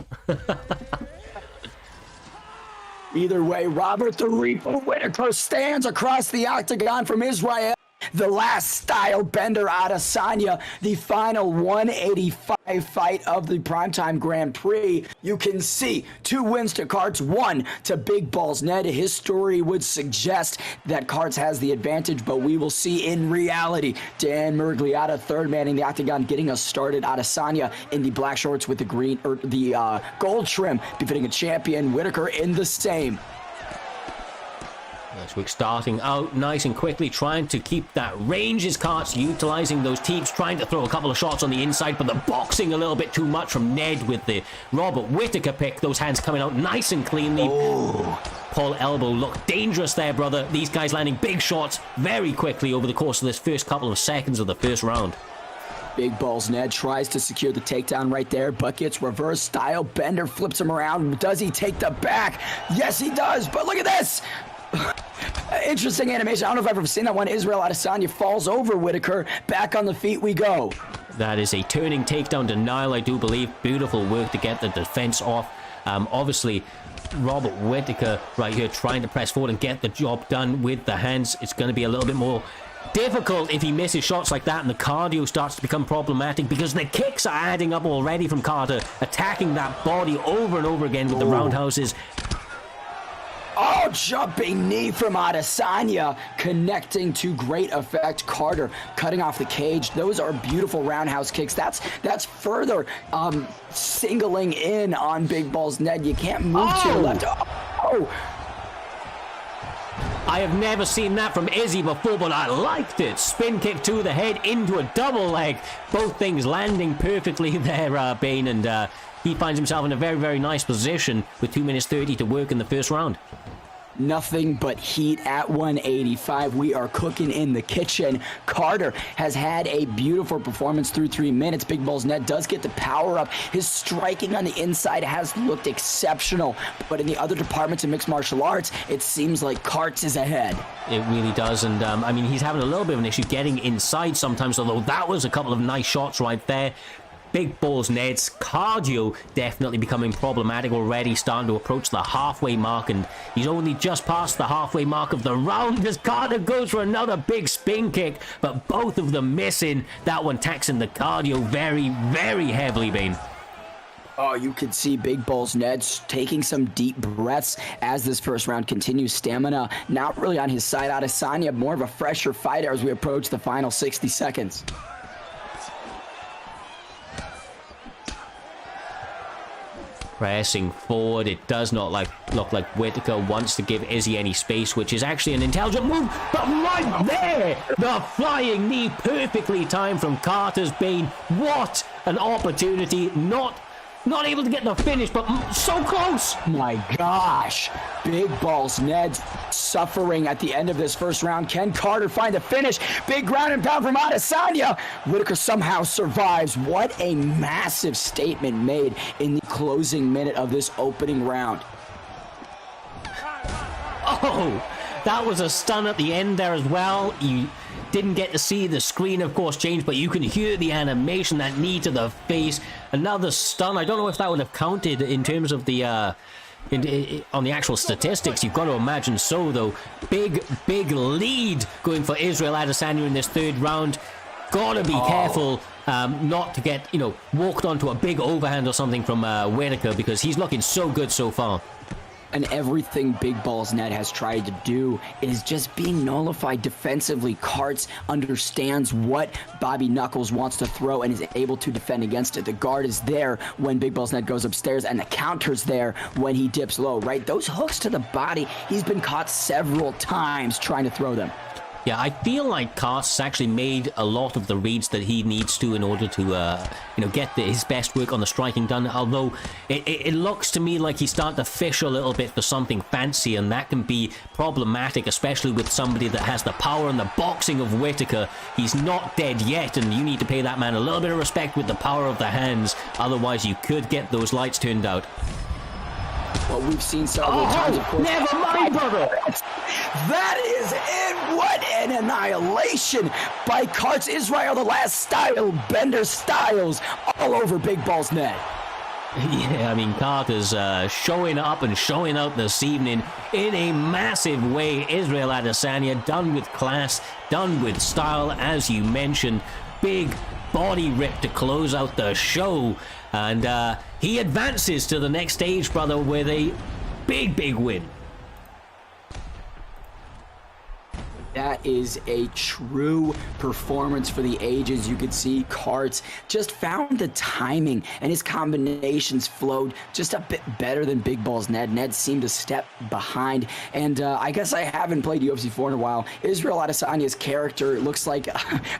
Either way, Robert the Reaper Whittaker stands across the octagon from Israel. The last style bender Adesanya, the final 185 fight of the Primetime Grand Prix. You can see 2 wins to Karts, 1 to Big Balls Ned. History would suggest that Karts has the advantage, but we will see in reality. Dan Miragliotta, third man in the octagon, getting us started. Adesanya in the black shorts with the gold trim, befitting a champion. Whittaker in the same. This week starting out nice and quickly, trying to keep that range. His Karts utilizing those teeps, trying to throw a couple of shots on the inside, but the boxing a little bit too much from Ned with the Robert Whittaker pick. Those hands coming out nice and cleanly. Oh. Paul Elbow looked dangerous there, brother. These guys landing big shots very quickly over the course of this first couple of seconds of the first round. Big Balls Ned tries to secure the takedown right there, but gets reverse style. Bender flips him around. Does he take the back? Yes, he does, but look at this. Interesting animation. I don't know if I've ever seen that one. Israel Adesanya falls over Whittaker. Back on the feet we go. That is a turning takedown denial, I do believe. Beautiful work to get the defense off. Obviously, Robert Whittaker right here trying to press forward and get the job done with the hands. It's going to be a little bit more difficult if he misses shots like that and the cardio starts to become problematic, because the kicks are adding up already from Carter, attacking that body over and over again with the roundhouses. Oh, jumping knee from Adesanya, connecting to great effect. Carter cutting off the cage. Those are beautiful roundhouse kicks. That's further singling in on Big Balls Ned. You can't move to the left. Oh. I have never seen that from Izzy before, but I liked it. Spin kick to the head into a double leg. Both things landing perfectly there, Bane, and he finds himself in a very, very nice position with 2 minutes 30 to work in the first round. Nothing but heat at 185. We are cooking in the kitchen. Carter has had a beautiful performance through 3 minutes. Big Balls Ned does get the power up. His striking on the inside has looked exceptional, but in the other departments of mixed martial arts, it seems like Karts is ahead. It really does, and I mean, he's having a little bit of an issue getting inside sometimes, although that was a couple of nice shots right there. Big Balls Ned's cardio definitely becoming problematic already, starting to approach the halfway mark, and he's only just past the halfway mark of the round as Carter goes for another big spin kick, but both of them missing. That one taxing the cardio very, very heavily, Bane. Oh, you could see Big Balls Ned taking some deep breaths as this first round continues. Stamina not really on his side. Adesanya more of a fresher fighter as we approach the final 60 seconds. Pressing forward, it does not look like Whittaker wants to give Izzy any space, which is actually an intelligent move, but right there, the flying knee perfectly timed from Carter's Bane. What an opportunity, not able to get the finish, but so close. My gosh, Big Balls Ned suffering at the end of this first round. Can Carter find the finish? Big ground and pound from Adesanya. Whittaker somehow survives. What a massive statement made in the closing minute of this opening round. Oh, that was a stun at the end there as well. You didn't get to see the screen, of course, change, but you can hear the animation, that knee to the face. Another stun. I don't know if that would have counted in terms of the on the actual statistics. You've got to imagine so, though. Big lead going for Israel Adesanya in this third round. Gotta be careful not to get, walked onto a big overhand or something from Whittaker, because he's looking so good so far. And everything Big Balls Ned has tried to do is just being nullified defensively. Karts understands what Bobby Knuckles wants to throw and is able to defend against it. The guard is there when Big Balls Ned goes upstairs, and the counter's there when he dips low, right? Those hooks to the body, he's been caught several times trying to throw them. Yeah, I feel like Karts actually made a lot of the reads that he needs to in order to, get his best work on the striking done. Although it looks to me like he's starting to fish a little bit for something fancy, and that can be problematic, especially with somebody that has the power and the boxing of Whittaker. He's not dead yet, and you need to pay that man a little bit of respect with the power of the hands. Otherwise, you could get those lights turned out. Well, we've seen several times, of course. Never mind, brother. That is it. What an annihilation by Karts. Israel, the last style bender styles all over Big Balls Ned. Yeah, I mean, Carter's showing up and showing out this evening in a massive way. Israel Adesanya done with class, done with style, as you mentioned. Big body rip to close out the show. And he advances to the next stage, brother, with a big win. That is a true performance for the ages. You could see Karts just found the timing, and his combinations flowed just a bit better than Big Balls Ned. Ned seemed to step behind, and I guess I haven't played UFC 4 in a while. Israel Adesanya's character looks like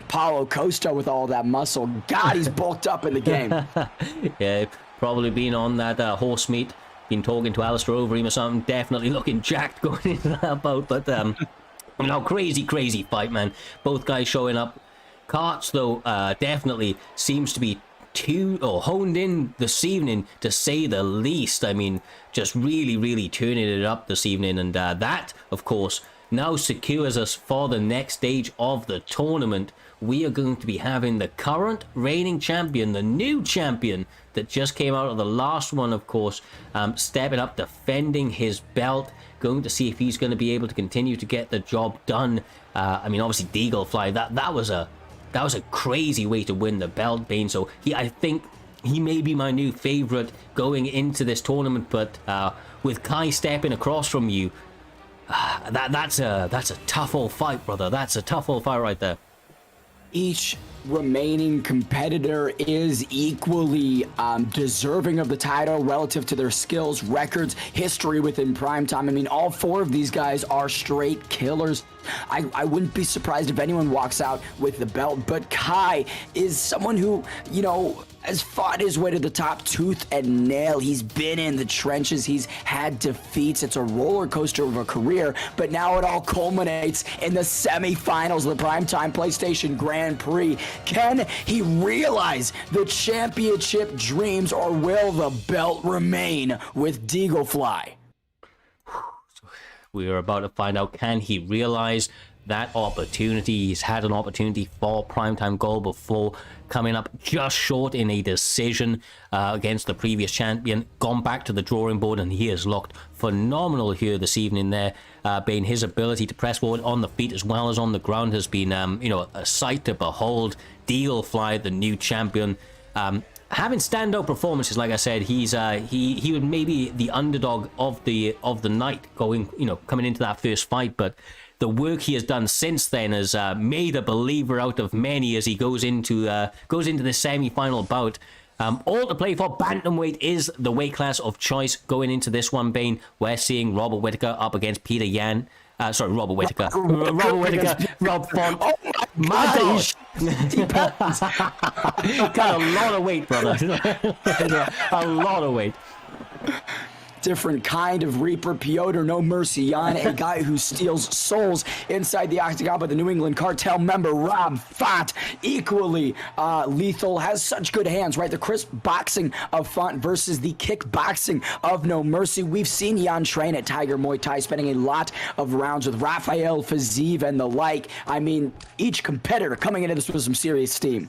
Paulo Costa with all that muscle. God, he's bulked up in the game. Yeah, probably been on that horse meat, been talking to Alistair over him or something. Definitely looking jacked going into that bout, but crazy fight, man. Both guys showing up. Karts, though, definitely seems to be honed in this evening, to say the least. I mean, just really turning it up this evening. And that, of course, now secures us for the next stage of the tournament. We are going to be having the current reigning champion, the new champion that just came out of the last one, of course, stepping up, defending his belt. Going to see if he's going to be able to continue to get the job done. I mean, obviously, Deagle Fly, that was a crazy way to win the belt, Bane. So I think he may be my new favorite going into this tournament. But with Kai stepping across from you, that's a tough old fight, brother. That's a tough old fight right there. Each remaining competitor is equally deserving of the title relative to their skills, records, history within Primetime. I mean, all four of these guys are straight killers. I wouldn't be surprised if anyone walks out with the belt, but Kai is someone who, you know, has fought his way to the top tooth and nail. He's been in the trenches. He's had defeats. It's a roller coaster of a career, but now it all culminates in the semifinals of the Primetime PlayStation Grand Prix. Can he realize the championship dreams, or will the belt remain with Deaglefly? We are about to find out, can he realize that opportunity? He's had an opportunity for Primetime Gold before, coming up just short in a decision against the previous champion, gone back to the drawing board, and he has looked phenomenal here this evening there. Bane, his ability to press forward on the feet as well as on the ground has been, you know, a sight to behold. Deaglefly, the new champion, having standout performances. Like I said, he would maybe the underdog of the night going, you know, coming into that first fight, but the work he has done since then has made a believer out of many as he goes into the semi-final bout. All to play for. Bantamweight is the weight class of choice going into this one, Bane. We're seeing Robert Whittaker up against Peter Yan. Robert Whittaker. Rob Font. Oh my gosh! Got a lot of weight, brother. A lot of weight. Different kind of Reaper, Piotr No Mercy Yan, a guy who steals souls inside the octagon, but the New England Cartel member Rob Font, equally lethal, has such good hands, right? The crisp boxing of Font versus the kickboxing of No Mercy. We've seen Yan train at Tiger Muay Thai, spending a lot of rounds with Rafael Fiziev and the like. I mean, each competitor coming into this with some serious steam.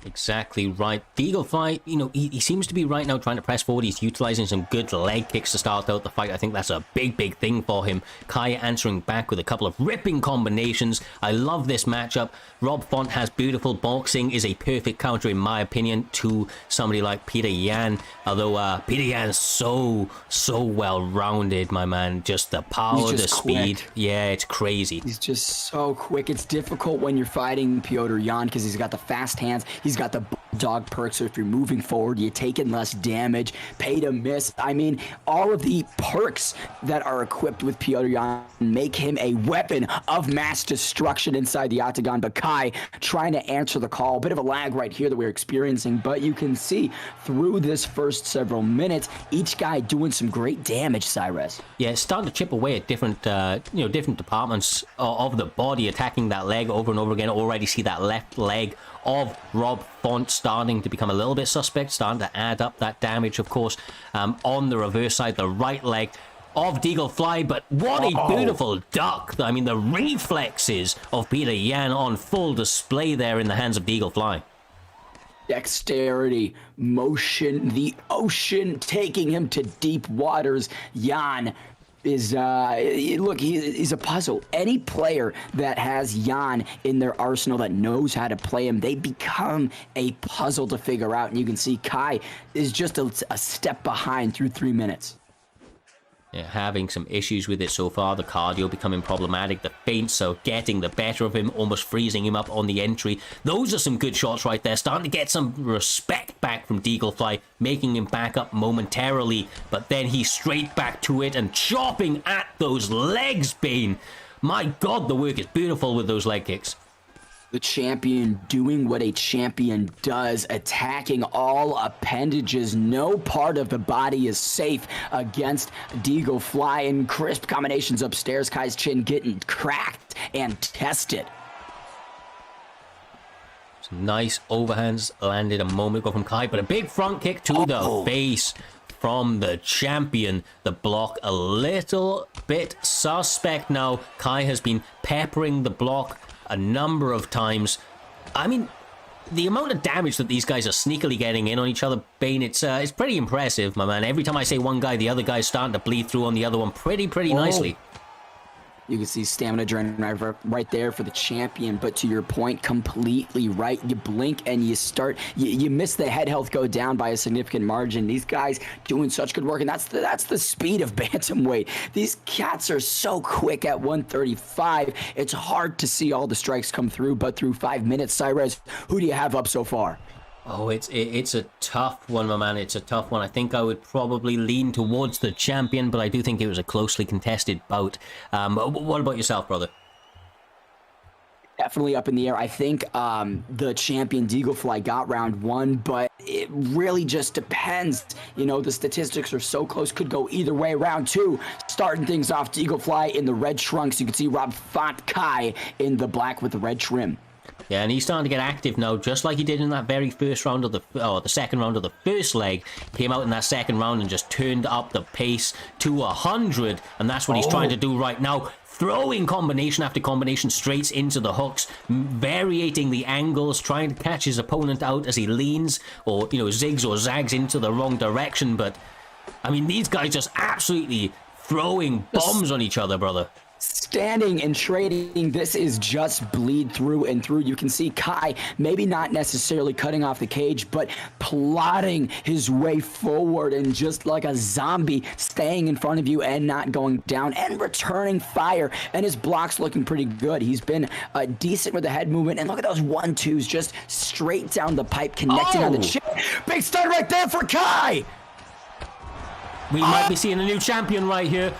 Exactly right. Deaglefly, you know, he seems to be right now trying to press forward. He's utilizing some good leg kicks to start out the fight. I think that's a big thing for him. Kai answering back with a couple of ripping combinations. I love this matchup. Rob Font has beautiful boxing, is a perfect counter in my opinion to somebody like Peter Yan. Although Peter Yan's so well rounded, my man. Just the power, the speed. Yeah, it's crazy. He's just so quick. It's difficult when you're fighting Piotr Yan because he's got the fast hands. He's got the dog perks, so if you're moving forward, you're taking less damage, pay to miss. I mean, all of the perks that are equipped with Piotr Yan make him a weapon of mass destruction inside the octagon. But Kai trying to answer the call. A bit of a lag right here that we're experiencing, but you can see through this first several minutes, each guy doing some great damage, Cyrus. Yeah, it's starting to chip away at different, different departments of the body, attacking that leg over and over again. Already see that left leg of Rob Font starting to become a little bit suspect, starting to add up that damage, of course. On the reverse side, the right leg of Deaglefly, but what a beautiful duck. I mean, the reflexes of Peter Yan on full display there in the hands of Deaglefly. Dexterity, motion, the ocean taking him to deep waters. Yan is look, he's a puzzle. Any player that has Yan in their arsenal, that knows how to play him, they become a puzzle to figure out. And you can see Kai is just a step behind through 3 minutes. Yeah, having some issues with it so far. The cardio becoming problematic. The feints are getting the better of him, almost freezing him up on the entry. Those are some good shots right there. Starting to get some respect back from Deaglefly, making him back up momentarily. But then he's straight back to it and chopping at those legs, Bane. My God, the work is beautiful with those leg kicks. The champion doing what a champion does, attacking all appendages. No part of the body is safe against Deaglefly, and crisp combinations upstairs. Kai's chin getting cracked and tested. Some nice overhands landed a moment ago from Kai, but a big front kick to the face from the champion. The block a little bit suspect now. Kai has been peppering the block a number of times. I mean, the amount of damage that these guys are sneakily getting in on each other, Bane, it's pretty impressive, my man. Every time I say one guy, the other guy's starting to bleed through on the other one pretty nicely. You can see stamina drain right there for the champion, but to your point, completely right. You blink and you start, you miss the head health go down by a significant margin. These guys doing such good work, and that's the speed of bantamweight. These cats are so quick at 135. It's hard to see all the strikes come through, but through 5 minutes, Cyrus, who do you have up so far? Oh, it's a tough one, my man. It's a tough one. I think I would probably lean towards the champion, but I do think it was a closely contested bout. What about yourself, brother? Definitely up in the air. I think the champion Deaglefly got round one, but it really just depends. You know, the statistics are so close, could go either way. Round two, starting things off, Deaglefly in the red trunks. You can see Rob Font Kai in the black with the red trim. Yeah, and he's starting to get active now, just like he did in that very first round of the second round of the first leg. Came out in that second round and just turned up the pace to 100, and that's what he's trying to do right now. Throwing combination after combination straight into the hooks, variating the angles, trying to catch his opponent out as he leans or, you know, zigs or zags into the wrong direction. But, I mean, these guys just absolutely throwing bombs on each other, brother. Standing and trading, this is just bleed through and through. You can see Kai maybe not necessarily cutting off the cage, but plodding his way forward and just like a zombie staying in front of you and not going down and returning fire. And his block's looking pretty good. He's been decent with the head movement. And look at those 1-2s just straight down the pipe, connecting on the chin. Big stun right there for Kai. We might be seeing a new champion right here.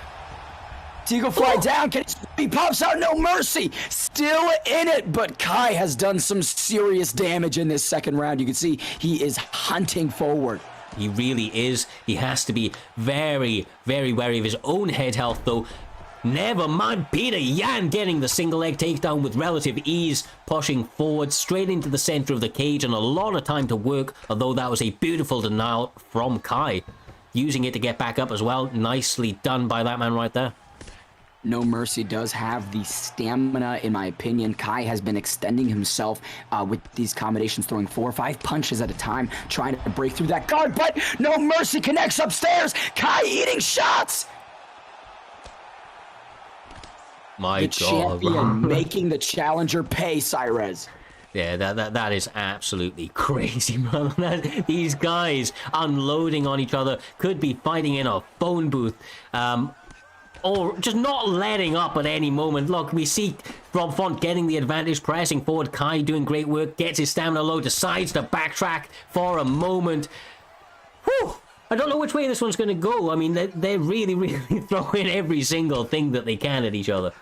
Deaglefly down, he pops out, no mercy, still in it, but Kai has done some serious damage in this second round. You can see he is hunting forward. He really is. He has to be very, very wary of his own head health, though. Never mind Peter Yan getting the single leg takedown with relative ease, pushing forward straight into the center of the cage, and a lot of time to work, although that was a beautiful denial from Kai. Using it to get back up as well. Nicely done by that man right there. No Mercy does have the stamina, in my opinion. Kai has been extending himself with these combinations, throwing 4 or 5 punches at a time, trying to break through that guard, but No Mercy connects upstairs. Kai eating shots. My the God. champion making the challenger pay, Cyrez. Yeah, that is absolutely crazy, brother. These guys unloading on each other, could be fighting in a phone booth. Or just not letting up at any moment. Look, we see Rob Font getting the advantage, pressing forward. Kai doing great work, gets his stamina low, decides to backtrack for a moment. Whew! I don't know which way this one's going to go. I mean, they're really, really throwing every single thing that they can at each other.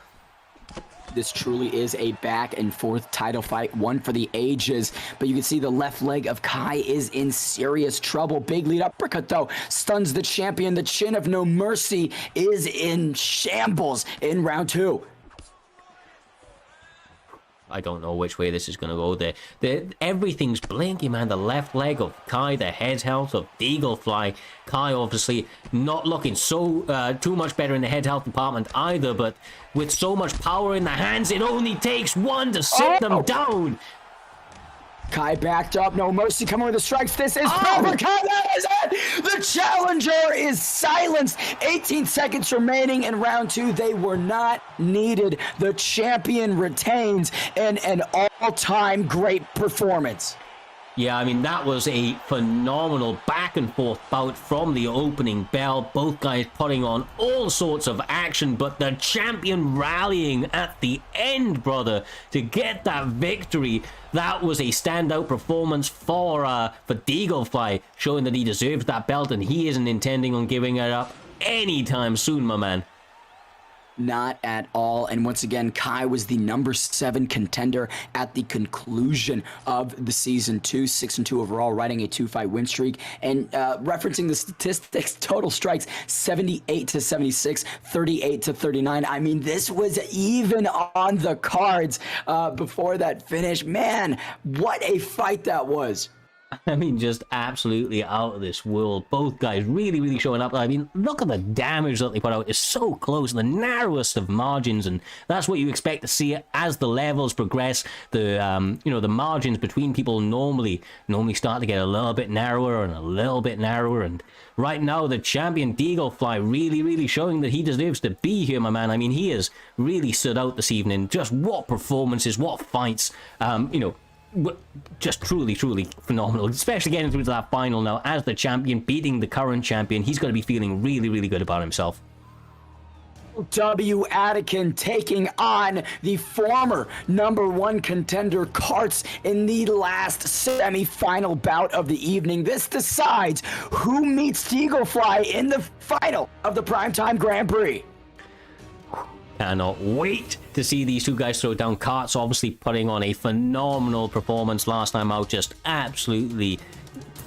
This truly is a back and forth title fight, one for the ages. But you can see the left leg of Kai is in serious trouble. Big lead uppercut, though, stuns the champion. The chin of No Mercy is in shambles in round two. I don't know which way this is going to go. Everything's blinky, man. The left leg of Kai, the head health of Deaglefly. Kai obviously not looking so too much better in the head health department either, but with so much power in the hands, it only takes one to sit them down. Kai backed up, No Mercy coming with the strikes. This is perfect. That is it. The challenger is silenced. 18 seconds remaining in round two. They were not needed. The champion retains in an all-time great performance. Yeah, I mean, that was a phenomenal back and forth bout from the opening bell. Both guys putting on all sorts of action, but the champion rallying at the end, brother, to get that victory. That was a standout performance for Deaglefly, showing that he deserves that belt and he isn't intending on giving it up anytime soon, my man. Not at all. And once again, Kai was the number 7 contender at the conclusion of the season 2, 6-2 overall, riding a 2-fight win streak. And referencing the statistics, total strikes 78-76, 38-39. I mean, this was even on the cards before that finish. Man, what a fight that was. I mean, just absolutely out of this world. Both guys really, really showing up. I mean, look at the damage that they put out. It's so close, the narrowest of margins, and that's what you expect to see as the levels progress. The the margins between people normally start to get a little bit narrower and a little bit narrower. And right now, the champion Deaglefly really, really showing that he deserves to be here, my man. I mean, he has really stood out this evening. Just what performances, what fights. Just truly, truly phenomenal, especially getting through to that final now as the champion, beating the current champion. He's going to be feeling really, really good about himself. LW Anakin taking on the former #1 contender Karts in the last semi-final bout of the evening. This decides who meets Eaglefly in the final of the Primetime Grand Prix. Cannot wait to see these two guys throw down. Karts obviously putting on a phenomenal performance last time out, just absolutely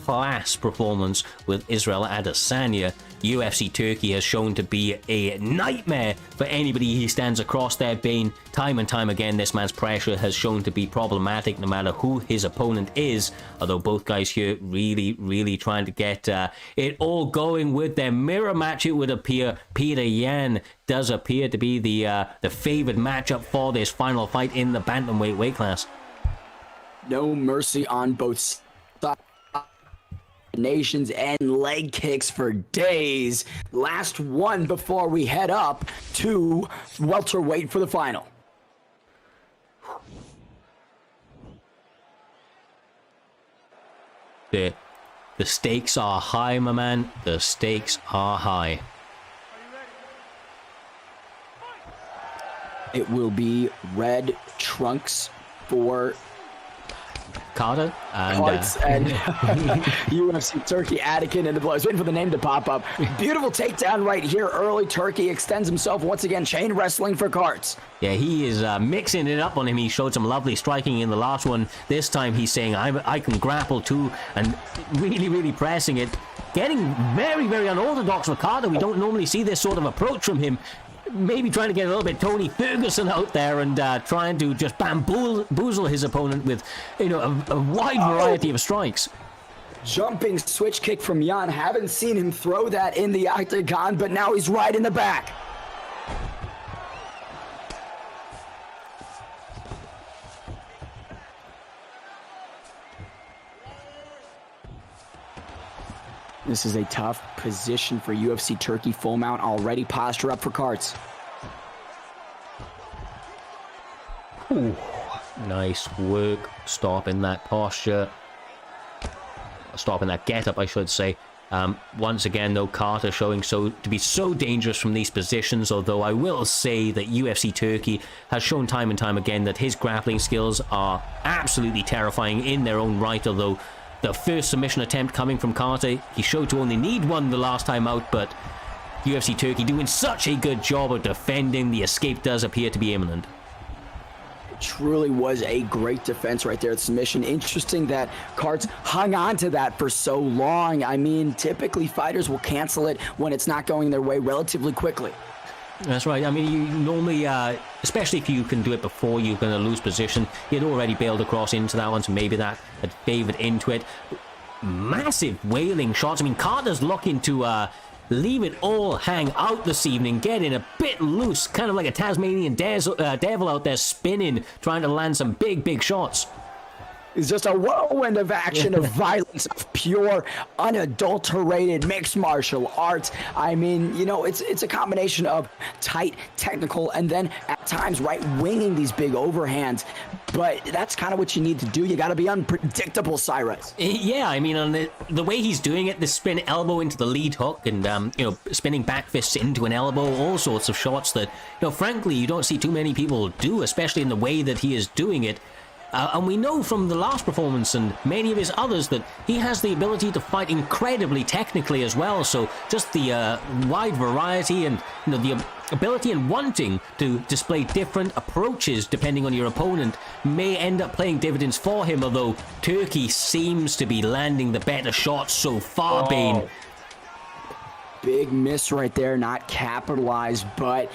class performance with Israel Adesanya. UFC Turkey has shown to be a nightmare for anybody he stands across their bane. Time and time again, this man's pressure has shown to be problematic no matter who his opponent is, although both guys here really trying to get it all going with their mirror match. It would appear Peter Yan does appear to be the favored matchup for this final fight in the bantamweight weight class. No mercy on both sides. Nations and leg kicks for days. Last one before we head up to welterweight for the final. The stakes are high, my man. The stakes are high. It will be red trunks for Carter and UFC Turkey Anakin in the blow. I was waiting for the name to pop up. Beautiful takedown right here early. Turkey extends himself once again. Chain wrestling for Karts. Yeah, he is mixing it up on him. He showed some lovely striking in the last one. This time he's saying, I can grapple too, and really pressing it. Getting very unorthodox with Carter. We don't normally see this sort of approach from him. Maybe trying to get a little bit Tony Ferguson out there and trying to just bamboozle his opponent with, a wide variety of strikes. Jumping switch kick from Jan. Haven't seen him throw that in the octagon, but now he's right in the back. This is a tough position for UFC Turkey. Full mount already. Posture up for Karts. Ooh, nice work stopping that posture. Stopping that get-up, I should say. Once again, though, Carter showing to be so dangerous from these positions, although I will say that UFC Turkey has shown time and time again that his grappling skills are absolutely terrifying in their own right, although the first submission attempt coming from Carter, he showed to only need one the last time out, but UFC Turkey doing such a good job of defending. The escape does appear to be imminent. Truly was a great defense right there. The submission. Interesting that Karts hung on to that for so long. I mean, typically fighters will cancel it when it's not going their way relatively quickly. That's right. I mean, you normally, especially if you can do it before you're going to lose position, you'd already bailed across into that one, so maybe that had favored into it. Massive wailing shots. I mean, Carter's looking to leave it all hang out this evening, getting a bit loose, kind of like a Tasmanian devil out there spinning, trying to land some big shots. It's just a whirlwind of action, of violence, of pure, unadulterated mixed martial arts. I mean, it's a combination of tight, technical, and then at times, right, winging these big overhands. But that's kind of what you need to do. You got to be unpredictable, Cyrus. Yeah, I mean, on the way he's doing it, the spin elbow into the lead hook and, spinning back fists into an elbow, all sorts of shots that, frankly, you don't see too many people do, especially in the way that he is doing it. And we know from the last performance and many of his others that he has the ability to fight incredibly technically as well. So just the wide variety and the ability and wanting to display different approaches depending on your opponent may end up playing dividends for him, although Turkey seems to be landing the better shots so far, Bane. Big miss right there, not capitalized, but,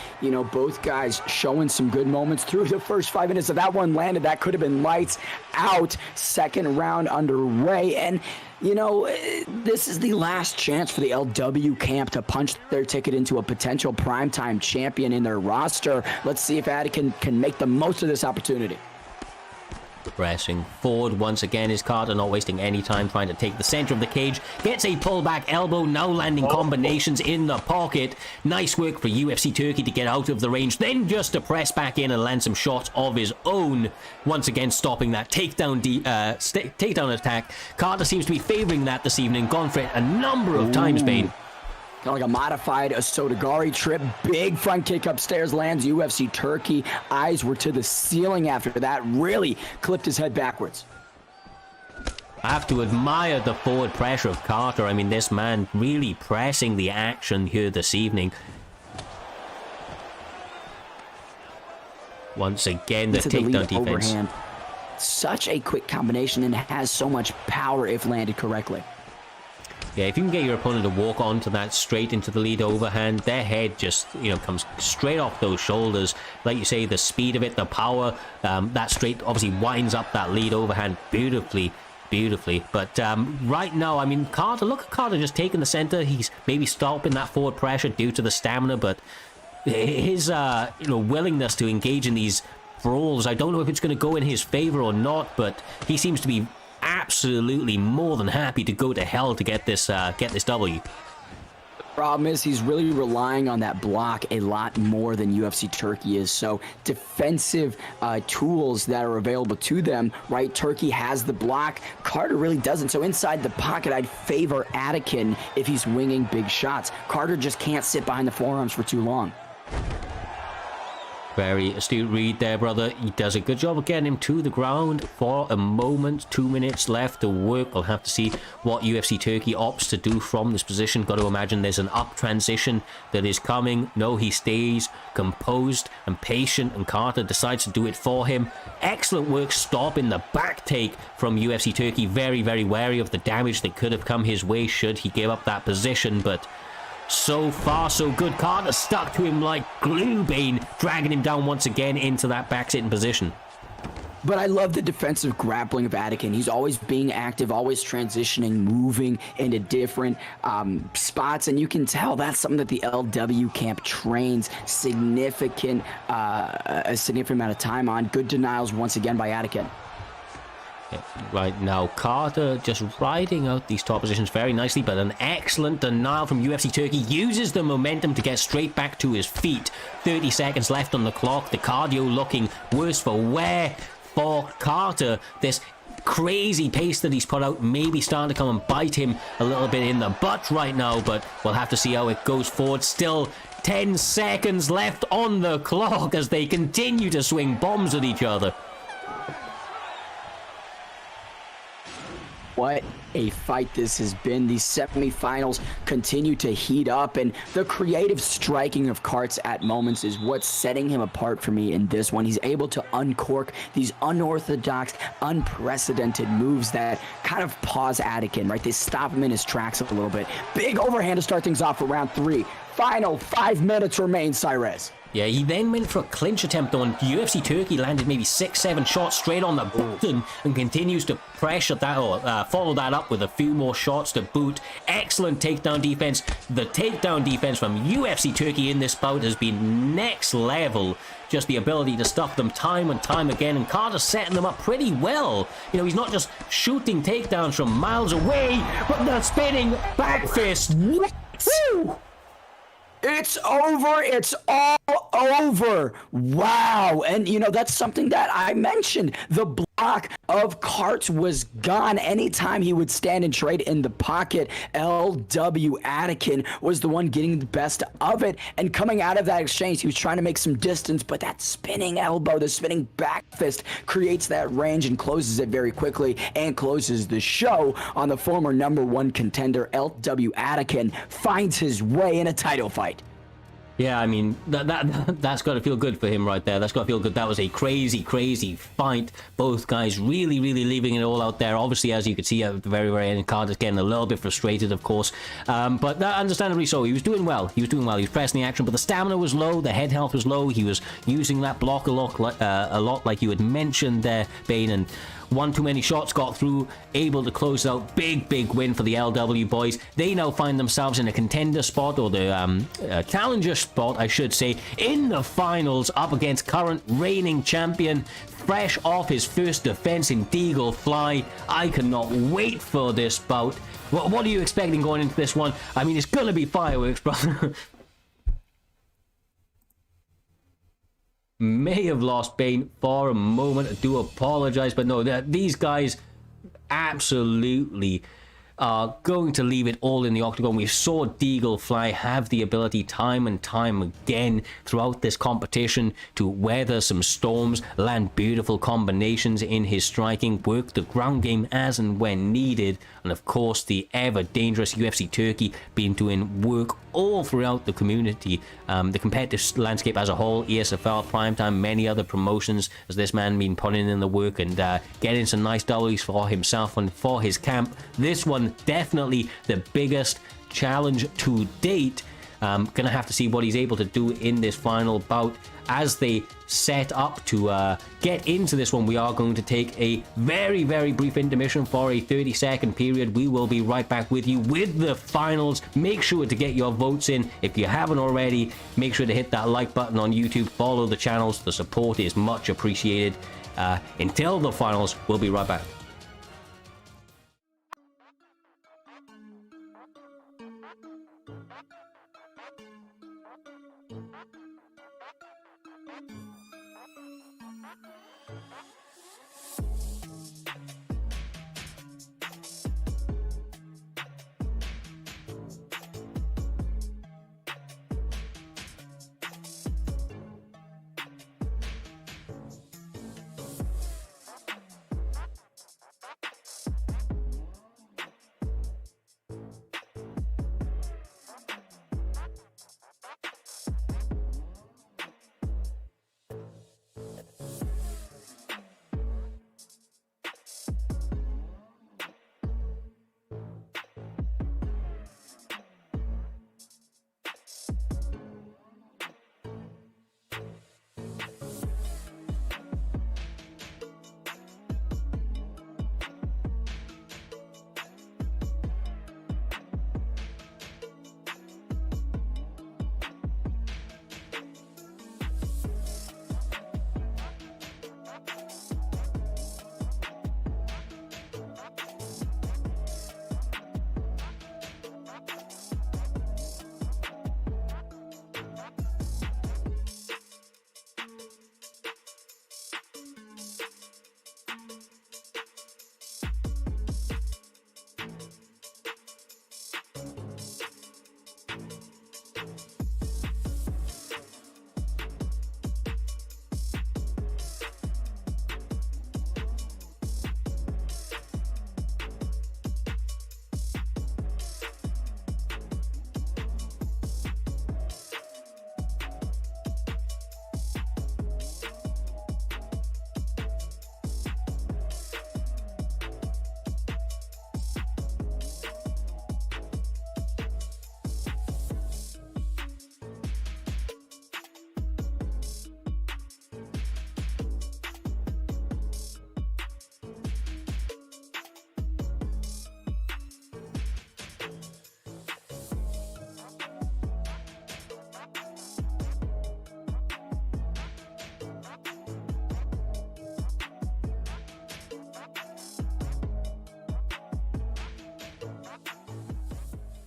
both guys showing some good moments through the first 5 minutes. If that one landed, that could have been lights out. Second round underway, and, this is the last chance for the LW camp to punch their ticket into a potential primetime champion in their roster. Let's see if Anakin can make the most of this opportunity. Pressing forward once again is Carter, not wasting any time trying to take the center of the cage. Gets a pullback elbow, now landing combinations in the pocket. Nice work for UFC Turkey to get out of the range, then just to press back in and land some shots of his own. Once again stopping that takedown attack. Carter seems to be favoring that this evening. Gone for it a number of times, Bane. like a modified Sotogari trip. Big front kick upstairs, lands UFC Turkey. Eyes were to the ceiling after that. Really clipped his head backwards. I have to admire the forward pressure of Carter. I mean, this man really pressing the action here this evening. Once again, the takedown defense. Overhand. Such a quick combination and has so much power if landed correctly. Yeah, if you can get your opponent to walk onto that straight into the lead overhand, their head just, comes straight off those shoulders. Like you say, the speed of it, the power, that straight obviously winds up that lead overhand beautifully. But right now, I mean, look at Carter just taking the center. He's maybe stopping that forward pressure due to the stamina, but his willingness to engage in these brawls, I don't know if it's going to go in his favor or not, but he seems to be absolutely more than happy to go to hell to get this W. Problem is he's really relying on that block a lot more than UFC Turkey is. So defensive tools that are available to them, right? Turkey has the block. Carter really doesn't. So inside the pocket, I'd favor Atikin if he's winging big shots. Carter just can't sit behind the forearms for too long. Very astute read there, brother. He does a good job of getting him to the ground for a moment. 2 minutes left to work. We'll have to see what UFC Turkey opts to do from this position. Got to imagine there's an up transition that is coming. No, he stays composed and patient, and Carter decides to do it for him. Excellent work stopping the back take from UFC Turkey. Very, very wary of the damage that could have come his way should he give up that position, but so far, so good. Carter stuck to him like glue, Bane, dragging him down once again into that back-sitting position. But I love the defensive grappling of Atikin. He's always being active, always transitioning, moving into different spots, and you can tell that's something that the LW camp trains a significant amount of time on. Good denials once again by Atikin. Right now, Carter just riding out these top positions very nicely, but an excellent denial from UFC Turkey. Uses the momentum to get straight back to his feet. 30 seconds left on the clock. The cardio looking worse for wear for Carter. This crazy pace that he's put out maybe starting to come and bite him a little bit in the butt right now, but we'll have to see how it goes forward. Still 10 seconds left on the clock as they continue to swing bombs at each other. What a fight this has been. These semifinals continue to heat up, and the creative striking of Karts at moments is what's setting him apart for me in this one. He's able to uncork these unorthodox, unprecedented moves that kind of pause Atikin, right? They stop him in his tracks a little bit. Big overhand to start things off for round 3. Final 5 minutes remain, Cyrez. Yeah, he then went for a clinch attempt on UFC Turkey, landed maybe 6-7 shots straight on the button, and continues to pressure that, or follow that up with a few more shots to boot. Excellent takedown defense. The takedown defense from UFC Turkey in this bout has been next level. Just the ability to stuff them time and time again, and Carter's setting them up pretty well. He's not just shooting takedowns from miles away, but the spinning back fist. Woo! It's over. It's all over. Wow. And, that's something that I mentioned. The block of Karts was gone. Anytime he would stand and trade in the pocket, LW Atikin was the one getting the best of it. And coming out of that exchange, he was trying to make some distance, but that spinning elbow, the spinning back fist creates that range and closes it very quickly and closes the show on the former #1 contender. LW Atikin finds his way in a title fight. Yeah, I mean, that's got to feel good for him right there. That's got to feel good. That was a crazy, crazy fight. Both guys really, really leaving it all out there. Obviously, as you could see at the very, very end, Carter's getting a little bit frustrated, of course. But understandably so. He was doing well. He was pressing the action, but the stamina was low. The head health was low. He was using that block a lot, like you had mentioned there, Bane, and one too many shots got through, able to close out. Big win for the LW boys. They now find themselves in a contender spot, or the challenger spot, I should say, in the finals up against current reigning champion, fresh off his first defense in Deagle Fly. I cannot wait for this bout. What are you expecting going into this one? I mean, it's gonna be fireworks, brother. May have lost Bane for a moment. I do apologize, but no, these guys absolutely are going to leave it all in the octagon. We saw Deagle Fly have the ability time and time again throughout this competition to weather some storms, land beautiful combinations in his striking, work the ground game as and when needed, and of course the ever dangerous UFC Turkey being doing work all throughout the community, the competitive landscape as a whole, ESFL, Primetime, many other promotions, as this man been putting in the work and getting some nice W's for himself and for his camp. This one definitely the biggest challenge to date. Gonna have to see what he's able to do in this final bout. As they set up to get into this one, we are going to take a very, very brief intermission for a 30-second period. We will be right back with you with the finals. Make sure to get your votes in. If you haven't already, make sure to hit that like button on YouTube. Follow the channels. The support is much appreciated. Until the finals, we'll be right back.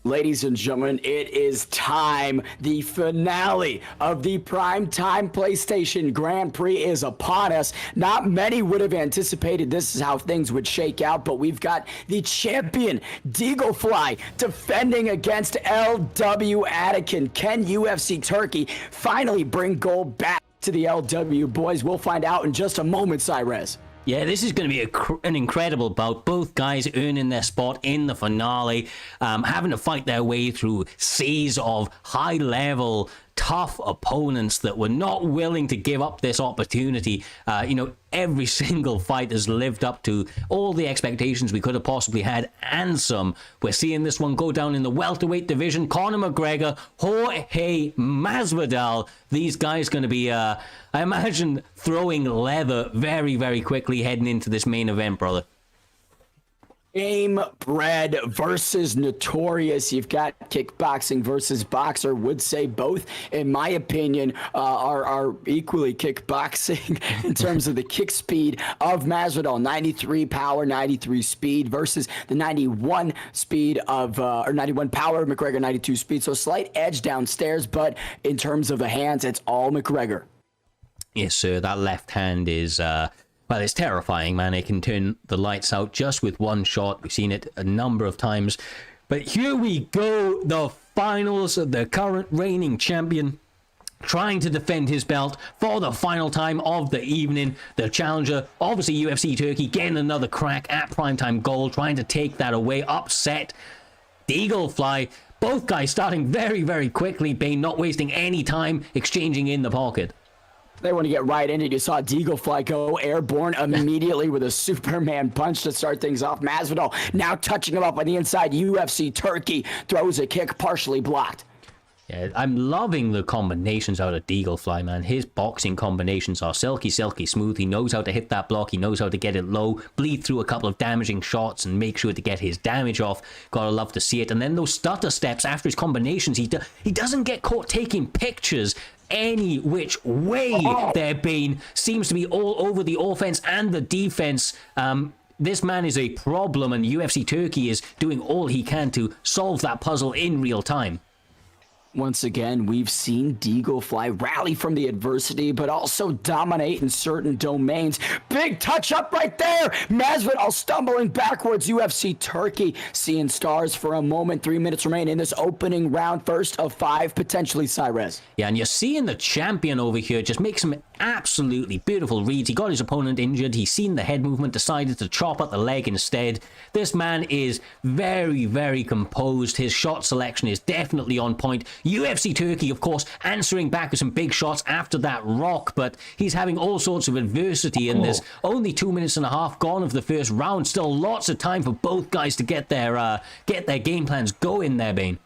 Ladies and gentlemen, it is time. The finale of the Primetime PlayStation Grand Prix is upon us. Not many would have anticipated this is how things would shake out, but we've got the champion, Deagle Fly, defending against LW Anakin. Can UFC Turkey finally bring gold back to the LW boys? We'll find out in just a moment, Cyrez. Yeah, this is going to be an incredible bout. Both guys earning their spot in the finale, having to fight their way through seas of high-level, tough opponents that were not willing to give up this opportunity. Every single fight has lived up to all the expectations we could have possibly had, and some. We're seeing this one go down in the welterweight division. Conor McGregor, Jorge Masvidal. These guys going to be, I imagine, throwing leather very, very quickly heading into this main event, brother. Game bred versus notorious. You've got kickboxing versus boxer. Would say both, in my opinion, are equally kickboxing in terms of the kick speed of Masvidal. 93 power, 93 speed versus the 91 speed of, or 91 power of McGregor, 92 speed. So slight edge downstairs, but in terms of the hands, it's all McGregor. Yes, sir. That left hand is Well, it's terrifying, man. It can turn the lights out just with one shot. We've seen it a number of times. But here we go, the finals of the current reigning champion, trying to defend his belt for the final time of the evening. The challenger, obviously UFC Turkey, getting another crack at Primetime Gold, trying to take that away, upset the Eagle Fly. Both guys starting very, very quickly, Bane not wasting any time, exchanging in the pocket. They want to get right into it. You saw Deaglefly go airborne immediately with a Superman punch to start things off. Masvidal now touching him up on the inside. UFC Turkey throws a kick, partially blocked. Yeah, I'm loving the combinations out of Deaglefly, man. His boxing combinations are silky, silky smooth. He knows how to hit that block. He knows how to get it low, bleed through a couple of damaging shots, and make sure to get his damage off. Gotta love to see it. And then those stutter steps after his combinations, he doesn't get caught taking pictures any which way they're being. Seems to be all over the offense and the defense. This man is a problem, and UFC Turkey is doing all he can to solve that puzzle in real time. Once again, we've seen Deaglefly rally from the adversity, but also dominate in certain domains. Big touch up right there. Masvidal stumbling backwards. UFC Turkey seeing stars for a moment. 3 minutes remain in this opening round. First of 5, potentially, Cyrez. Yeah, and you're seeing the champion over here just make some absolutely beautiful reads. He got his opponent injured. He's seen the head movement, decided to chop at the leg instead. This man is very, very composed. His shot selection is definitely on point. UFC Turkey, of course, answering back with some big shots after that rock, but he's having all sorts of adversity, and there's only 2 minutes and a half gone of the first round. Still lots of time for both guys to get their game plans going there, Bane.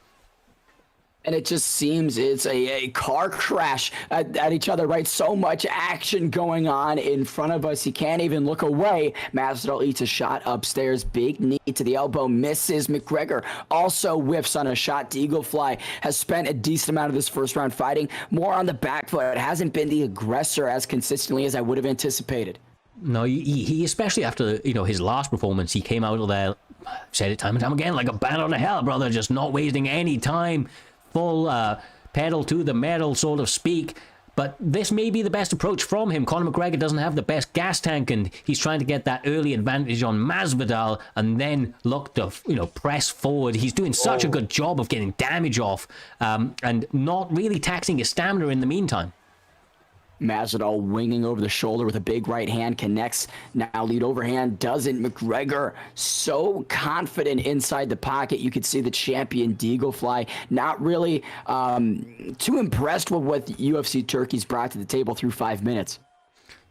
And it just seems it's a car crash at each other, right? So much action going on in front of us. He can't even look away. Masvidal eats a shot upstairs. Big knee to the elbow. Misses. McGregor also whiffs on a shot. Deaglefly has spent a decent amount of this first round fighting more on the back foot. It hasn't been the aggressor as consistently as I would have anticipated. No, he especially after his last performance, he came out of there, said it time and time again, like a bat out of hell, brother, just not wasting any time. Full pedal to the metal, so to speak. But this may be the best approach from him. Conor McGregor doesn't have the best gas tank, and he's trying to get that early advantage on Masvidal and then look to, press forward. He's doing such a good job of getting damage off and not really taxing his stamina in the meantime. Masvidal winging over the shoulder with a big right hand, connects. Now lead overhand doesn't. McGregor so confident inside the pocket. You could see the champion Deaglefly not really too impressed with what UFC Turkey's brought to the table through 5 minutes.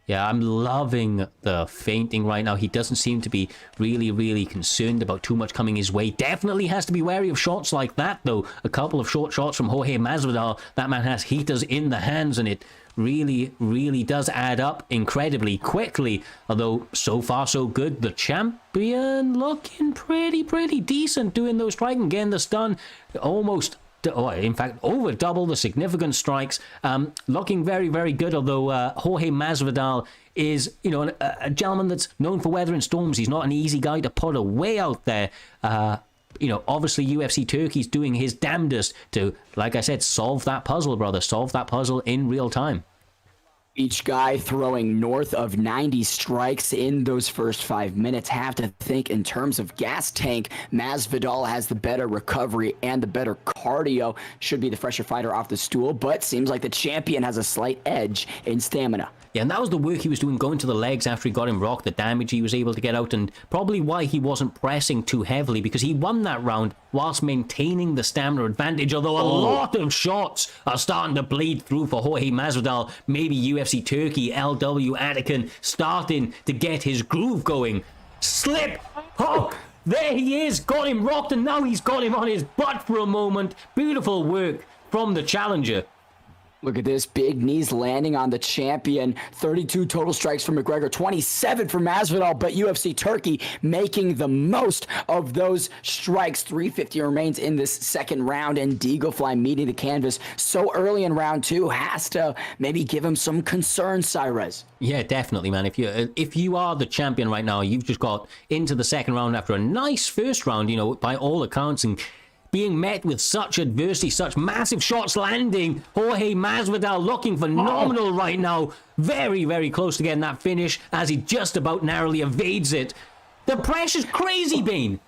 Yeah, I'm loving the feinting right now. He doesn't seem to be really, really concerned about too much coming his way. Definitely has to be wary of shots like that, though. A couple of short shots from Jorge Masvidal. That man has heaters in the hands, and it really, really does add up incredibly quickly. Although, so far, so good. The champion looking pretty decent doing those striking. Getting the stun almost... in fact, over double the significant strikes. Looking very, very good, although Jorge Masvidal is, a gentleman that's known for weathering storms. He's not an easy guy to put away out there. Obviously UFC Turkey's doing his damnedest to, like I said, solve that puzzle, brother. Solve that puzzle in real time. Each guy throwing north of 90 strikes in those first 5 minutes. Have to think in terms of gas tank. Masvidal has the better recovery and the better cardio. Should be the fresher fighter off the stool, but seems like the champion has a slight edge in stamina. Yeah, and that was the work he was doing, going to the legs after he got him rocked, the damage he was able to get out, and probably why he wasn't pressing too heavily, because he won that round whilst maintaining the stamina advantage, although a lot of shots are starting to bleed through for Jorge Masvidal. Maybe UFC Turkey, LW Atikin starting to get his groove going. Slip! Oh! There he is! Got him rocked, and now he's got him on his butt for a moment. Beautiful work from the challenger. Look at this, big knees landing on the champion. 32 total strikes for McGregor, 27 for Masvidal, but UFC Turkey making the most of those strikes. 350 remains in this second round, and Deaglefly meeting the canvas so early in round 2 has to maybe give him some concern, Cyrez. Yeah, definitely, man. If you are the champion right now, you've just got into the second round after a nice first round, by all accounts, and being met with such adversity, such massive shots landing. Jorge Masvidal looking phenomenal right now. Very, very close to getting that finish as he just about narrowly evades it. The pressure's crazy, Bane.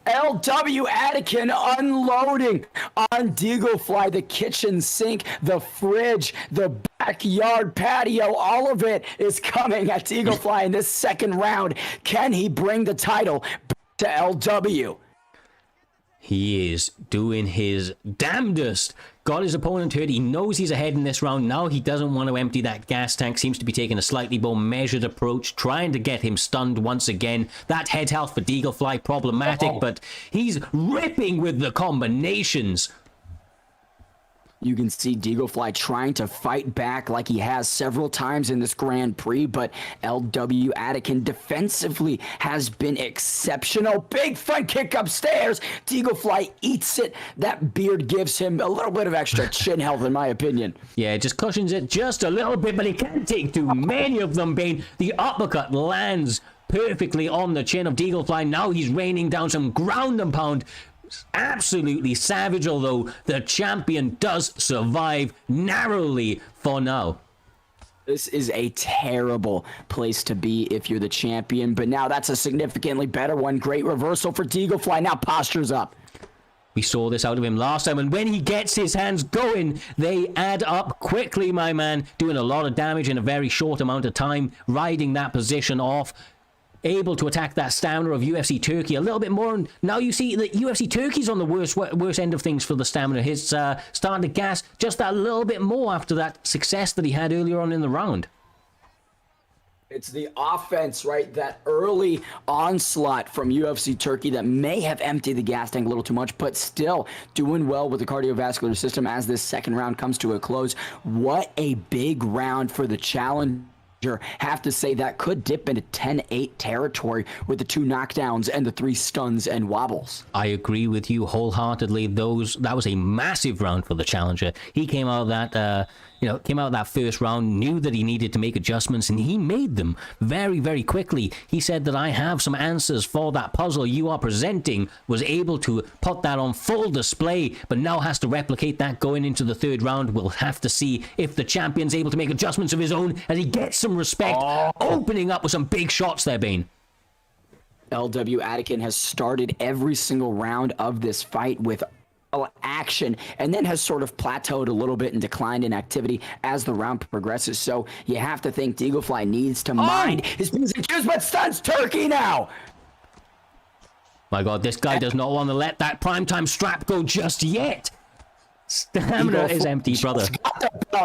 LW Anakin unloading on Deagle Fly, the kitchen sink, the fridge, the backyard patio, all of it is coming at Deagle Fly in this second round. Can he bring the title back to LW? He is doing his damnedest. Got his opponent hurt. He knows he's ahead in this round. Now he doesn't want to empty that gas tank. Seems to be taking a slightly more measured approach, trying to get him stunned once again. That head health for Deagle Fly problematic, but he's ripping with the combinations. You can see Deagle Fly trying to fight back like he has several times in this Grand Prix, but LW Anakin defensively has been exceptional. Big front kick upstairs. Deagle Fly eats it. That beard gives him a little bit of extra chin health, in my opinion. Yeah, it just cushions it just a little bit, but he can't take too many of them, Bane. The uppercut lands perfectly on the chin of Deagle Fly. Now he's raining down some ground and pound. Absolutely savage, although the champion does survive narrowly for now. This is a terrible place to be if you're the champion, but now that's a significantly better one. Great reversal for Deagle Fly. Now posture's up. We saw this out of him last time, and when he gets his hands going, they add up quickly, my man. Doing a lot of damage in a very short amount of time, riding that position off. Able to attack that stamina of UFC Turkey a little bit more, and now you see that UFC Turkey's on the worst end of things for the stamina. He's starting to gas just that little bit more after that success that he had earlier on in the round. It's the offense, right? That early onslaught from UFC Turkey that may have emptied the gas tank a little too much, but still doing well with the cardiovascular system as this second round comes to a close. What a big round for the challenger. Have to say that could dip into 10-8 territory with the 2 knockdowns and the 3 stuns and wobbles. I agree with you wholeheartedly. That was a massive round for the challenger. He came out of that first round, knew that he needed to make adjustments, and he made them very, very quickly. He said that I have some answers for that puzzle you are presenting, was able to put that on full display, but now has to replicate that going into the third round. We'll have to see if the champion's able to make adjustments of his own as he gets some respect, opening up with some big shots there, Bane. LW Anakin has started every single round of this fight with action and then has sort of plateaued a little bit and declined in activity as the round progresses. So you have to think Deagle Fly needs to mind his music cues, but stuns Turkey now. My God, this guy does not want to let that primetime strap go just yet. Stamina is empty, brother.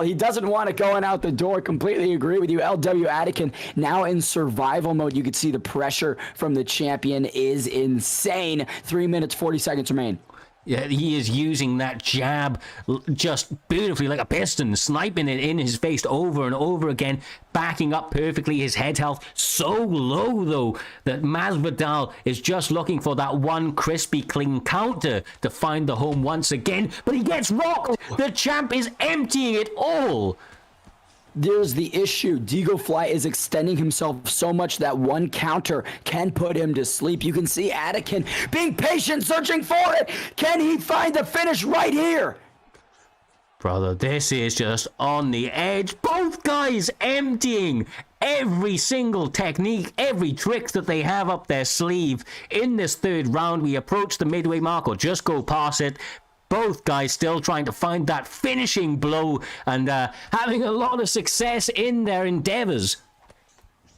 He doesn't want it going out the door. Completely agree with you. LW Anakin now in survival mode. You can see the pressure from the champion is insane. 3 minutes, 40 seconds remain. Yeah, he is using that jab just beautifully like a piston, sniping it in his face over and over again, backing up perfectly. His head health so low, though, that Masvidal is just looking for that one crispy, clean counter to find the home once again, but he gets rocked. The champ is emptying it all. There's the issue. Deagle Fly is extending himself so much that one counter can put him to sleep. You can see Anakin being patient, searching for it. Can he find the finish right here? Brother, this is just on the edge. Both guys emptying every single technique, every trick that they have up their sleeve. In this third round, we approach the midway mark or just go past it. Both guys still trying to find that finishing blow and having a lot of success in their endeavors.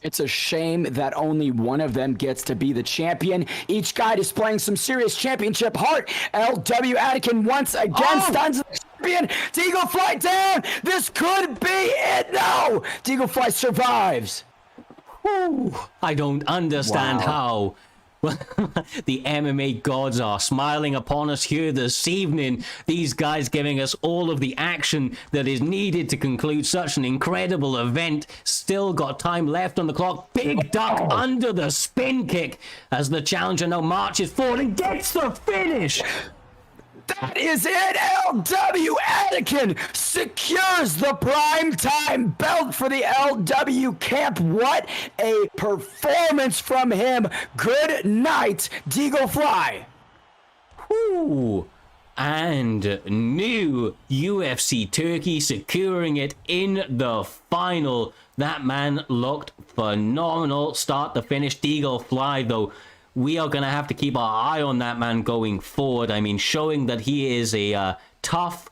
It's a shame that only one of them gets to be the champion. Each guy displaying some serious championship heart. LW Anakin once again stuns the champion. Deagle Fly down. This could be it. No! Deagle Fly survives. Whew. I don't understand how. The MMA gods are smiling upon us here this evening. These guys giving us all of the action that is needed to conclude such an incredible event. Still got time left on the clock. Big duck under the spin kick as the challenger now marches forward and gets the finish. That is it. LW Anakin secures the primetime belt for the LW camp. What a performance from him. Good night, Deagle Fly. Whoo! And new UFC Turkey securing it in the final. That man looked phenomenal, start to finish. Deagle Fly, though, we are going to have to keep our eye on that man going forward. I mean, showing that he is a tough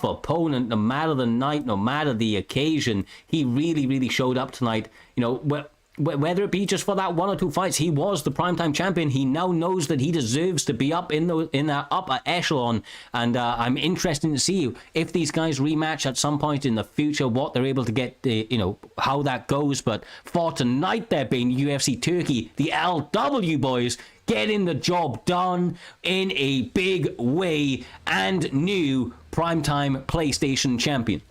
opponent, no matter the night, no matter the occasion. He really showed up tonight. You know, whether it be just for that 1 or 2 fights, he was the primetime champion. He now knows that he deserves to be up in that upper echelon, and I'm interested to see if these guys rematch at some point in the future, what they're able to get, you know, how that goes. But for tonight, there being UFC Turkey, the LW boys getting the job done in a big way, and new primetime PlayStation champion.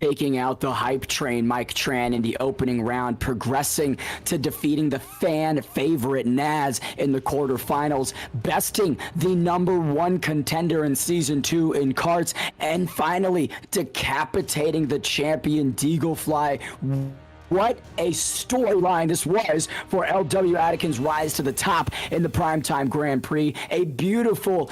Taking out the hype train, Mike Tran, in the opening round, progressing to defeating the fan favorite Naz in the quarterfinals, besting the #1 contender in Season 2 in carts, and finally decapitating the champion Deagle Fly. What a storyline this was for LW Attikin's rise to the top in the Primetime Grand Prix. A beautiful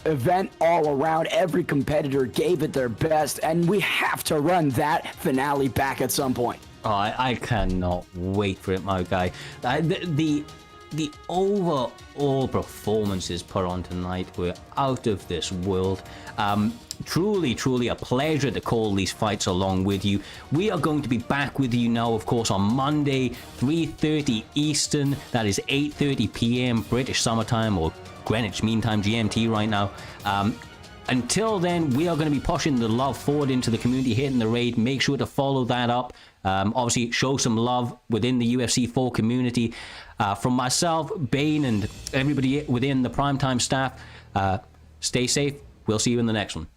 event all around. Every competitor gave it their best, and we have to run that finale back at some point. Oh, I cannot wait for it, my guy. The overall performances put on tonight were out of this world. Truly a pleasure to call these fights along with you. We are going to be back with you now, of course, on Monday, 3:30 Eastern. That is 8:30 p.m. British Summertime, or Greenwich Mean Time, GMT right now. Until then, we are going to be pushing the love forward into the community, hitting the raid. Make sure to follow that up. Obviously, show some love within the UFC 4 community. From myself, Bane, and everybody within the Primetime staff, stay safe. We'll see you in the next one.